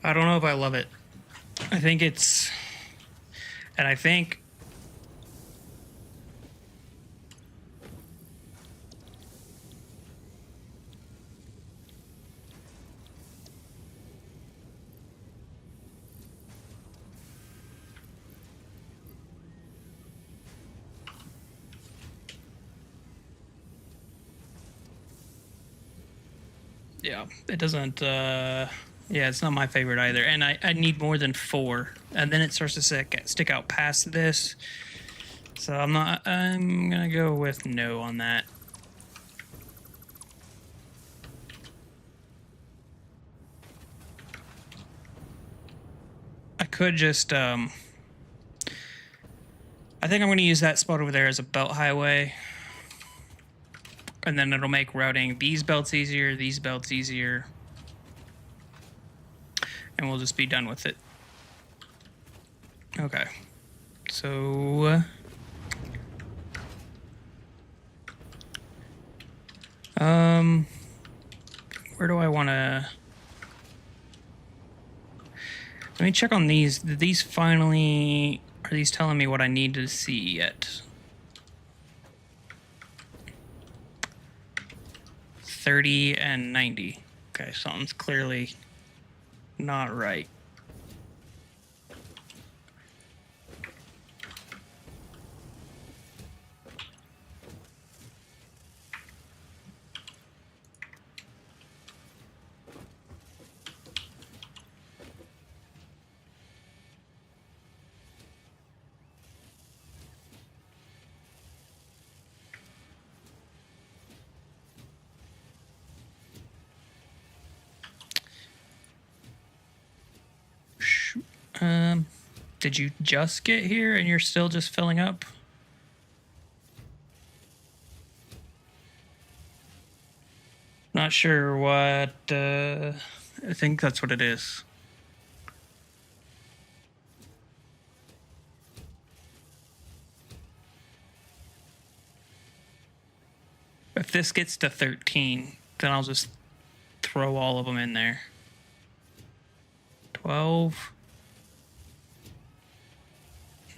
I don't know if I love it. I think it's, and I think yeah, it doesn't Yeah, it's not my favorite either. And I need more than 4. And then it starts to stick out past this. So I'm going to go with no on that. I could just, I think I'm going to use that spot over there as a belt highway. And then it'll make routing these belts easier, these belts easier. And we'll just be done with it. Okay. So... where do I want to... Let me check on these. Did these finally... Are these telling me what I need to see yet? 30 and 90. Okay, something's clearly not right. Did you just get here and you're still just filling up? Not sure what, I think that's what it is. If this gets to 13, then I'll just throw all of them in there. 12.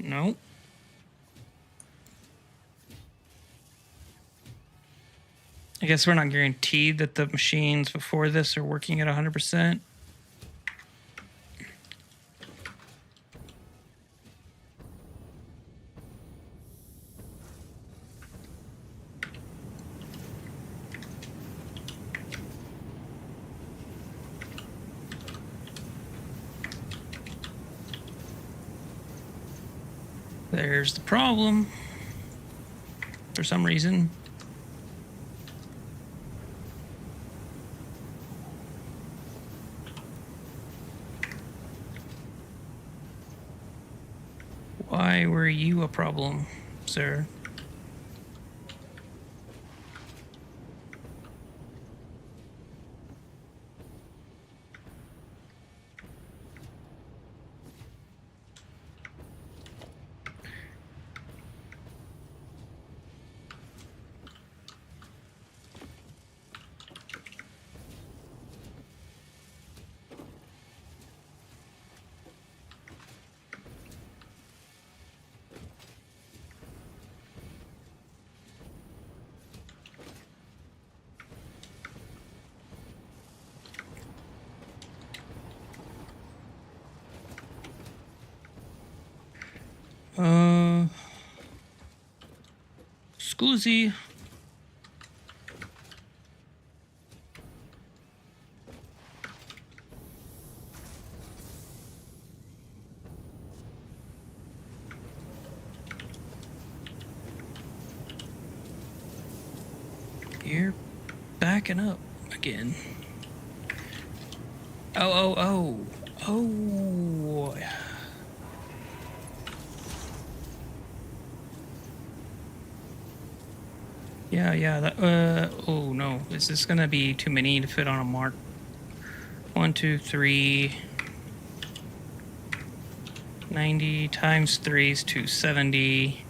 Nope. I guess we're not guaranteed that the machines before this are working at 100%. There's the problem. For some reason. Why were you a problem, sir? Scusi. You're backing up again. Oh. Yeah, that, oh no, is this gonna be too many to fit on a mark? 1, 2, 3. 90 times 3 is 270.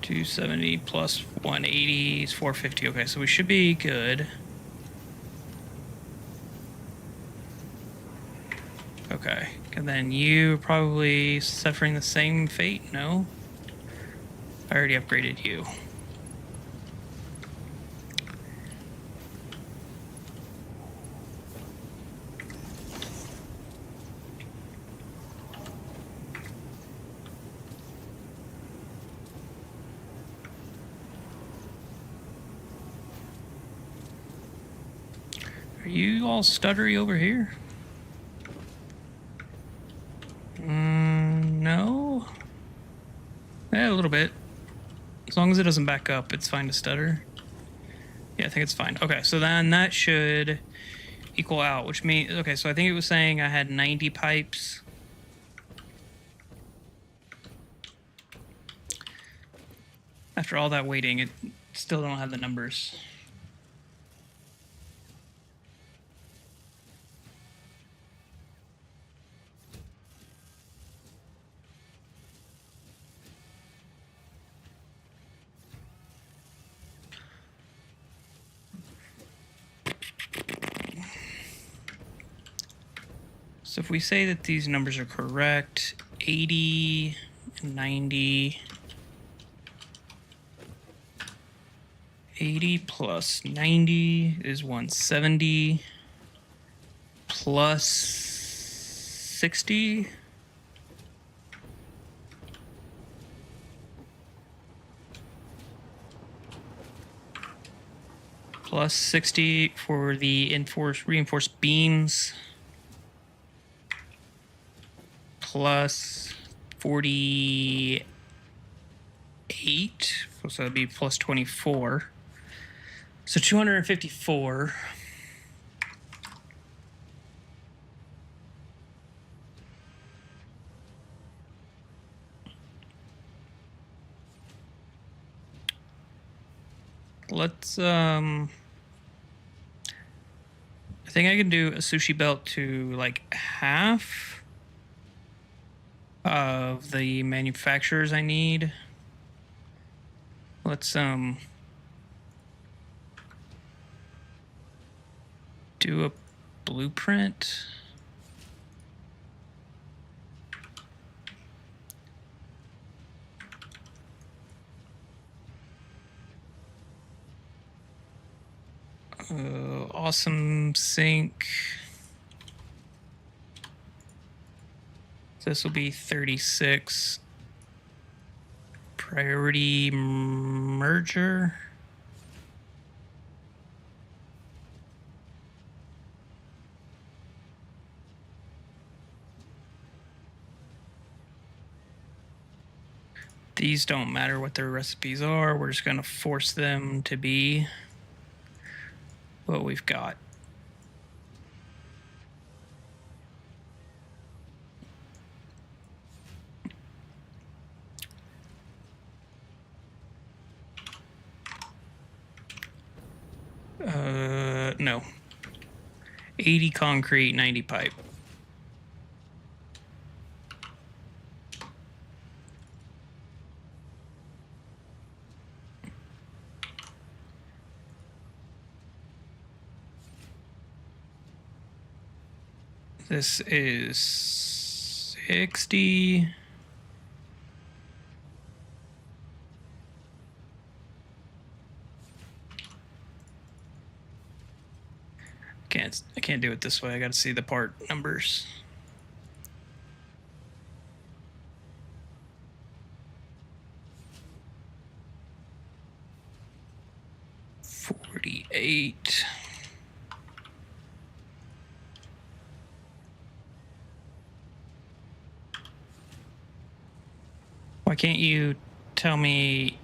270 plus 180 is 450. Okay, so we should be good. Okay, and then you probably suffering the same fate? No? I already upgraded you. Are you all stuttery over here? No. Yeah, a little bit. As long as it doesn't back up, it's fine to stutter. Yeah, I think it's fine. Okay, so then that should equal out, which means, okay, so I think it was saying I had 90 pipes. After all that waiting, it still don't have the numbers. So if we say that these numbers are correct, 80, 90, 80 plus 90 is 170 plus 60. Plus 60 for the reinforced beams. Plus 48. So that'd be plus 24. So 254. Let's I think I can do a sushi belt to like half of the manufacturers I need. Let's do a blueprint. Awesome sync. This will be 36. Priority merger. These don't matter what their recipes are. We're just going to force them to be what we've got. No. 80 concrete, 90 pipe. This is 60. I can't do it this way. I got to see the part numbers. $48. Why can't you tell me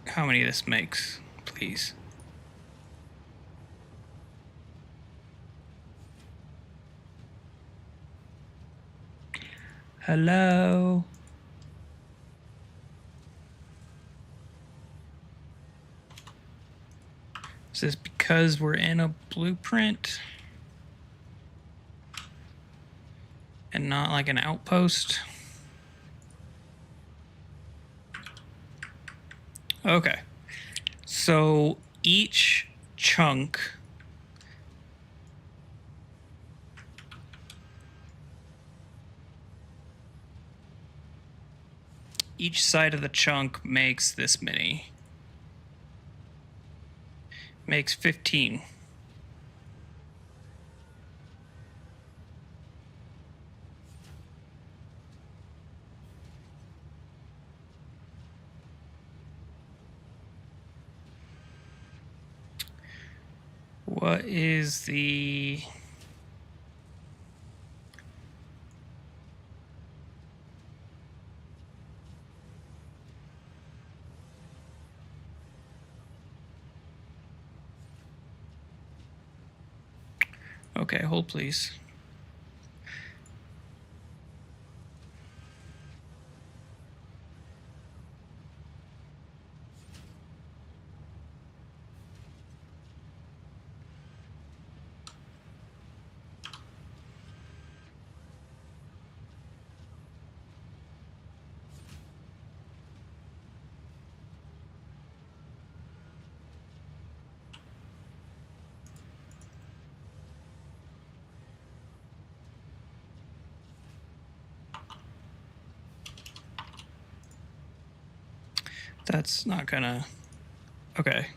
how many this makes, please? Hello? Is this because we're in a blueprint and not like an outpost? Okay. So each chunk each side of the chunk makes this many. Makes 15. What is the... Okay, hold please. That's not gonna... Okay.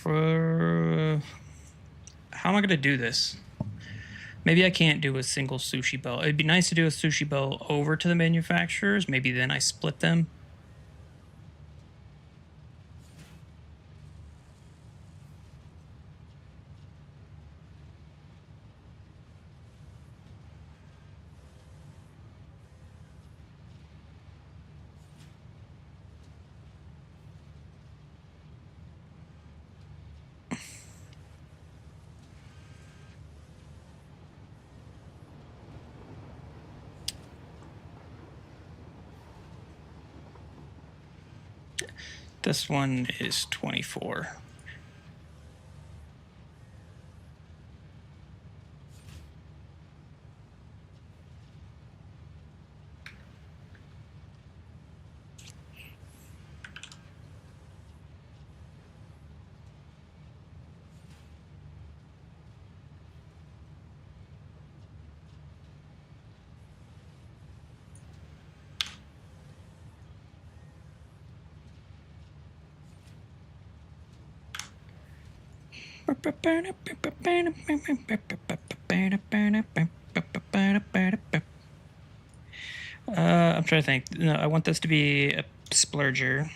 How am I gonna do this? Maybe I can't do a single sushi belt. It'd be nice to do a sushi belt over to the manufacturers. Maybe then I split them. This one is 24. I'm trying to think. No, I want this to be a splurger.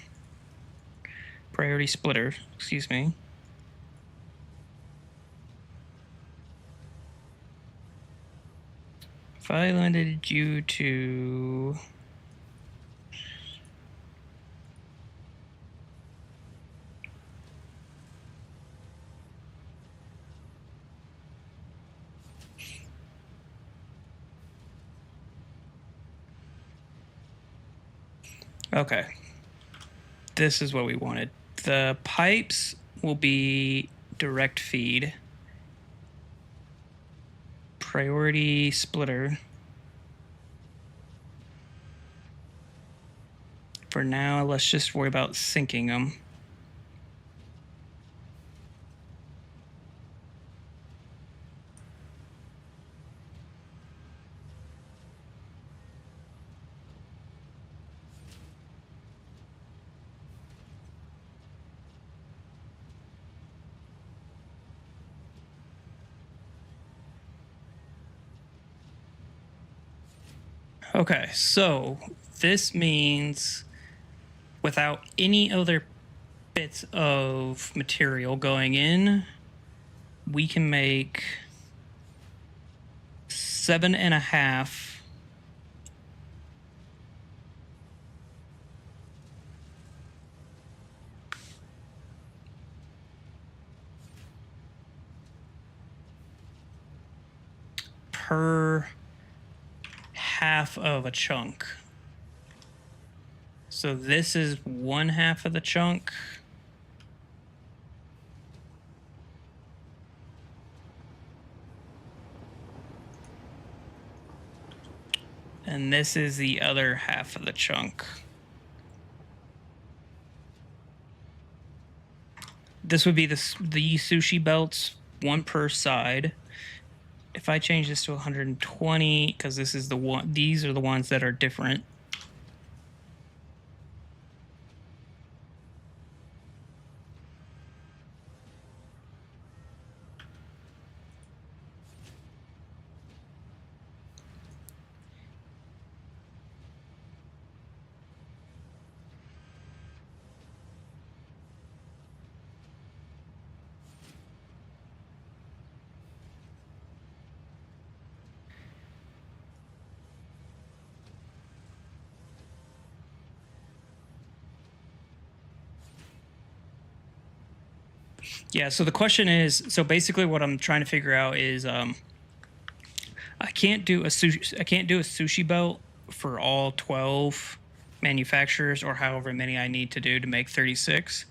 Priority splitter, excuse me. If I limited you to... Okay. This is what we wanted. The pipes will be direct feed. Priority splitter. For now, let's just worry about syncing them. Okay, so this means without any other bits of material going in, we can make 7.5 per half of a chunk. So this is 1/2 of the chunk. And this is the other half of the chunk. This would be the sushi belts, one per side. If I change this to 120, because this is the one, these are the ones that are different. Yeah, so the question is, so basically what I'm trying to figure out is I can't do a sushi belt for all 12 manufacturers or however many I need to do to make 36.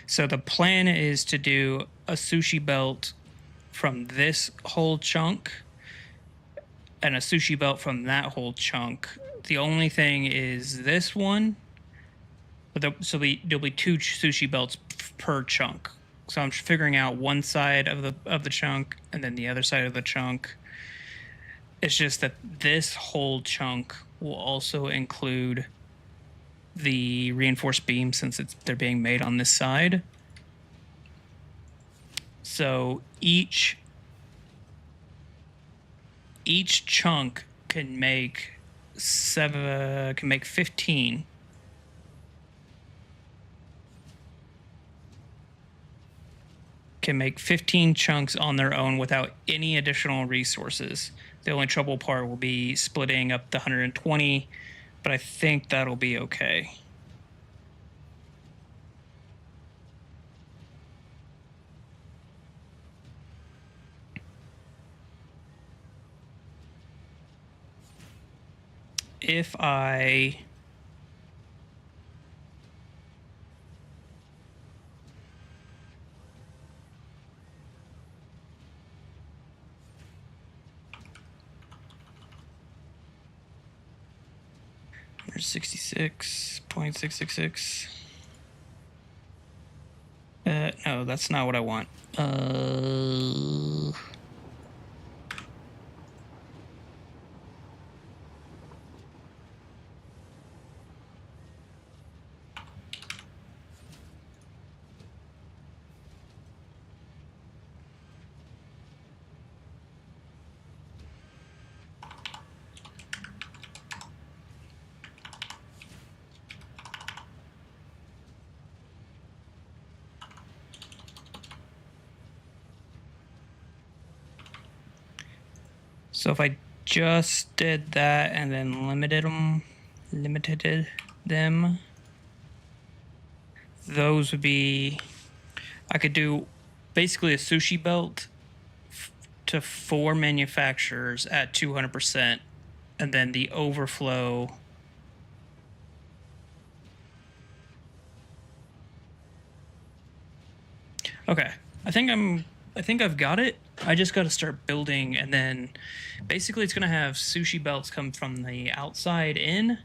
So the plan is to do a sushi belt from this whole chunk and a sushi belt from that whole chunk. The only thing is this one. So there'll be two sushi belts per chunk. So I'm figuring out one side of the chunk and then the other side of the chunk. It's just that this whole chunk will also include the reinforced beam since they're being made on this side. So each chunk can make 15. Can make 15 chunks on their own without any additional resources. The only trouble part will be splitting up the 120, but I think that'll be okay. If I there's 66.666. No, that's not what I want. So if I just did that and then limited them, those would be, I could do basically a sushi belt to 4 manufacturers at 200%, and then the overflow. Okay, I think I've got it. I just got to start building, and then basically it's going to have sushi belts come from the outside in,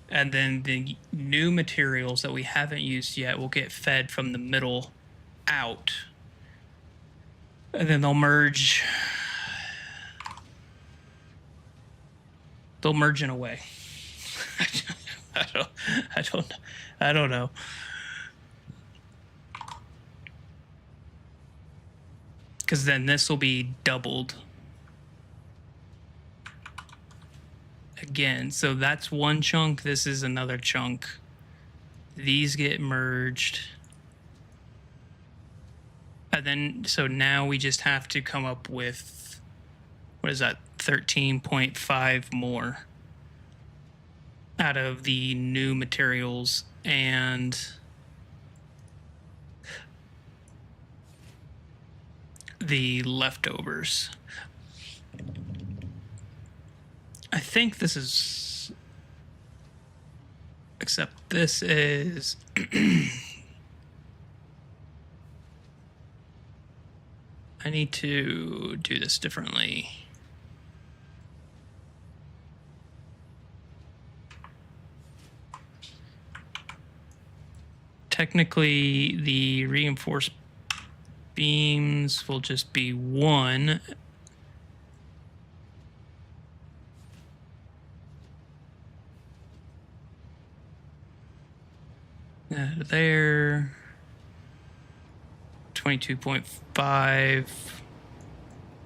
and then the new materials that we haven't used yet will get fed from the middle out, and then they'll merge. They'll merge in a way. I don't know. Because then this will be doubled again. So that's one chunk. This is another chunk. These get merged. And then, so now we just have to come up with, what is that, 13.5 more out of the new materials and the leftovers. I think this is, except this is I need to do this differently. Technically, the reinforced beams will just be 1. There. 22.5.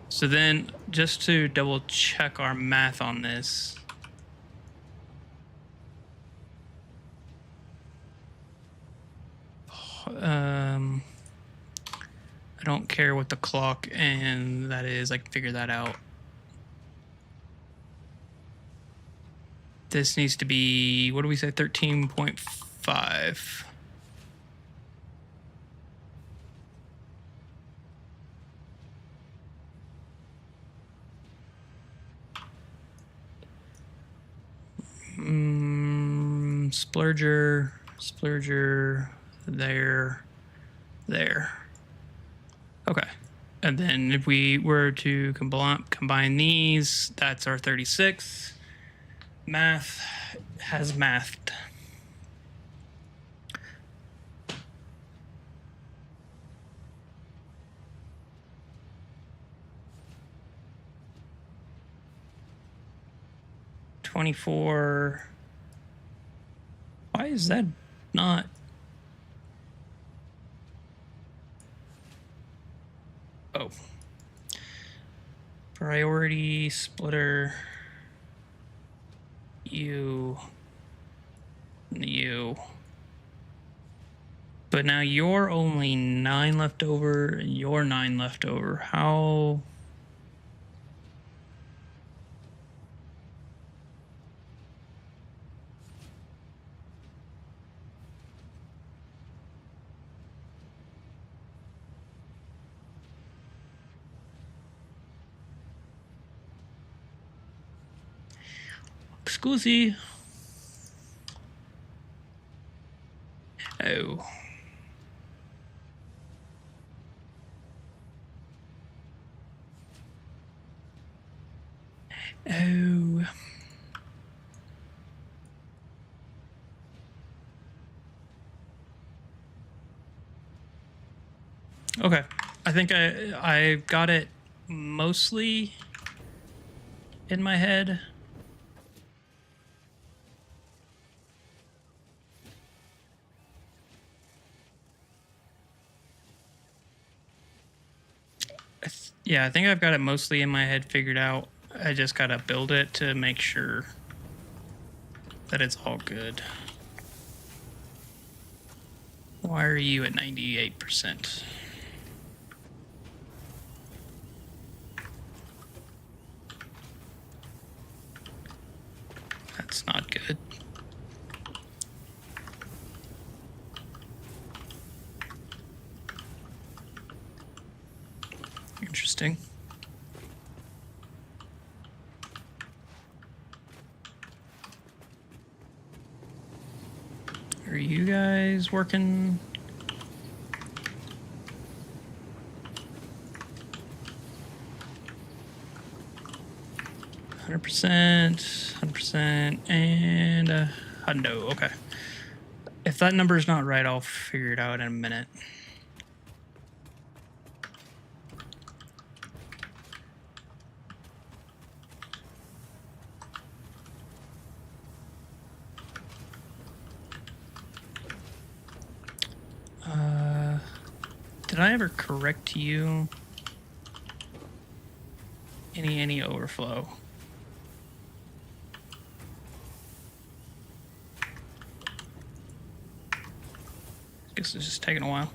So then, just to double check our math on this, I don't care what the clock and that is. I can figure that out. This needs to be, what do we say, 13.5. splurger, splurger, there. Okay. And then if we were to combine these, that's our 36. Math has mathed. $24. Why is that not? Oh. Priority splitter. You. But now you're only 9 left over, and you're 9 left over. How? Scusi. Oh. Oh. Okay. I think I got it mostly in my head. Yeah, I think I've got it mostly in my head figured out. I just gotta build it to make sure that it's all good. Why are you at 98%? That's not good. Interesting. Are you guys working? $100%, and hundo. Okay. If that number is not right, I'll figure it out in a minute. Did I ever correct you? Any overflow? Guess it's just taking a while.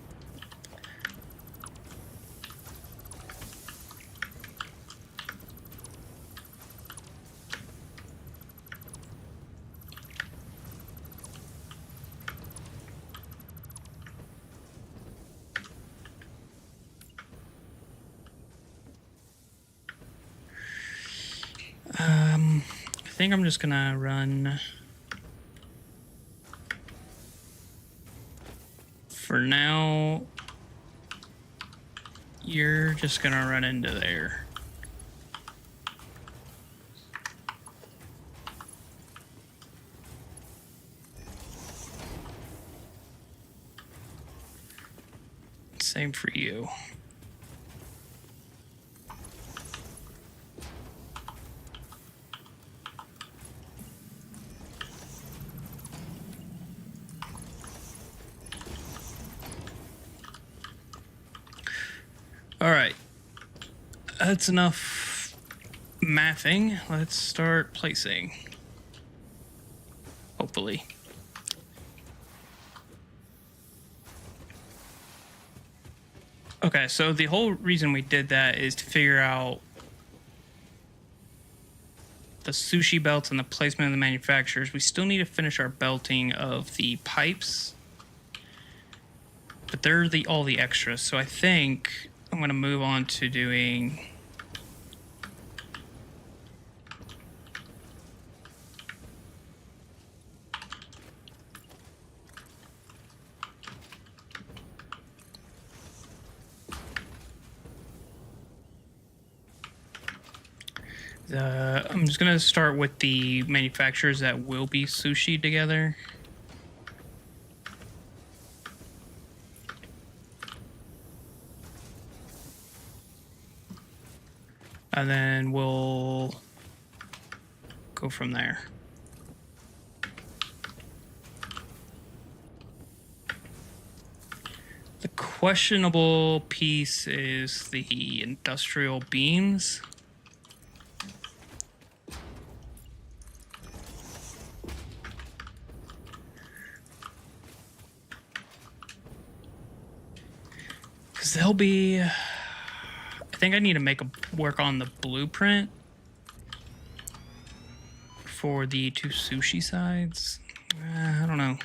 I think I'm just gonna run for now. You're just gonna run into there. Same for you. All right, that's enough mathing. Let's start placing. Hopefully. Okay, so the whole reason we did that is to figure out the sushi belts and the placement of the manufacturers. We still need to finish our belting of the pipes, but they're all the extras. So I think I'm going to move on to doing I'm just gonna start with the manufacturers that will be sushi together. And then we'll go from there. The questionable piece is the industrial beams. Because they'll be... I think I need to work on the blueprint for the two sushi sides. I don't know.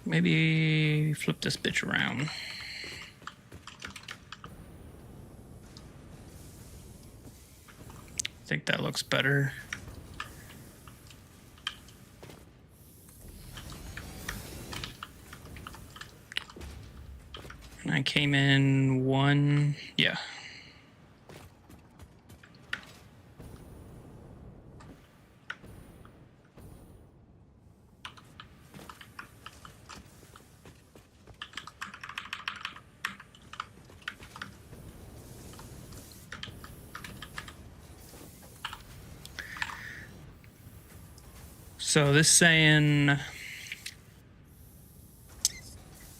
Maybe flip this bitch around. I think that looks better. And I came in one, yeah. So this saying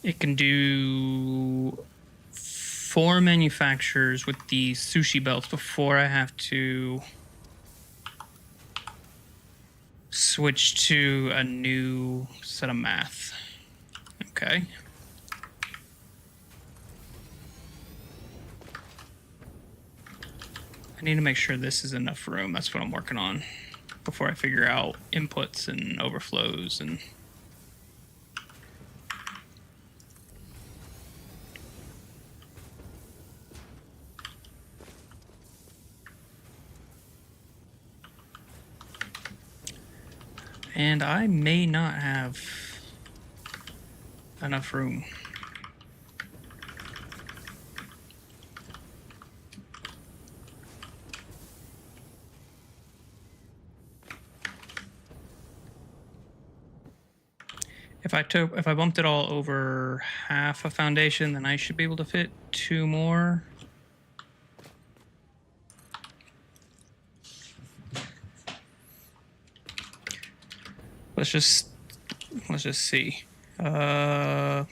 it can do 4 manufacturers with the sushi belts before I have to switch to a new set of math. Okay. I need to make sure this is enough room. That's what I'm working on before I figure out inputs and overflows and... And I may not have enough room. If I bumped it all over half a foundation, then I should be able to fit 2 more. Let's just see. What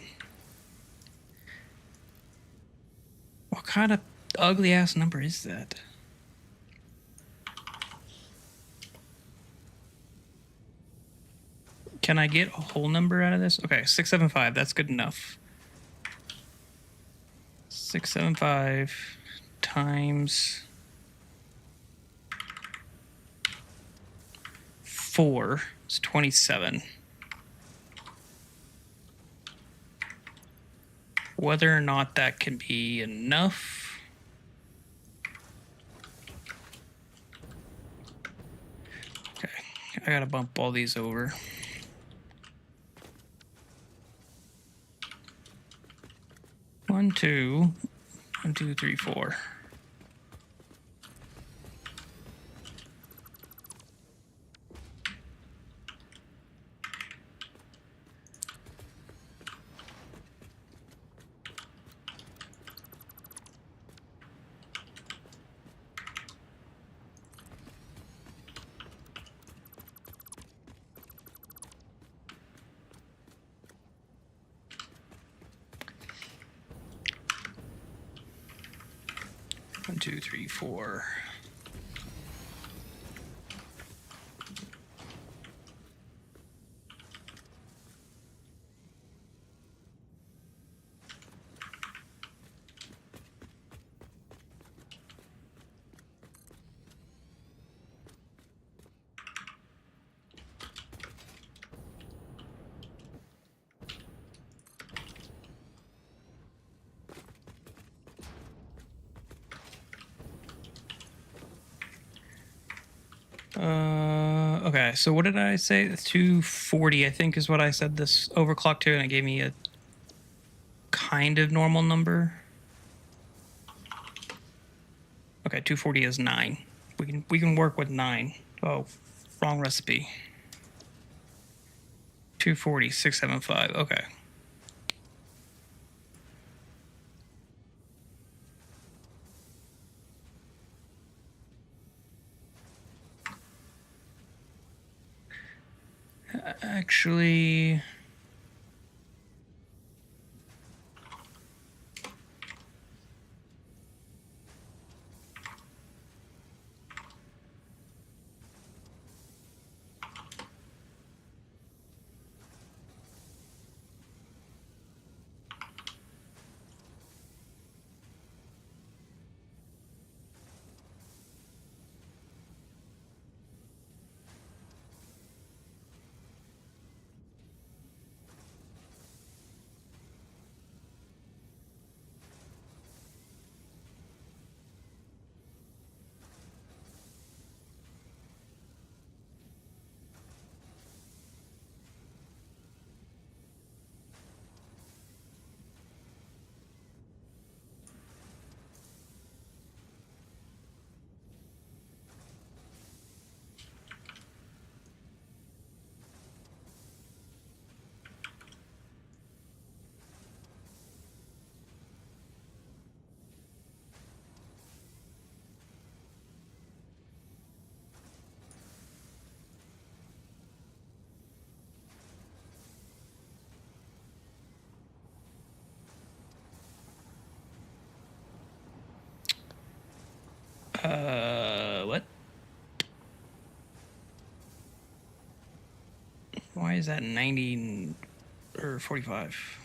kind of ugly ass number is that? Can I get a whole number out of this? Okay, 675, that's good enough. 675 times 4 is 27. Whether or not that can be enough. Okay, I gotta bump all these over. One, two, 3, 4. 2, 3, 4. Okay, so what did I say? 240, I think, is what I said this overclock to, and it gave me a kind of normal number. Okay, 240 is 9. We can work with 9. Oh, wrong recipe. 240, 675. Okay. Actually, what? Why is that 90 or 45?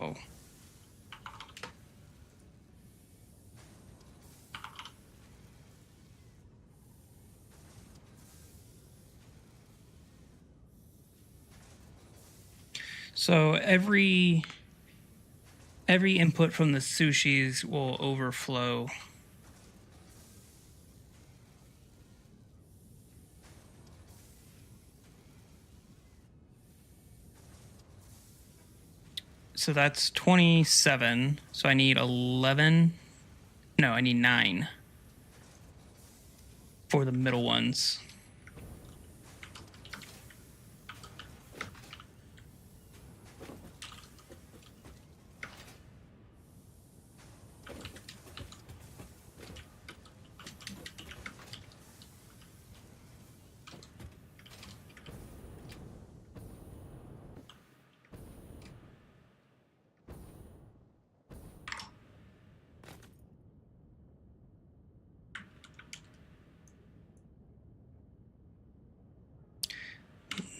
Oh. So every input from the sushis will overflow. So that's 27. So I need 11. No, I need 9 for the middle ones.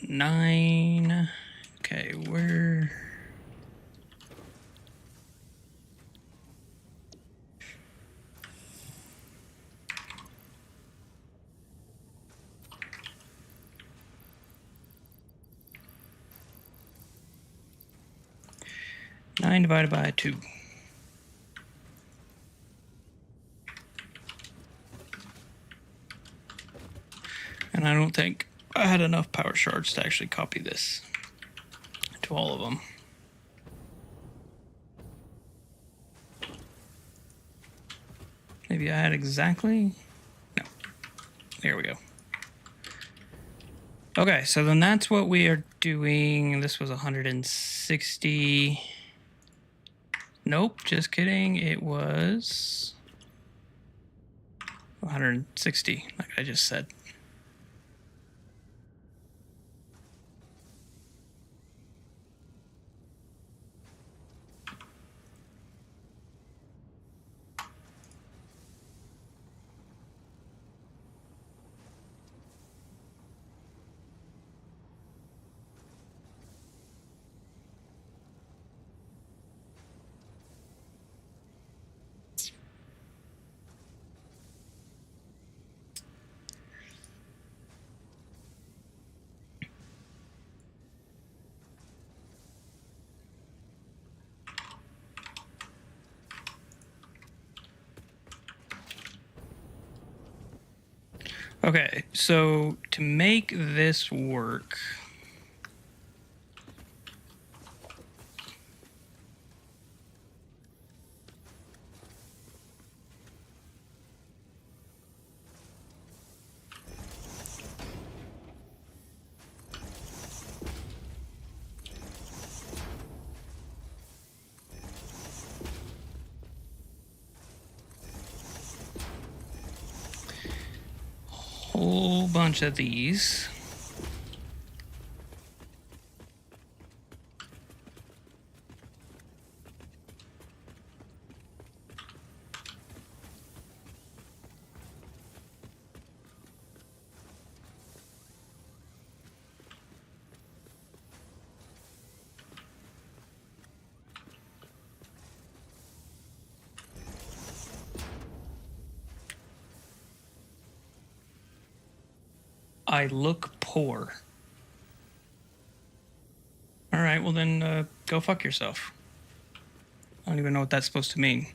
Nine. Okay, where? Nine divided by 2. And I don't think I had enough power shards to actually copy this to all of them. Maybe I had exactly? No. There we go. Okay, so then that's what we are doing. This was 160. Nope, just kidding. It was 160, like I just said. Okay, so to make this work, whole bunch of these. I look poor. All right, well then go fuck yourself. I don't even know what that's supposed to mean.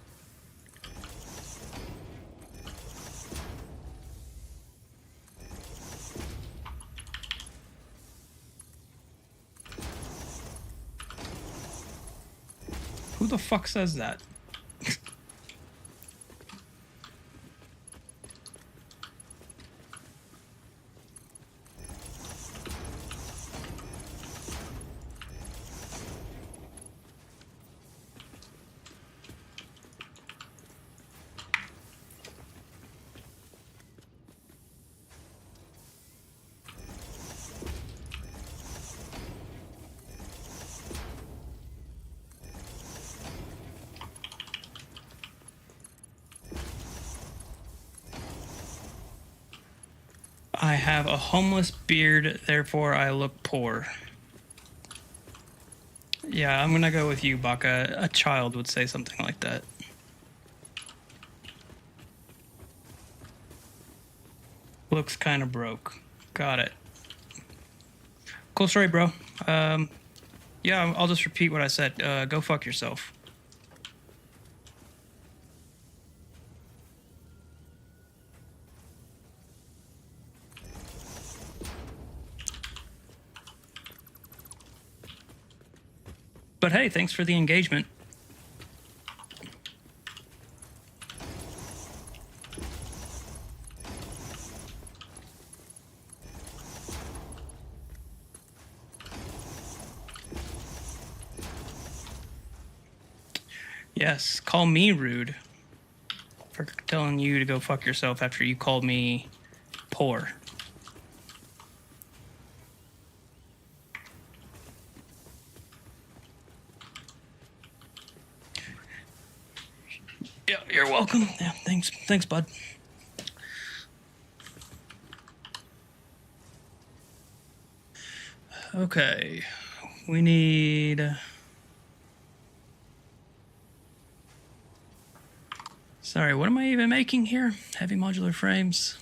Who the fuck says that? I have a homeless beard, therefore I look poor. Yeah, I'm gonna go with you, Baka. A child would say something like that. Looks kind of broke. Got it. Cool story, bro. Yeah, I'll just repeat what I said. Go fuck yourself. But hey, thanks for the engagement. Yes, call me rude for telling you to go fuck yourself after you called me poor. Yeah, you're welcome. Yeah, thanks, bud. Okay, we need... Sorry, what am I even making here? Heavy modular frames.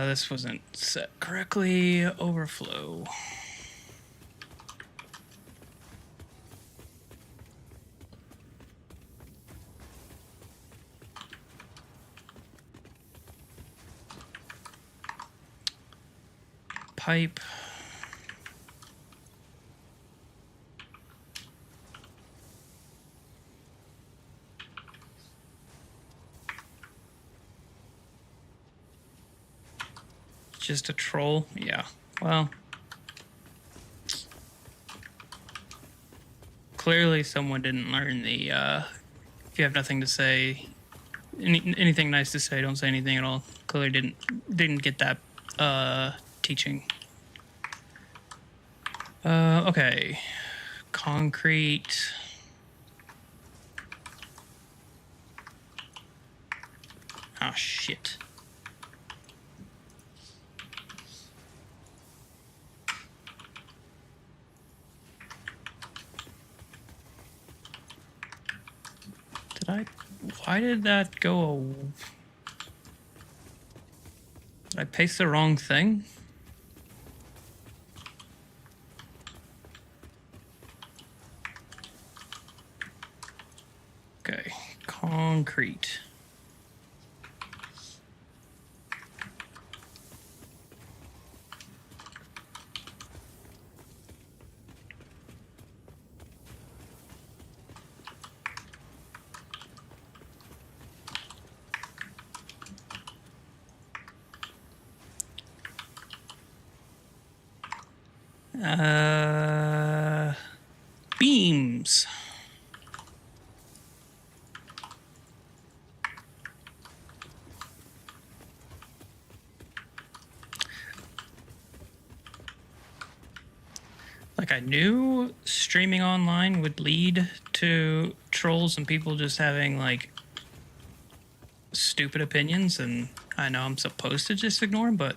This wasn't set correctly. Overflow. Pipe. Just a troll? Yeah. Well, clearly someone didn't learn the, if you have nothing to say, anything nice to say, don't say anything at all. Clearly didn't get that teaching. Okay. Concrete. Oh, shit. Why did that go? Did I paste the wrong thing? Okay, concrete. Beams. Like, I knew streaming online would lead to trolls and people just having, like, stupid opinions, and I know I'm supposed to just ignore them, but,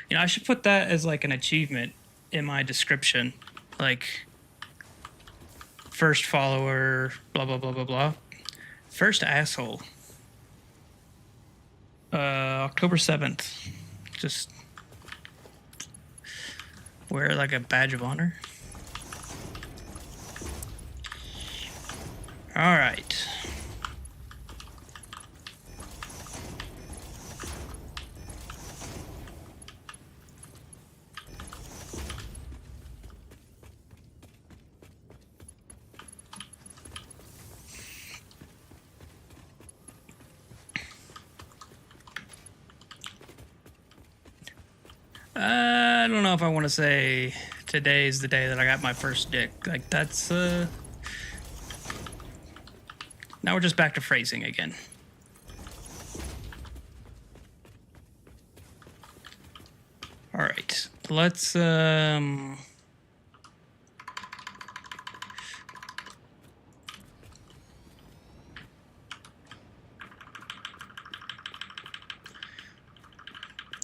you know, I should put that as, like, an achievement in my description. Like, first follower, blah, blah, blah, blah, blah. First asshole. October 7th. Just wear, like, a badge of honor. All right. I don't know if I want to say today's the day that I got my first dick. Like, that's, now we're just back to phrasing again. All right, let's,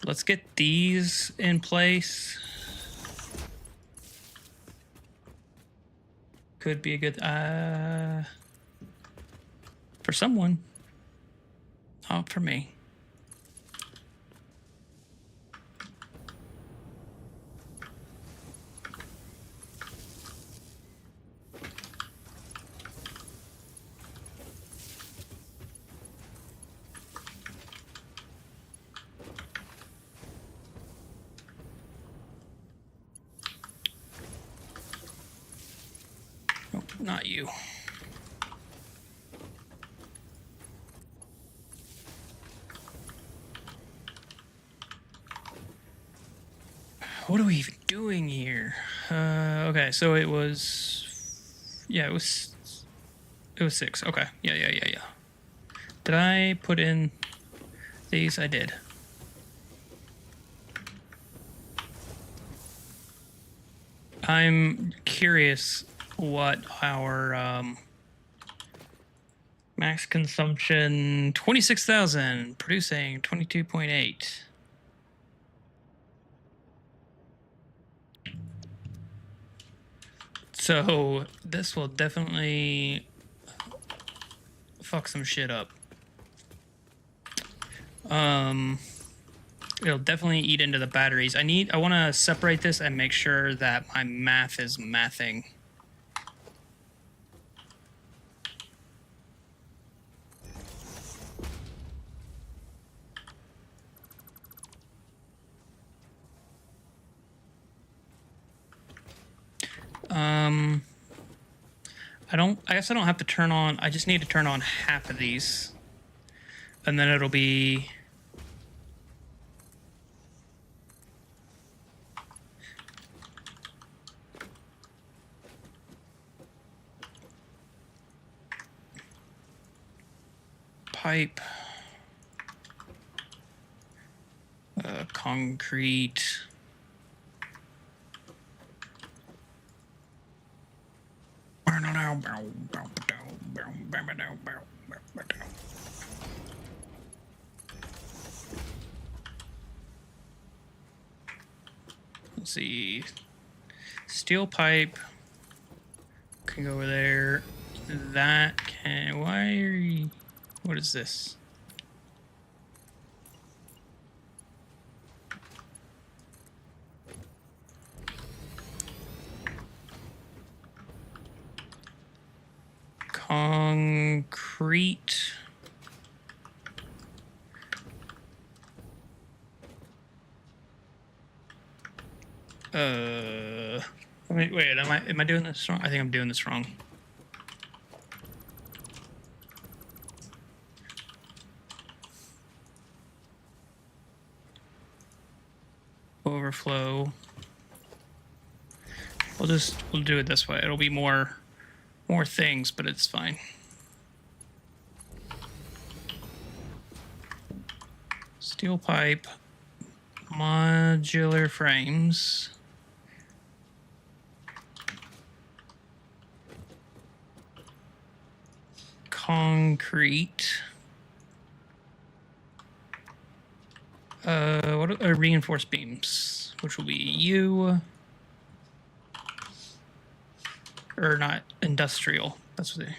let's get these in place. Could be a good, for someone. Not for me. Oh, not you. What are we even doing here? Okay, so it was, yeah, it was 6. Okay, yeah. Did I put in these? I did. I'm curious what our max consumption, 26,000, producing 22.8. So this will definitely fuck some shit up. It'll definitely eat into the batteries. I want to separate this and make sure that my math is mathing. I guess I don't have to turn on, I just need to turn on half of these. And then it'll be pipe, concrete. Let's see. Steel pipe can go over there. That can. Why are you? What is this? Concrete. Wait, am I doing this wrong? I think I'm doing this wrong. Overflow. We'll do it this way. It'll be more things, but it's fine. Steel pipe, modular frames. Concrete. What are reinforced beams, which will be you, or not industrial. That's what they.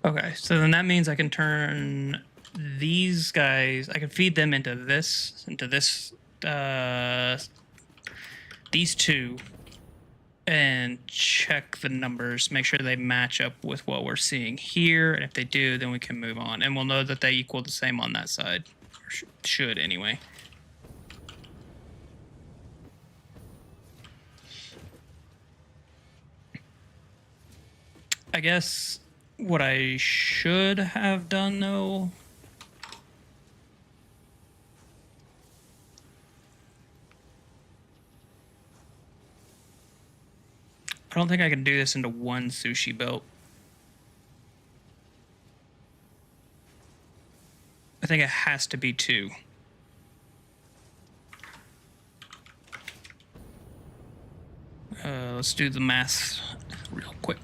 Okay, so then that means I can turn these guys. I can feed them into this, these two, and check the numbers, make sure they match up with what we're seeing here. And if they do, then we can move on, and we'll know that they equal the same on that side, or should anyway. I guess what I should have done, though, I don't think I can do this into one sushi belt. I think it has to be two. Let's do the math real quick.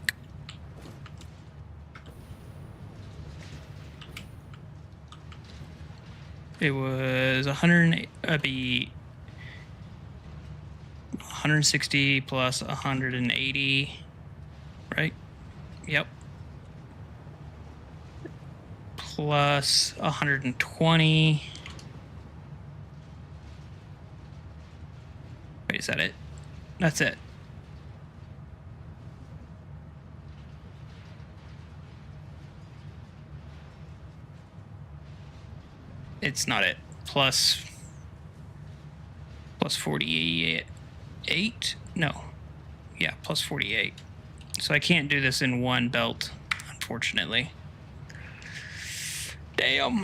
It was 160 plus 180, right? Yep. Plus 120. Wait, is that it? That's it. It's not it. Plus 48. No. Yeah, plus 48. So I can't do this in one belt, unfortunately. Damn.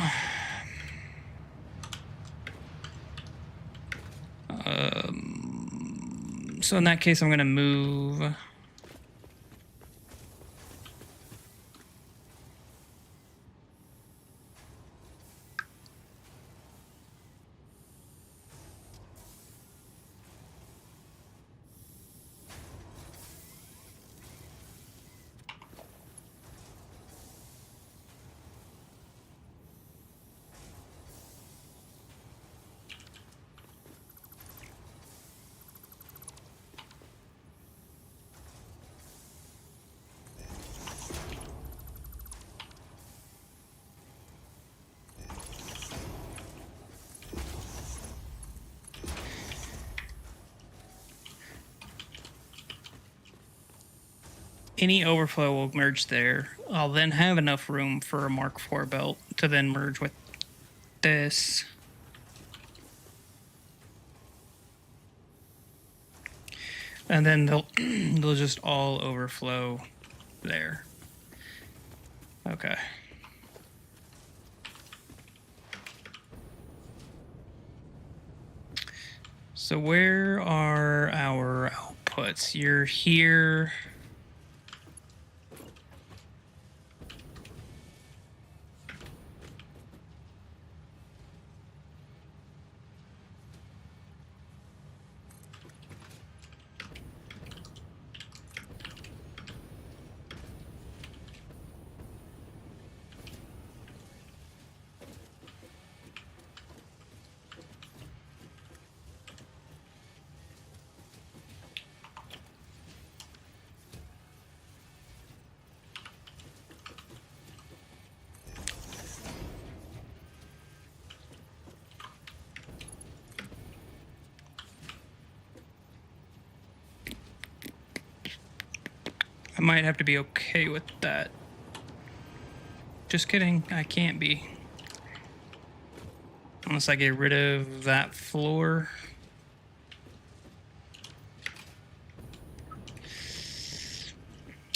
So in that case, I'm going to move. Any overflow will merge there. I'll then have enough room for a Mark IV belt to then merge with this. And then they'll just all overflow there. Okay. So where are our outputs? outputs. You're here. I might have to be okay with that. Just kidding, I can't be. Unless I get rid of that floor.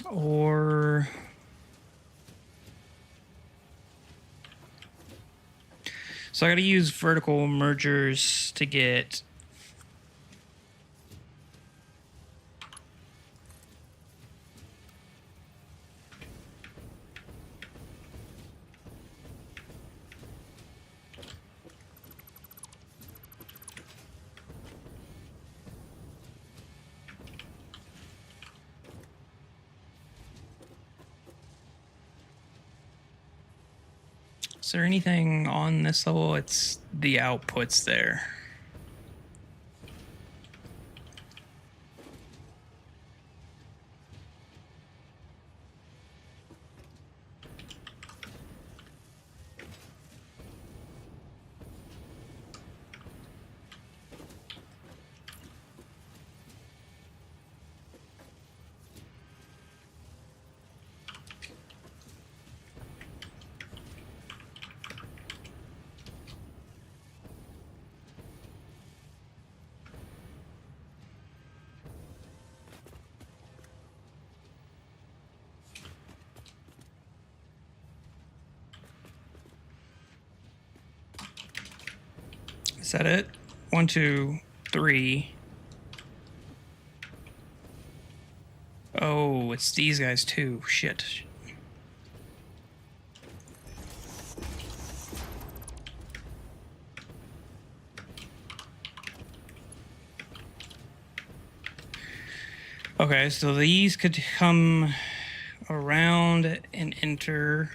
Or... So I gotta use vertical mergers to get... Is there anything on this level? It's the outputs there. Is that it? 1, 2, 3. Oh, it's these guys too. Shit. Okay, so these could come around and enter.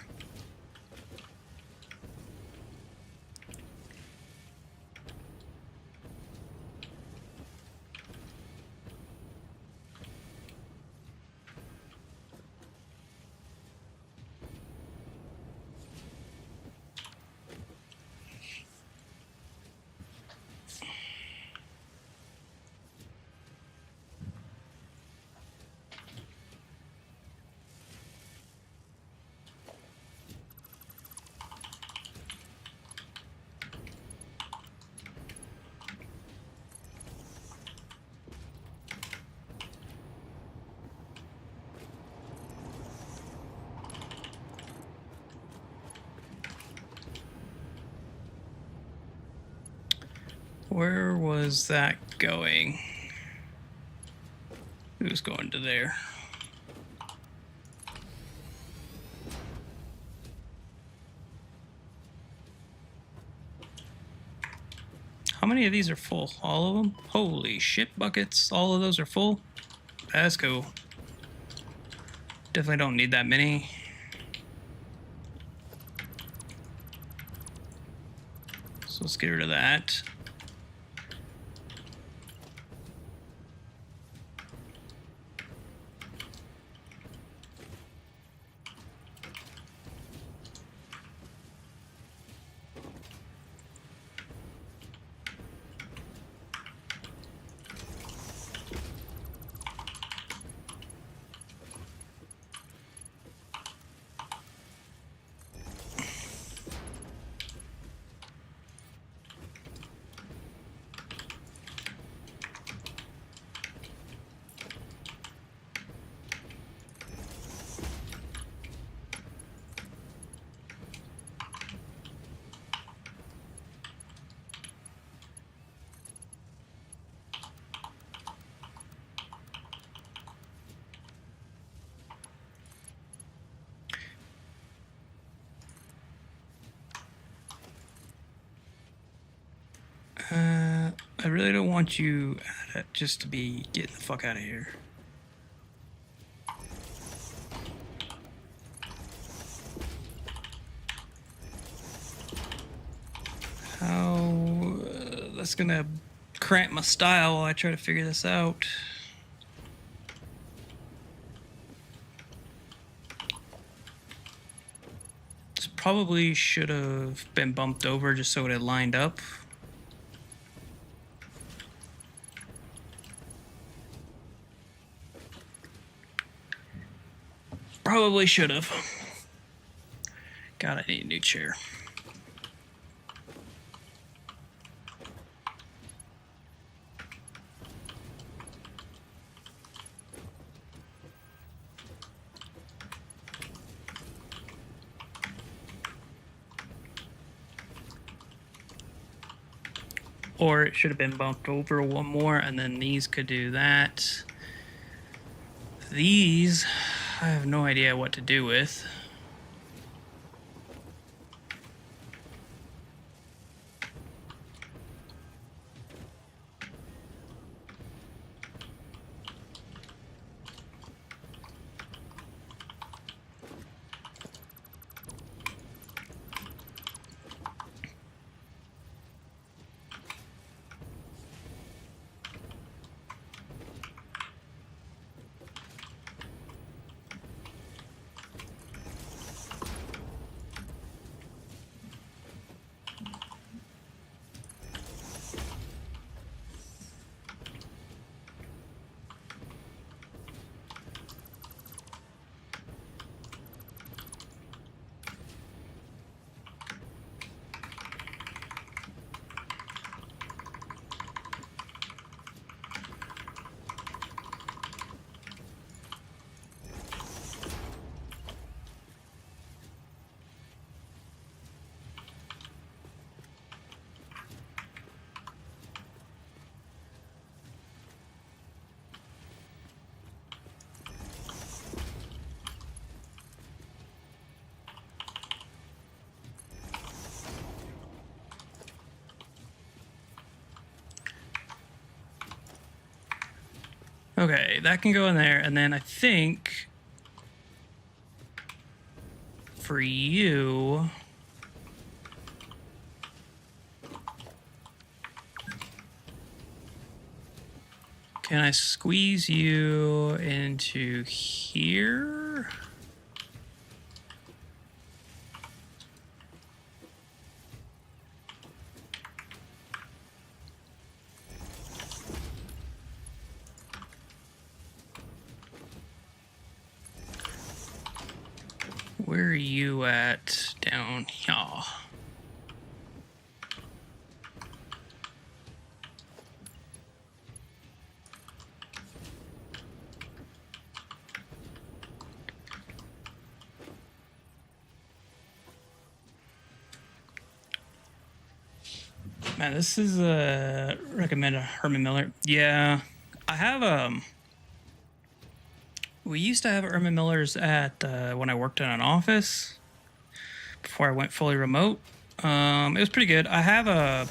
Where was that going? It was going to there. How many of these are full? All of them? Holy shit buckets. All of those are full? That's cool. Definitely don't need that many. So let's get rid of that. I really don't want you at it just to be getting the fuck out of here. How... that's gonna cramp my style while I try to figure this out. This probably should have been bumped over just so it had lined up. Probably should have. God, I need a new chair. Or it should have been bumped over one more, and then these could do that. These, I have no idea what to do with. Okay, that can go in there, and then I think for you, can I squeeze you into here? Where are you at down here? Man, this is recommend a Herman Miller. Yeah, I have we used to have Herman Millers at when I worked in an office before I went fully remote. It was pretty good. I have I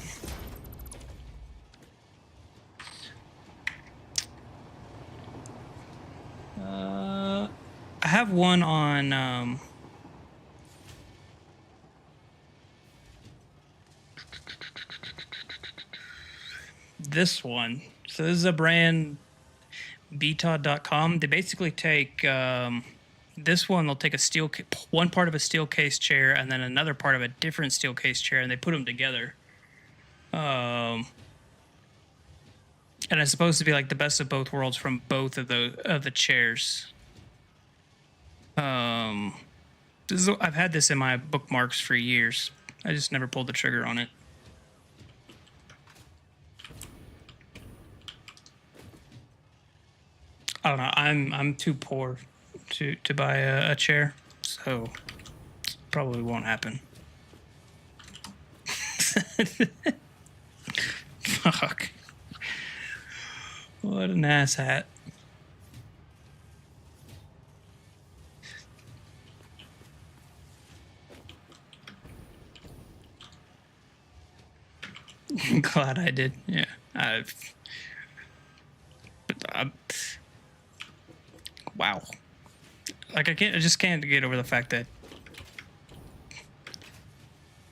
have one on this one. So this is a brand beta.com. They basically take this one. They'll take one part of a steel case chair and then another part of a different steel case chair, and they put them together. And it's supposed to be like the best of both worlds from both of the chairs. I've had this in my bookmarks for years. I just never pulled the trigger on it. I don't know. I'm too poor to buy a chair, so probably won't happen. Fuck. What an asshat. I'm glad I did. Yeah. Uh, wow. Like I just can't get over the fact that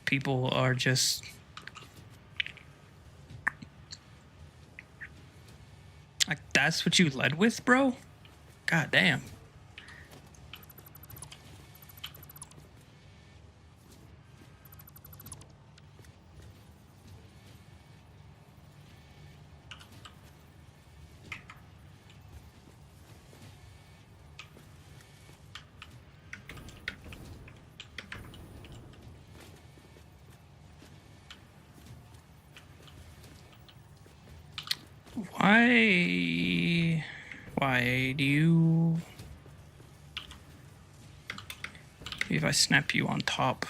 people are just like, that's what you led with, bro? God damn. Why do you... If I snap you on top.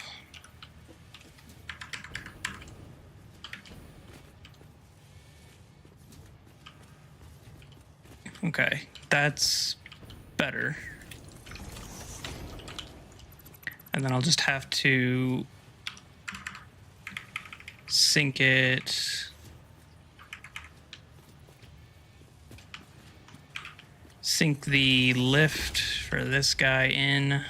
Okay, that's better. And then I'll just have to sync it. Sync the lift for this guy in.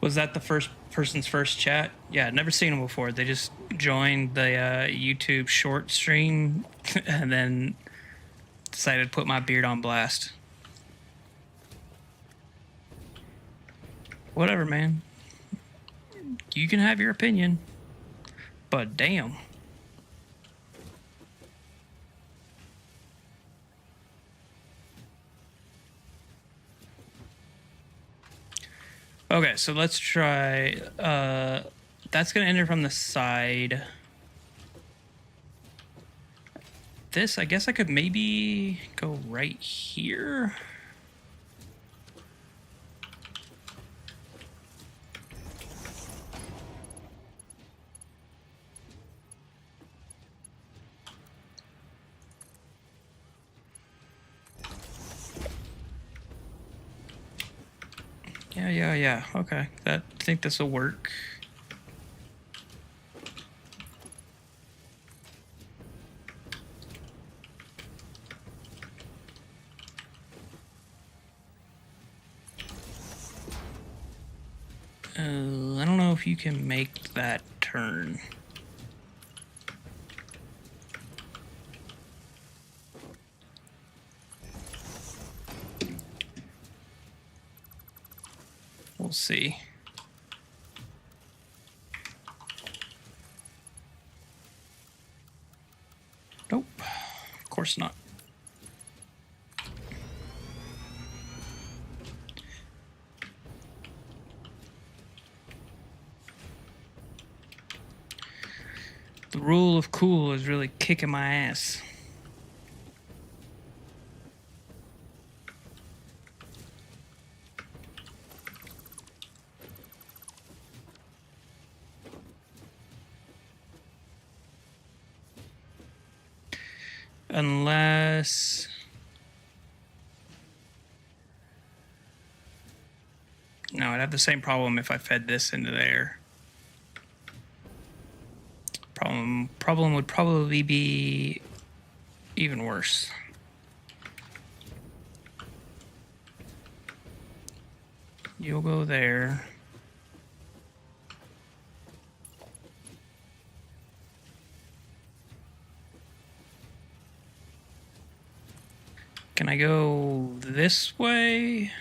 Was that the first person's first chat? Yeah, never seen them before. They just joined the YouTube short stream and then decided to put my beard on blast. Whatever, man. You can have your opinion, but damn. Okay, so let's try, that's gonna enter from the side. This, I guess I could maybe go right here. Yeah. Okay, I think this will work. I don't know if you can make that turn. We'll see. Nope, of course not. The rule of cool is really kicking my ass. Unless... No, I'd have the same problem if I fed this into there. Problem would probably be even worse. You'll go there. Can I go this way?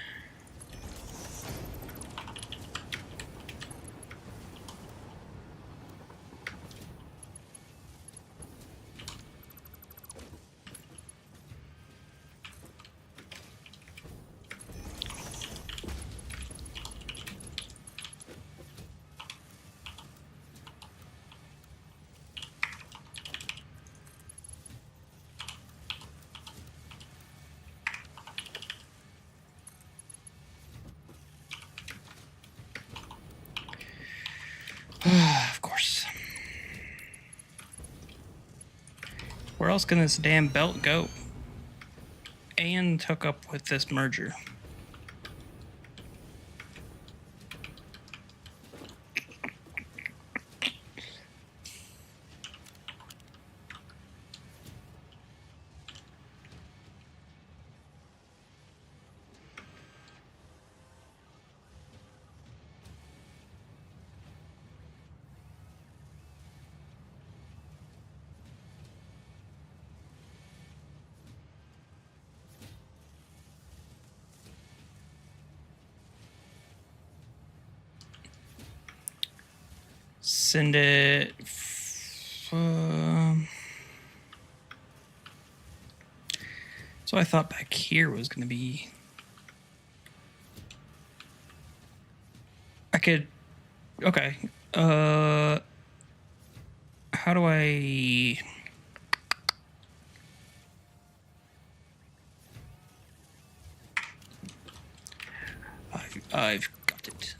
Of course. Where else can this damn belt go? And hook up with this merger. send it. So I thought back here was going to be. I could. Okay. How do I? I've got it.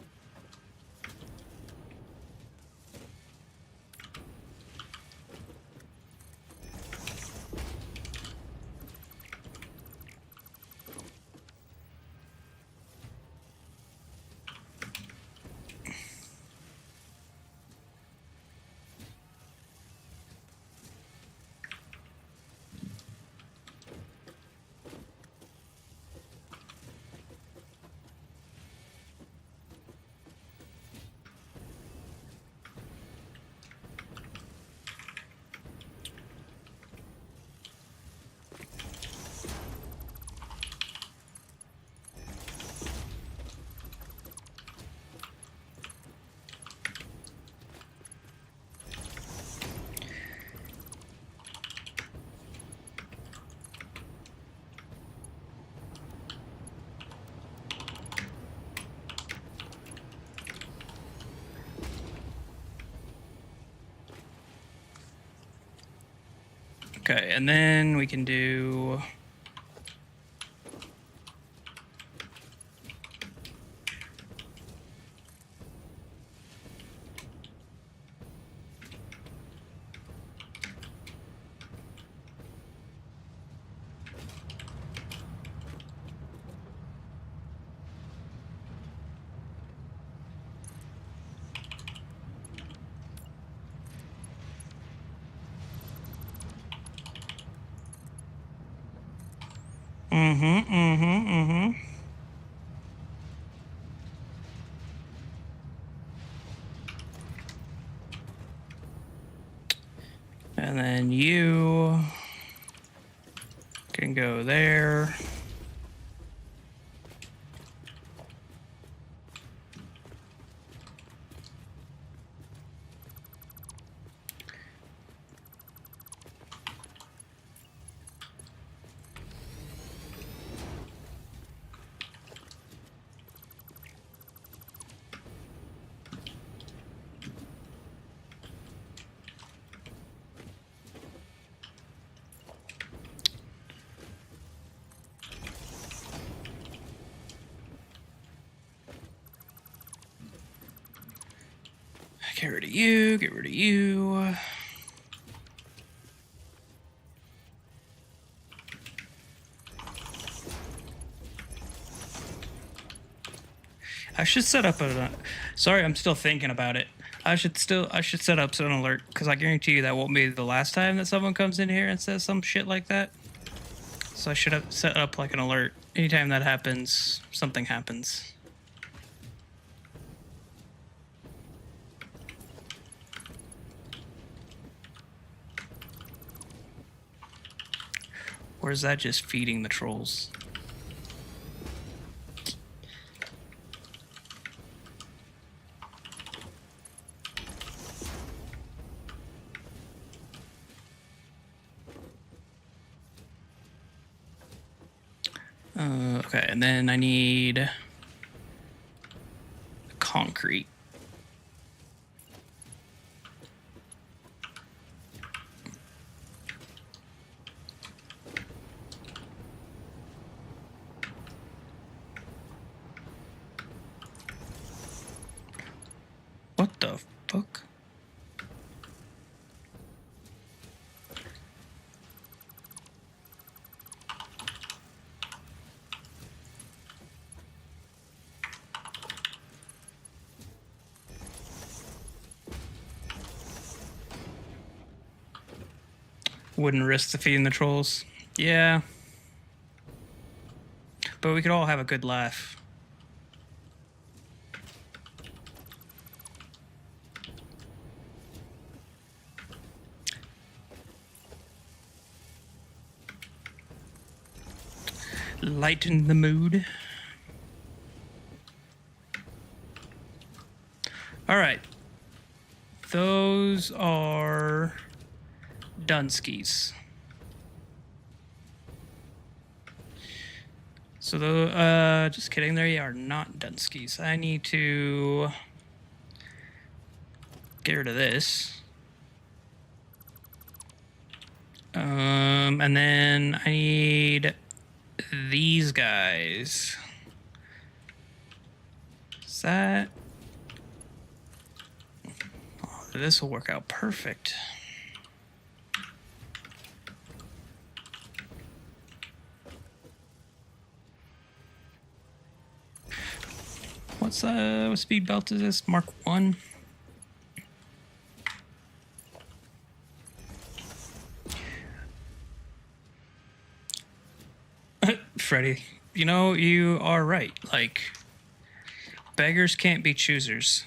Okay, and then we can do. And then you can go there. Get rid of you, get rid of you. I should set up a. Sorry, I'm still thinking about it. I should set up an alert, because I guarantee you that won't be the last time that someone comes in here and says some shit like that. So I should have set up like an alert. Anytime that happens, something happens. Or is that just feeding the trolls? Okay, and then I need concrete. What the fuck? Wouldn't risk the feeding the trolls. Yeah. But we could all have a good laugh. Lighten the mood. All right. Those those are Dunskies. So just kidding, they are not Dunskies. I need to get rid of this. And then I need these guys. Is that... Oh, this will work out perfect. What speed belt is this? Mark 1? Freddy, you know, you are right. Like, beggars can't be choosers.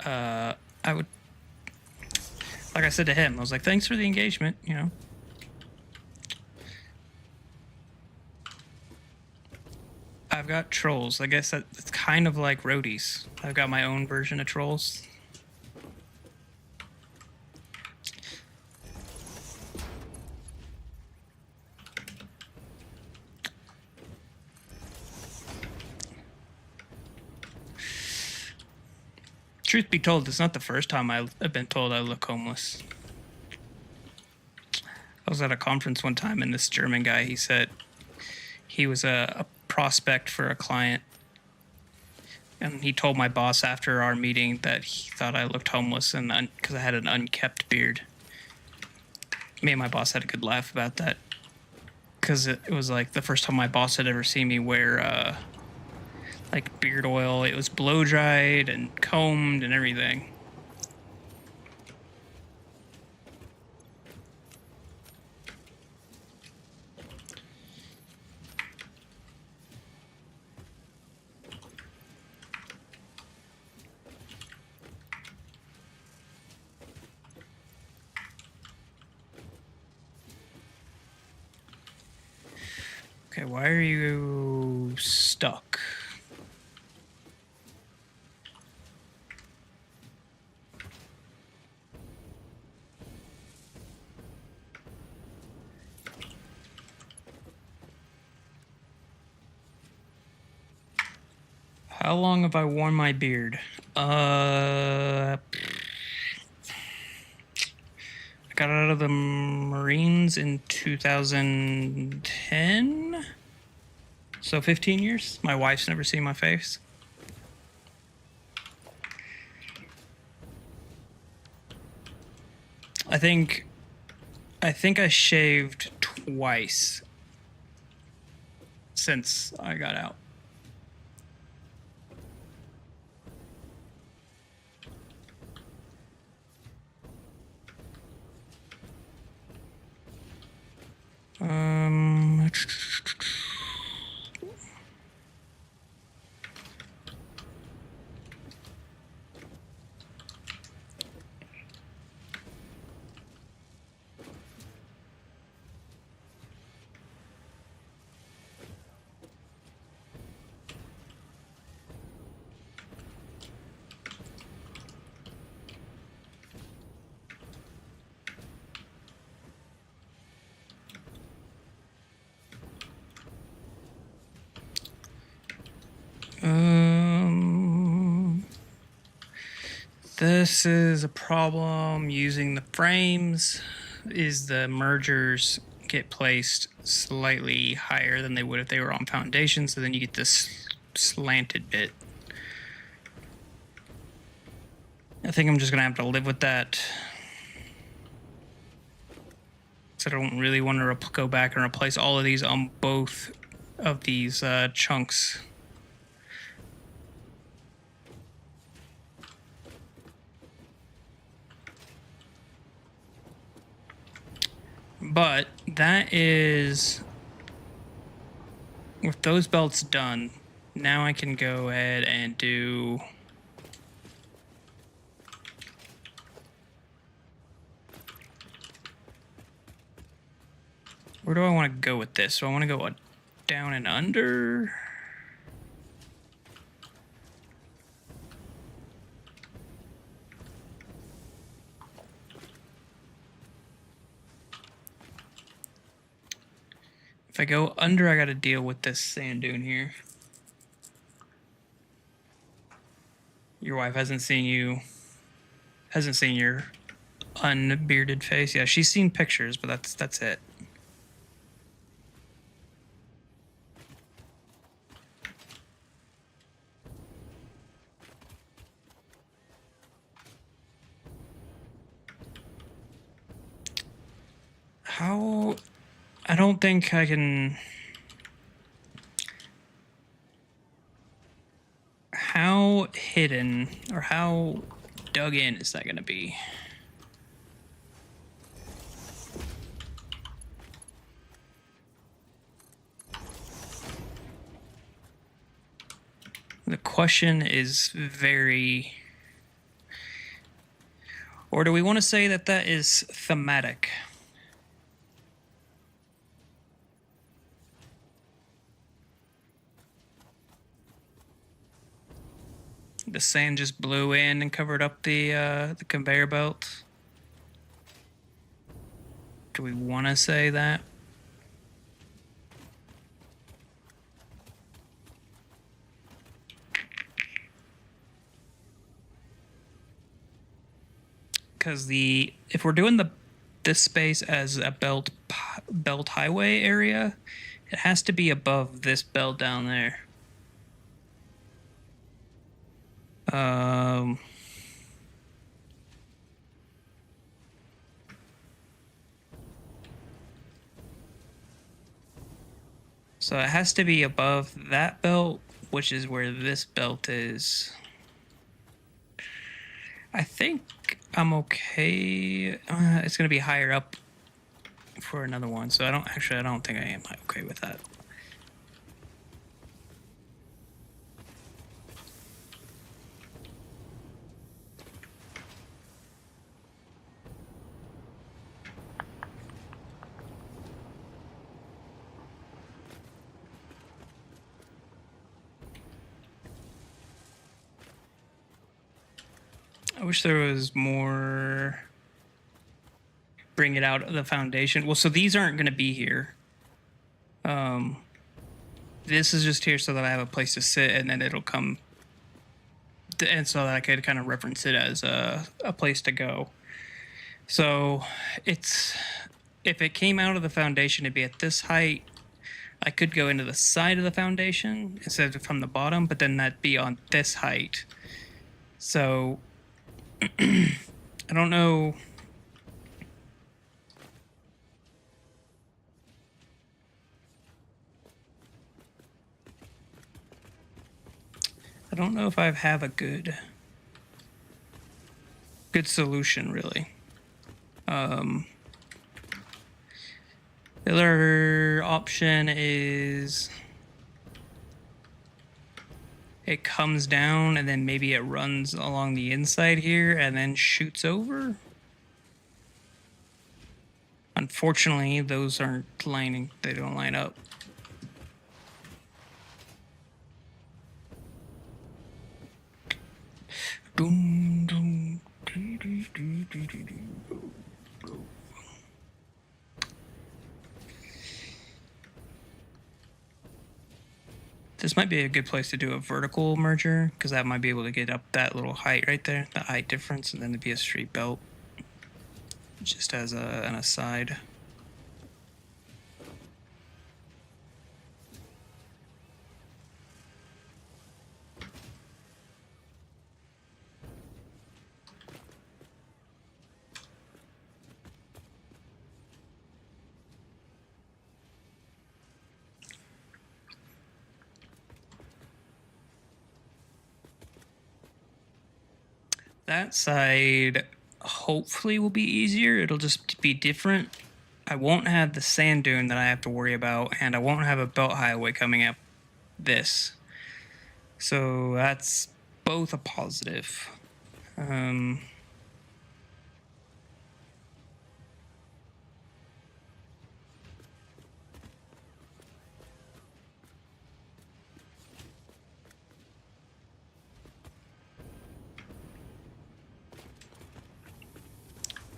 I would... Like I said to him, I was like, thanks for the engagement, you know. I've got trolls. I guess it's kind of like roadies. I've got my own version of trolls. Truth be told, it's not the first time I've been told I look homeless. I was at a conference one time, and this German guy, he said he was a prospect for a client. And he told my boss after our meeting that he thought I looked homeless and because I had an unkept beard. Me and my boss had a good laugh about that. Because it was like the first time my boss had ever seen me wear like beard oil. It was blow dried and combed and everything. Okay, why are you stuck? How long have I worn my beard? I got out of the Marines in 2010. So 15 years. My wife's never seen my face. I think I shaved twice since I got out. This is a problem using the frames, is the mergers get placed slightly higher than they would if they were on foundation, so then you get this slanted bit. I think I'm just gonna have to live with that. So I don't really want to go back and replace all of these on both of these chunks. But that is, with those belts done, now I can go ahead and do where do I want to go with this? So I want to go down and under. If I go under, I got to deal with this sand dune here. Your wife hasn't seen your unbearded face. Yeah, she's seen pictures, but that's it. How? I don't think I can. How hidden or how dug in is that going to be? The question is very... Or do we want to say that that is thematic? The sand just blew in and covered up the conveyor belt. Do we want to say that? Because if we're doing this space as a belt highway area, it has to be above this belt down there. So it has to be above that belt, which is where this belt is. I think I'm okay. It's going to be higher up for another one. So I don't think I am okay with that. I wish there was more. Bring it out of the foundation. Well, so these aren't going to be here. This is just here so that I have a place to sit, and then it'll come. And so that I could kind of reference it as a place to go. So if it came out of the foundation, it'd be at this height. I could go into the side of the foundation instead of from the bottom, but then that'd be on this height. So I don't know. I don't know if I have a good solution, really. The other option is it comes down and then maybe it runs along the inside here and then shoots over. Unfortunately, those aren't lining. They don't line up. Doom, doom, doo, doo, doo, doo, doo, doo. This might be a good place to do a vertical merger, because that might be able to get up that little height right there, the height difference, and then it'd be a straight belt, just as an aside. That side hopefully will be easier. It'll just be different. I won't have the sand dune that I have to worry about, and I won't have a belt highway coming up this. So that's both a positive.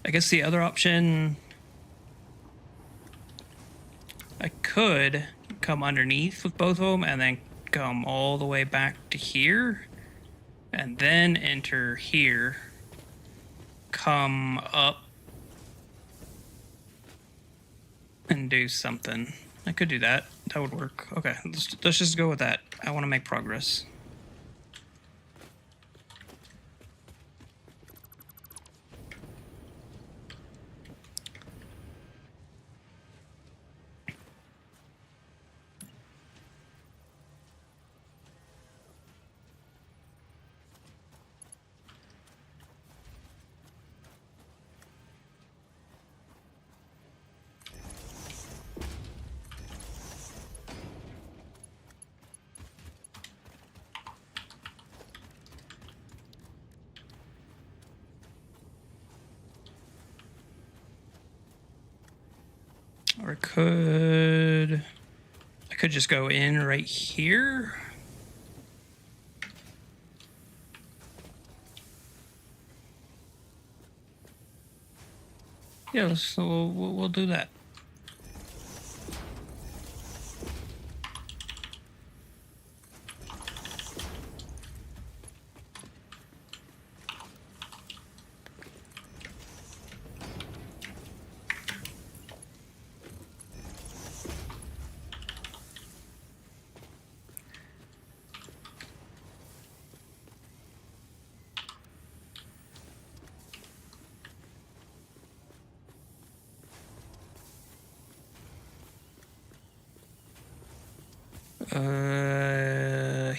I guess the other option I could come underneath with both of them and then come all the way back to here and then enter here, come up and do something. I could do that. That would work. Okay, let's just go with that. I want to make progress. Or I could just go in right here. Yeah, so we'll do that.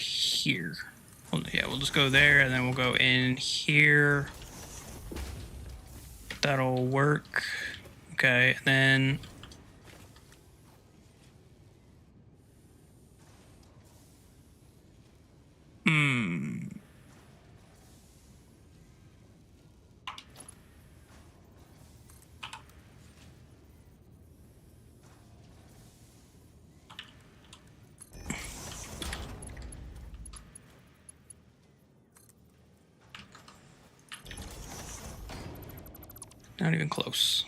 Here. Well, yeah, we'll just go there and then we'll go in here. That'll work. Okay, and then not even close.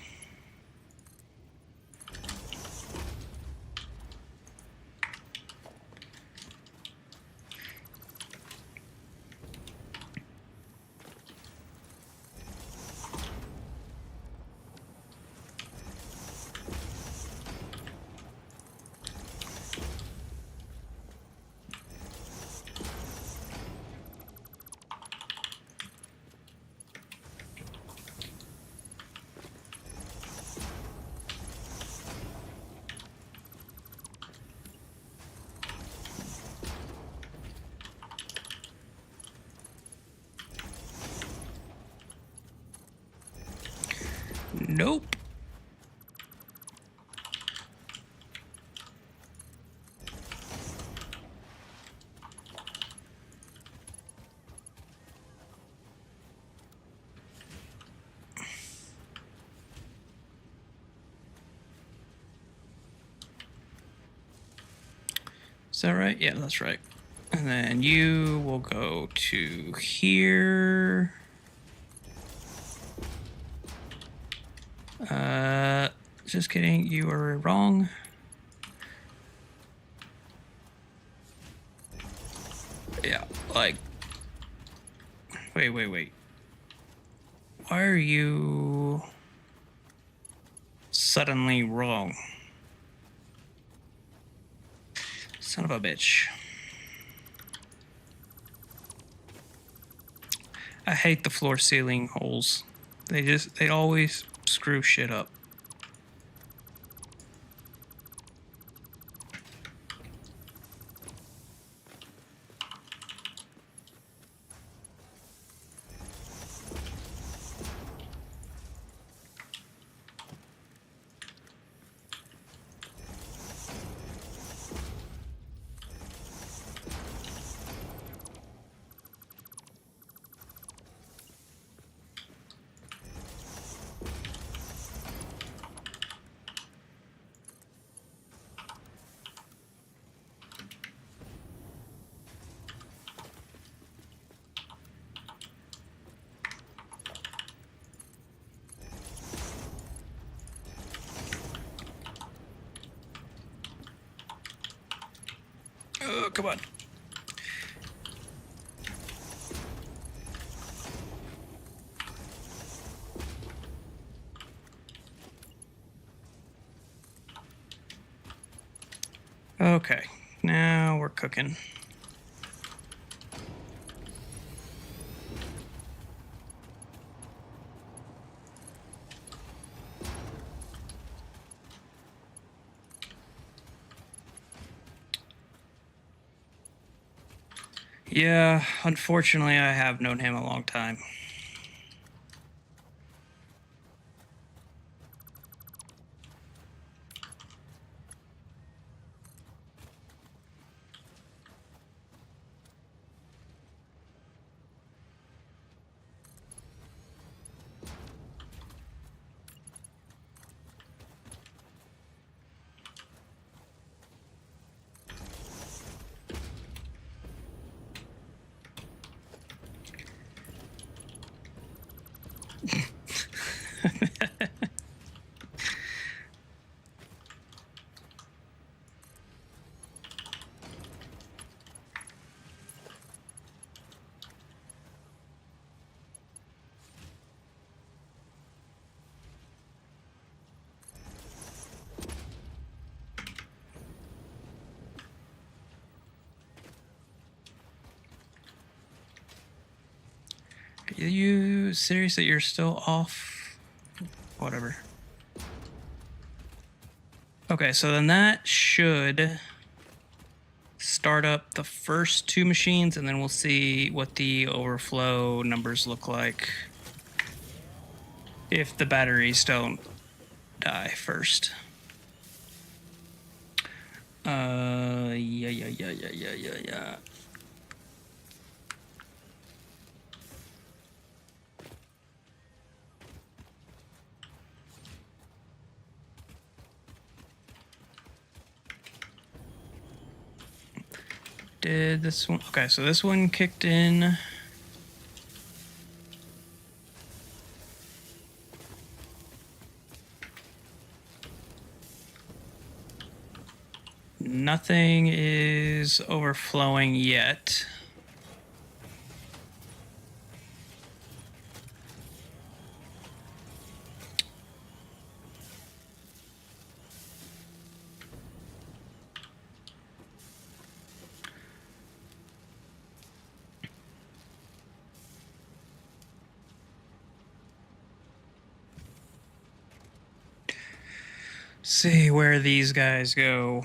Nope. Is that right? Yeah, that's right. And then you will go to here. Just kidding, you are wrong. Yeah, like, wait. Why are you suddenly wrong? Son of a bitch. I hate the floor ceiling holes. They always screw shit up. come on. Okay, now we're cooking. Yeah, unfortunately, I have known him a long time. Are you serious that you're still off? Whatever. Okay, so then that should start up the first two machines, and then we'll see what the overflow numbers look like if the batteries don't die first. Yeah. Did this one? Okay, so this one kicked in. Nothing is overflowing yet. See where these guys go.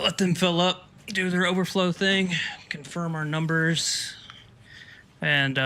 Let them fill up, do their overflow thing, confirm our numbers, and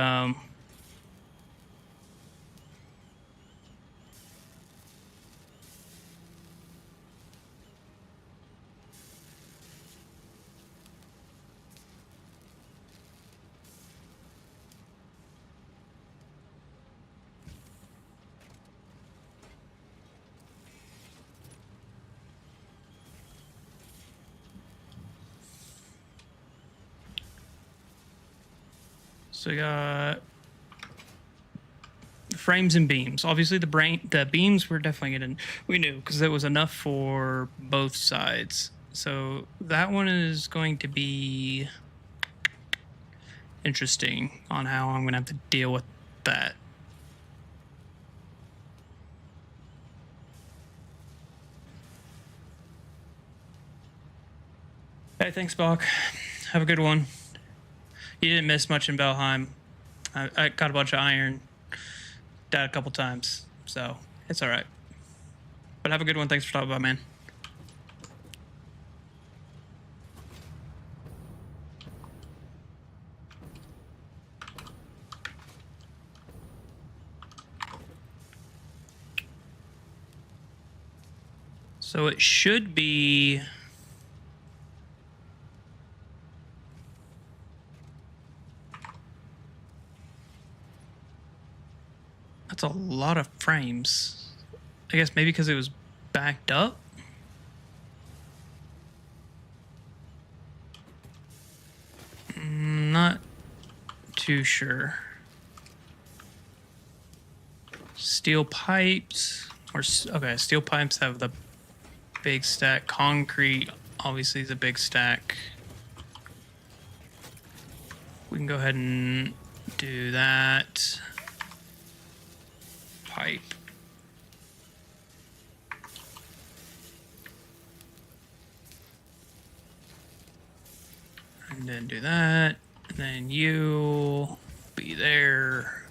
so we got frames and beams. Obviously, the beams were definitely we knew because it was enough for both sides. So that one is going to be interesting on how I'm going to have to deal with that. Hey, thanks, Bach. Have a good one. You didn't miss much in Belheim. I got a bunch of iron. Died a couple times, so it's all right. But have a good one. Thanks for stopping by, man. So it should be... That's a lot of frames. I guess maybe because it was backed up? Not too sure. Steel pipes, okay, steel pipes have the big stack. Concrete obviously is a big stack. We can go ahead and do that. Pipe. And then do that. And then you be there.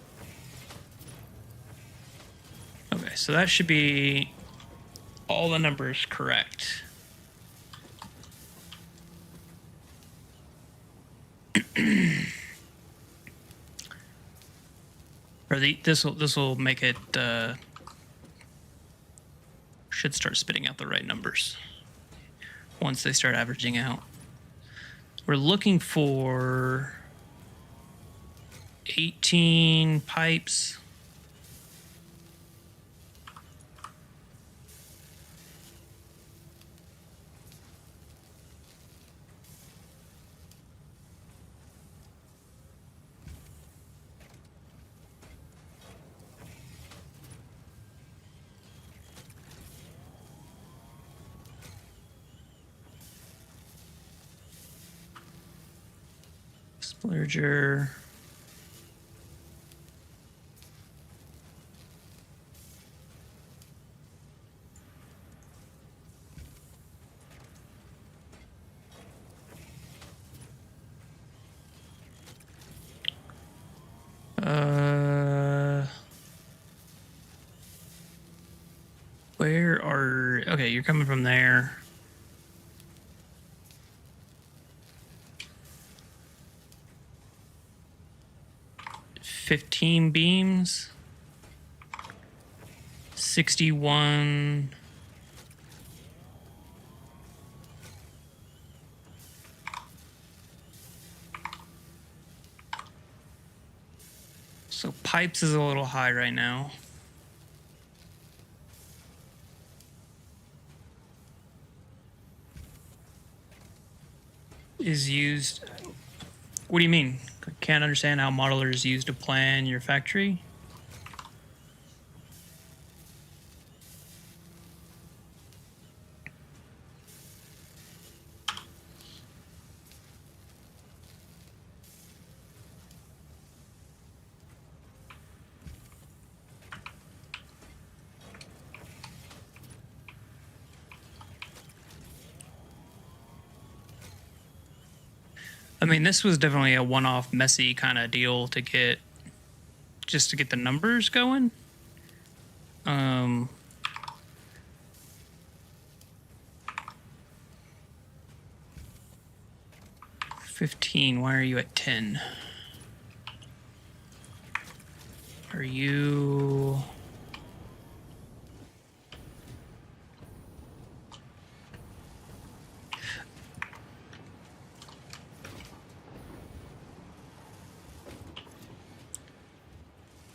Okay, so that should be all the numbers correct. Or this will make it should start spitting out the right numbers once they start averaging out. We're looking for 18 pipes. Splurger. Where are... Okay, you're coming from there. $15 beams. 61. So pipes is a little high right now. Is used... What do you mean? Can't understand how modelers use to plan your factory? I mean, this was definitely a one-off messy kind of deal to get, just to get the numbers going. 15, why are you at 10? Are you...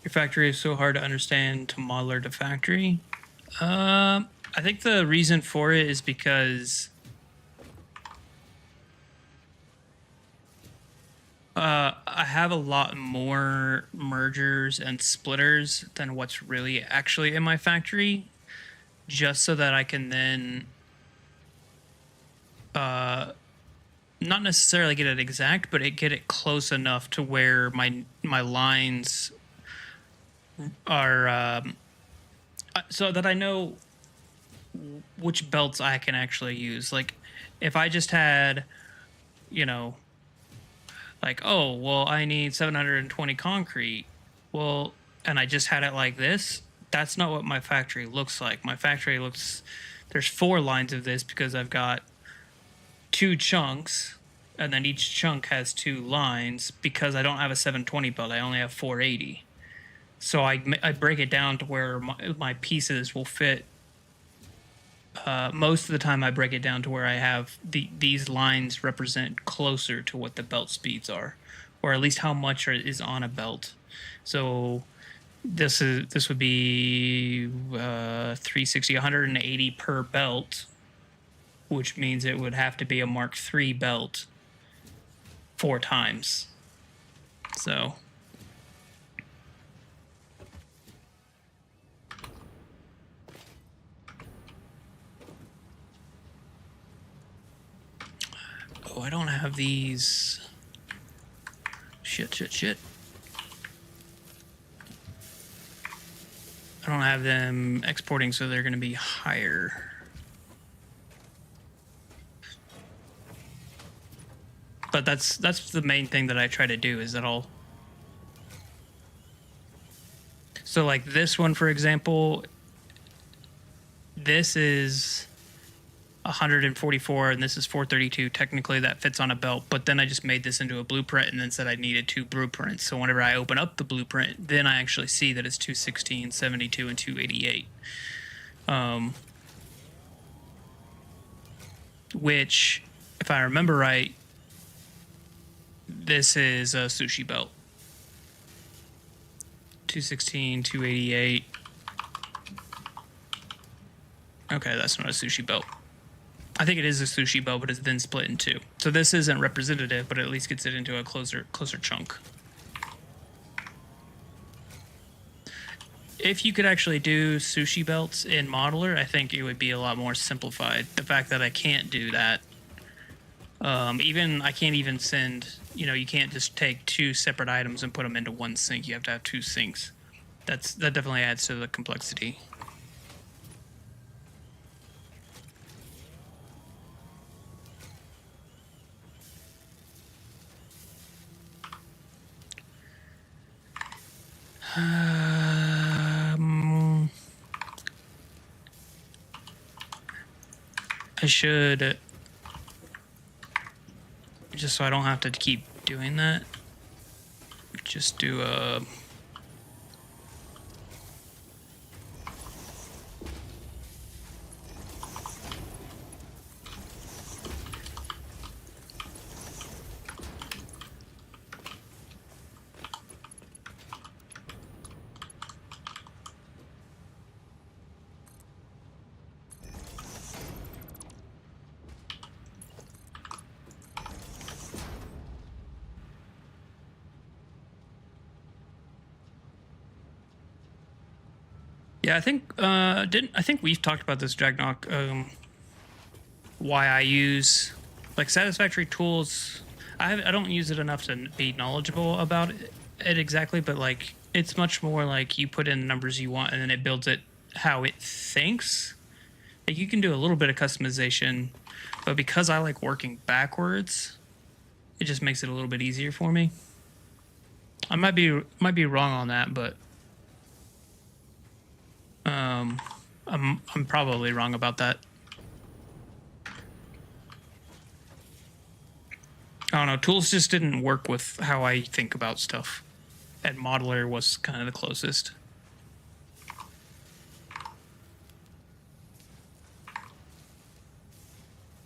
Your factory is so hard to understand to modeler to factory. I think the reason for it is because I have a lot more mergers and splitters than what's really actually in my factory, just so that I can then not necessarily get it exact, but get it close enough to where my lines are so that I know which belts I can actually use. Like, if I just had, you know, like, oh, well, I need 720 concrete, well, and I just had it like this, that's not what my factory looks like. My factory looks, there's 4 lines of this because I've got 2 chunks, and then each chunk has 2 lines. Because I don't have a 720 belt, I only have 480. So I break it down to where my pieces will fit. Most of the time I break it down to where I have these lines represent closer to what the belt speeds are, or at least how much is on a belt. So this would be 360, 180 per belt, which means it would have to be a Mark III belt 4 times. So oh, I don't have these. Shit. I don't have them exporting, so they're going to be higher. But that's the main thing that I try to do, is that I'll... So like this one, for example, this is 144 and this is 432. Technically that fits on a belt, but then I just made this into a blueprint and then said I needed 2 blueprints. So whenever I open up the blueprint, then I actually see that it's 216, 72, and 288. Which, if I remember right, this is a sushi belt. 216, 288. Okay, that's not a sushi belt. I think it is a sushi belt, but it's then split in 2. So this isn't representative, but it at least gets it into a closer chunk. If you could actually do sushi belts in Modeler, I think it would be a lot more simplified. The fact that I can't do that, even I can't even send, you can't just take 2 separate items and put them into one sink. You have to have 2 sinks. That definitely adds to the complexity. I should, just so I don't have to keep doing that, just do a... Yeah, I think we've talked about this, Dragnok. Why I use like Satisfactory tools. I don't use it enough to be knowledgeable about it exactly, but like it's much more like you put in the numbers you want and then it builds it how it thinks. Like you can do a little bit of customization, but because I like working backwards, it just makes it a little bit easier for me. I might be wrong on that, but I'm probably wrong about that. I don't know. Tools just didn't work with how I think about stuff, and Modeler was kind of the closest.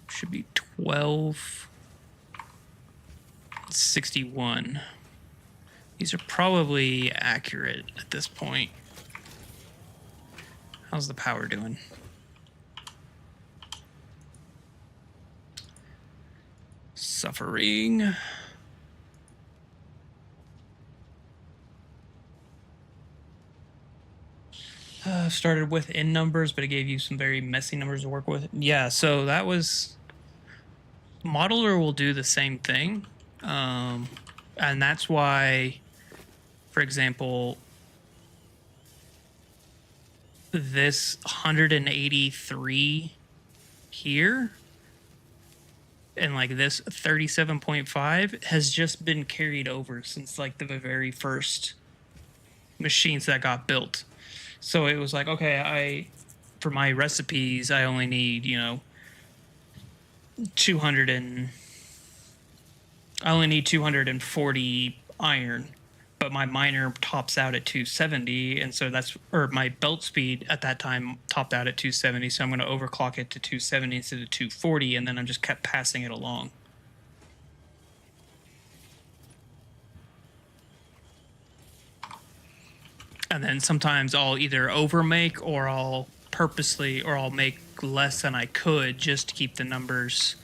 Should be 1261. These are probably accurate at this point. How's the power doing? Suffering. Started with in numbers, but it gave you some very messy numbers to work with. Yeah, so that was... Modeler will do the same thing. And that's why, for example, this 183 here and like this 37.5 has just been carried over since like the very first machines that got built. So it was like, okay, for my recipes, I only need, 240 iron, but my miner tops out at 270, and so my belt speed at that time topped out at 270, so I'm going to overclock it to 270 instead of 240, and then I just kept passing it along. And then sometimes I'll either overmake or I'll make less than I could just to keep the numbers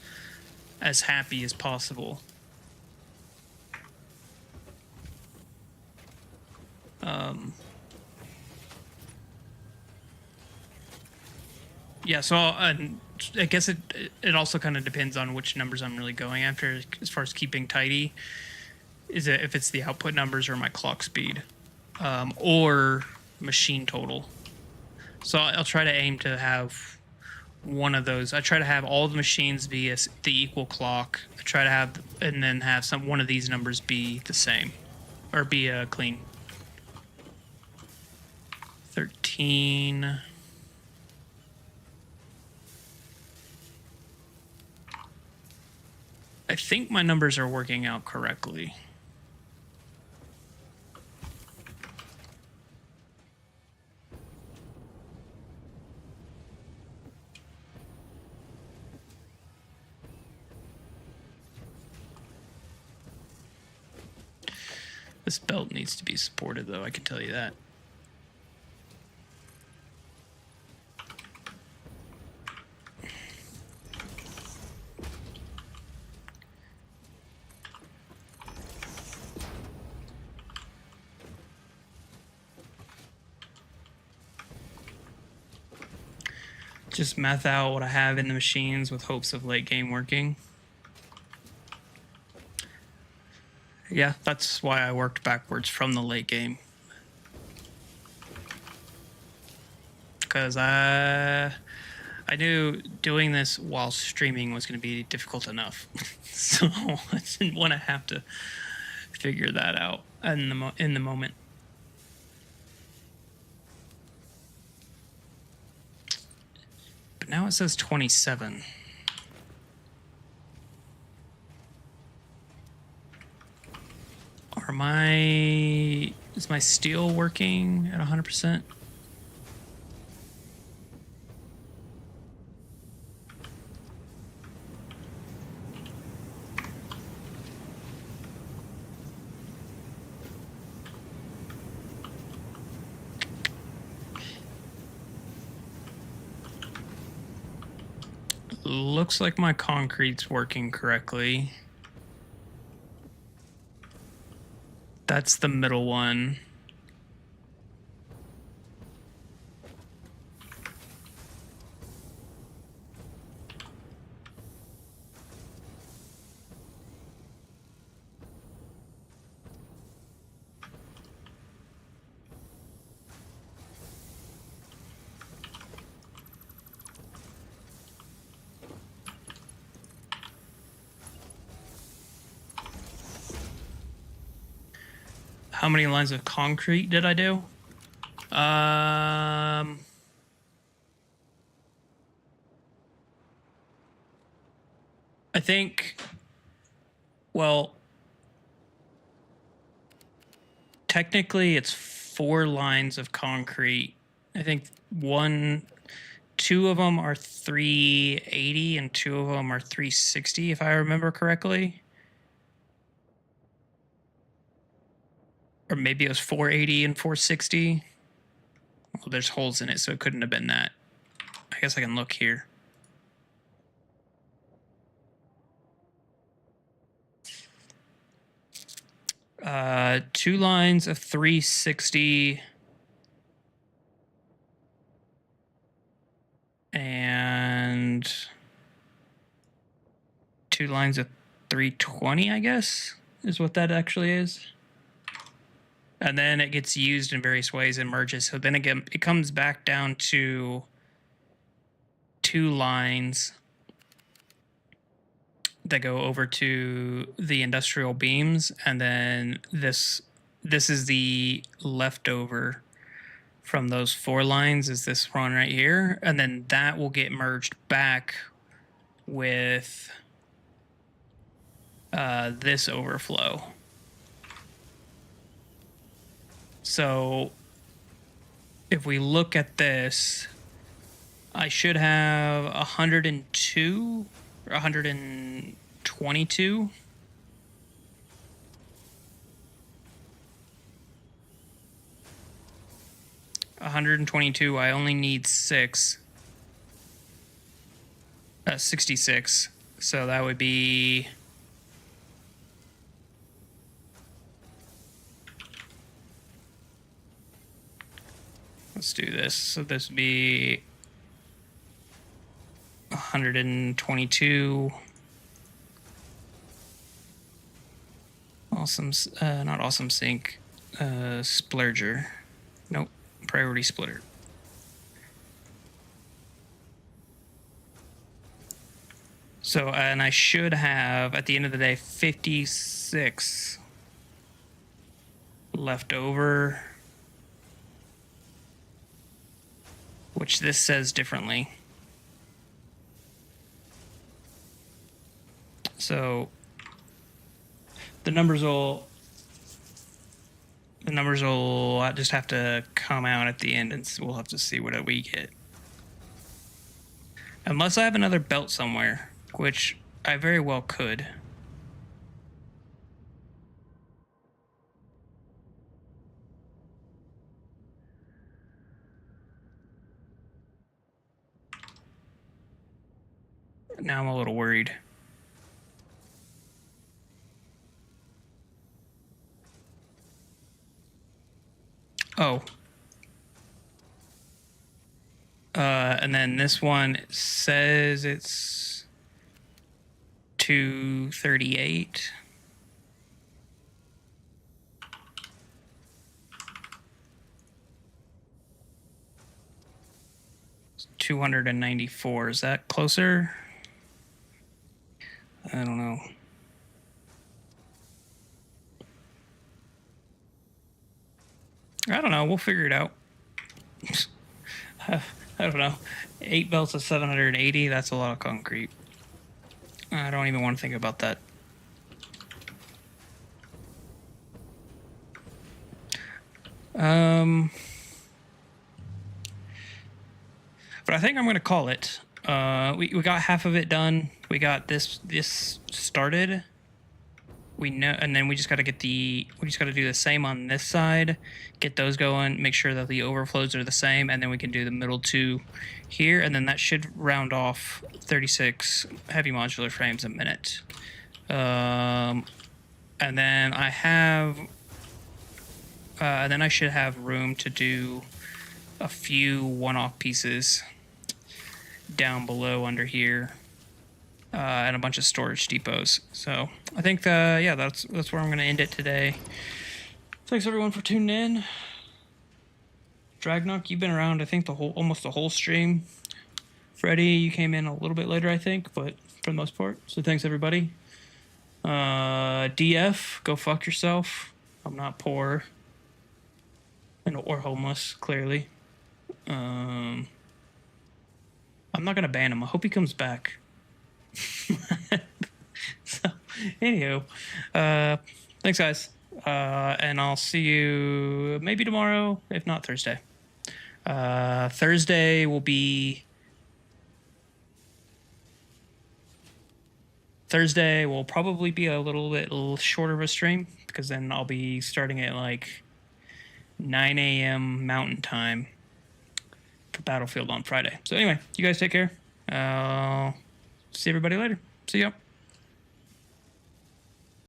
as happy as possible. Yeah, so I guess it also kind of depends on which numbers I'm really going after as far as keeping tidy. Is it if it's the output numbers or my clock speed, or machine total? So I'll try to aim to have one of those. I try to have all the machines be the equal clock. I try to have, and then have one of these numbers be the same, or be clean. 13. I think my numbers are working out correctly. This belt needs to be supported, though, I can tell you that. Just math out what I have in the machines with hopes of late game working. Yeah, that's why I worked backwards from the late game. Because I knew doing this while streaming was going to be difficult enough. So I didn't want to have to figure that out in the moment. But now it says 27. Is my steel working at 100%? Looks like my concrete's working correctly. That's the middle one. How many lines of concrete did I do? I think, well, technically it's 4 lines of concrete. I think two of them are 380 and 2 of them are 360, if I remember correctly. Or maybe it was 480 and 460. Well, there's holes in it, so it couldn't have been that. I guess I can look here. Two lines of 360 and 2 lines of 320, I guess, is what that actually is. And then it gets used in various ways and merges. So then again, it comes back down to 2 lines that go over to the industrial beams, and then this is the leftover from those 4 lines is this one right here, and then that will get merged back with this overflow. So if we look at this, I should have 102 or 122. I only need 6. 66. So that would be let's do this. So this would be 122. Awesome, not awesome sync. Splurger. Nope, priority splitter. So, and I should have, at the end of the day, 56 left over, which this says differently. So the numbers will just have to come out at the end, and we'll have to see what we get. Unless I have another belt somewhere, which I very well could. Now I'm a little worried. Oh. And then this one says it's 238. It's 294. Is that closer? I don't know. I don't know. We'll figure it out. I don't know. 8 belts of 780. That's a lot of concrete. I don't even want to think about that. But I think I'm going to call it. We got half of it done. We got this started. We know, and then we just got to do the same on this side, get those going, make sure that the overflows are the same, and then we can do the middle 2 here, and then that should round off 36 heavy modular frames a minute. And then I should have room to do a few one-off pieces down below under here. And a bunch of storage depots. So I think, yeah, that's where I'm going to end it today. Thanks everyone for tuning in. Dragnok, you've been around, I think, almost the whole stream. Freddy, you came in a little bit later, I think, but for the most part. So thanks everybody. DF, go fuck yourself. I'm not poor or homeless, clearly. I'm not gonna ban him. I hope he comes back. So, anywho, thanks guys, and I'll see you maybe tomorrow, if not Thursday. Thursday will probably be a little bit shorter of a stream, because then I'll be starting at like 9 a.m. Mountain Time for Battlefield on Friday. So anyway, you guys take care. See everybody later. See ya.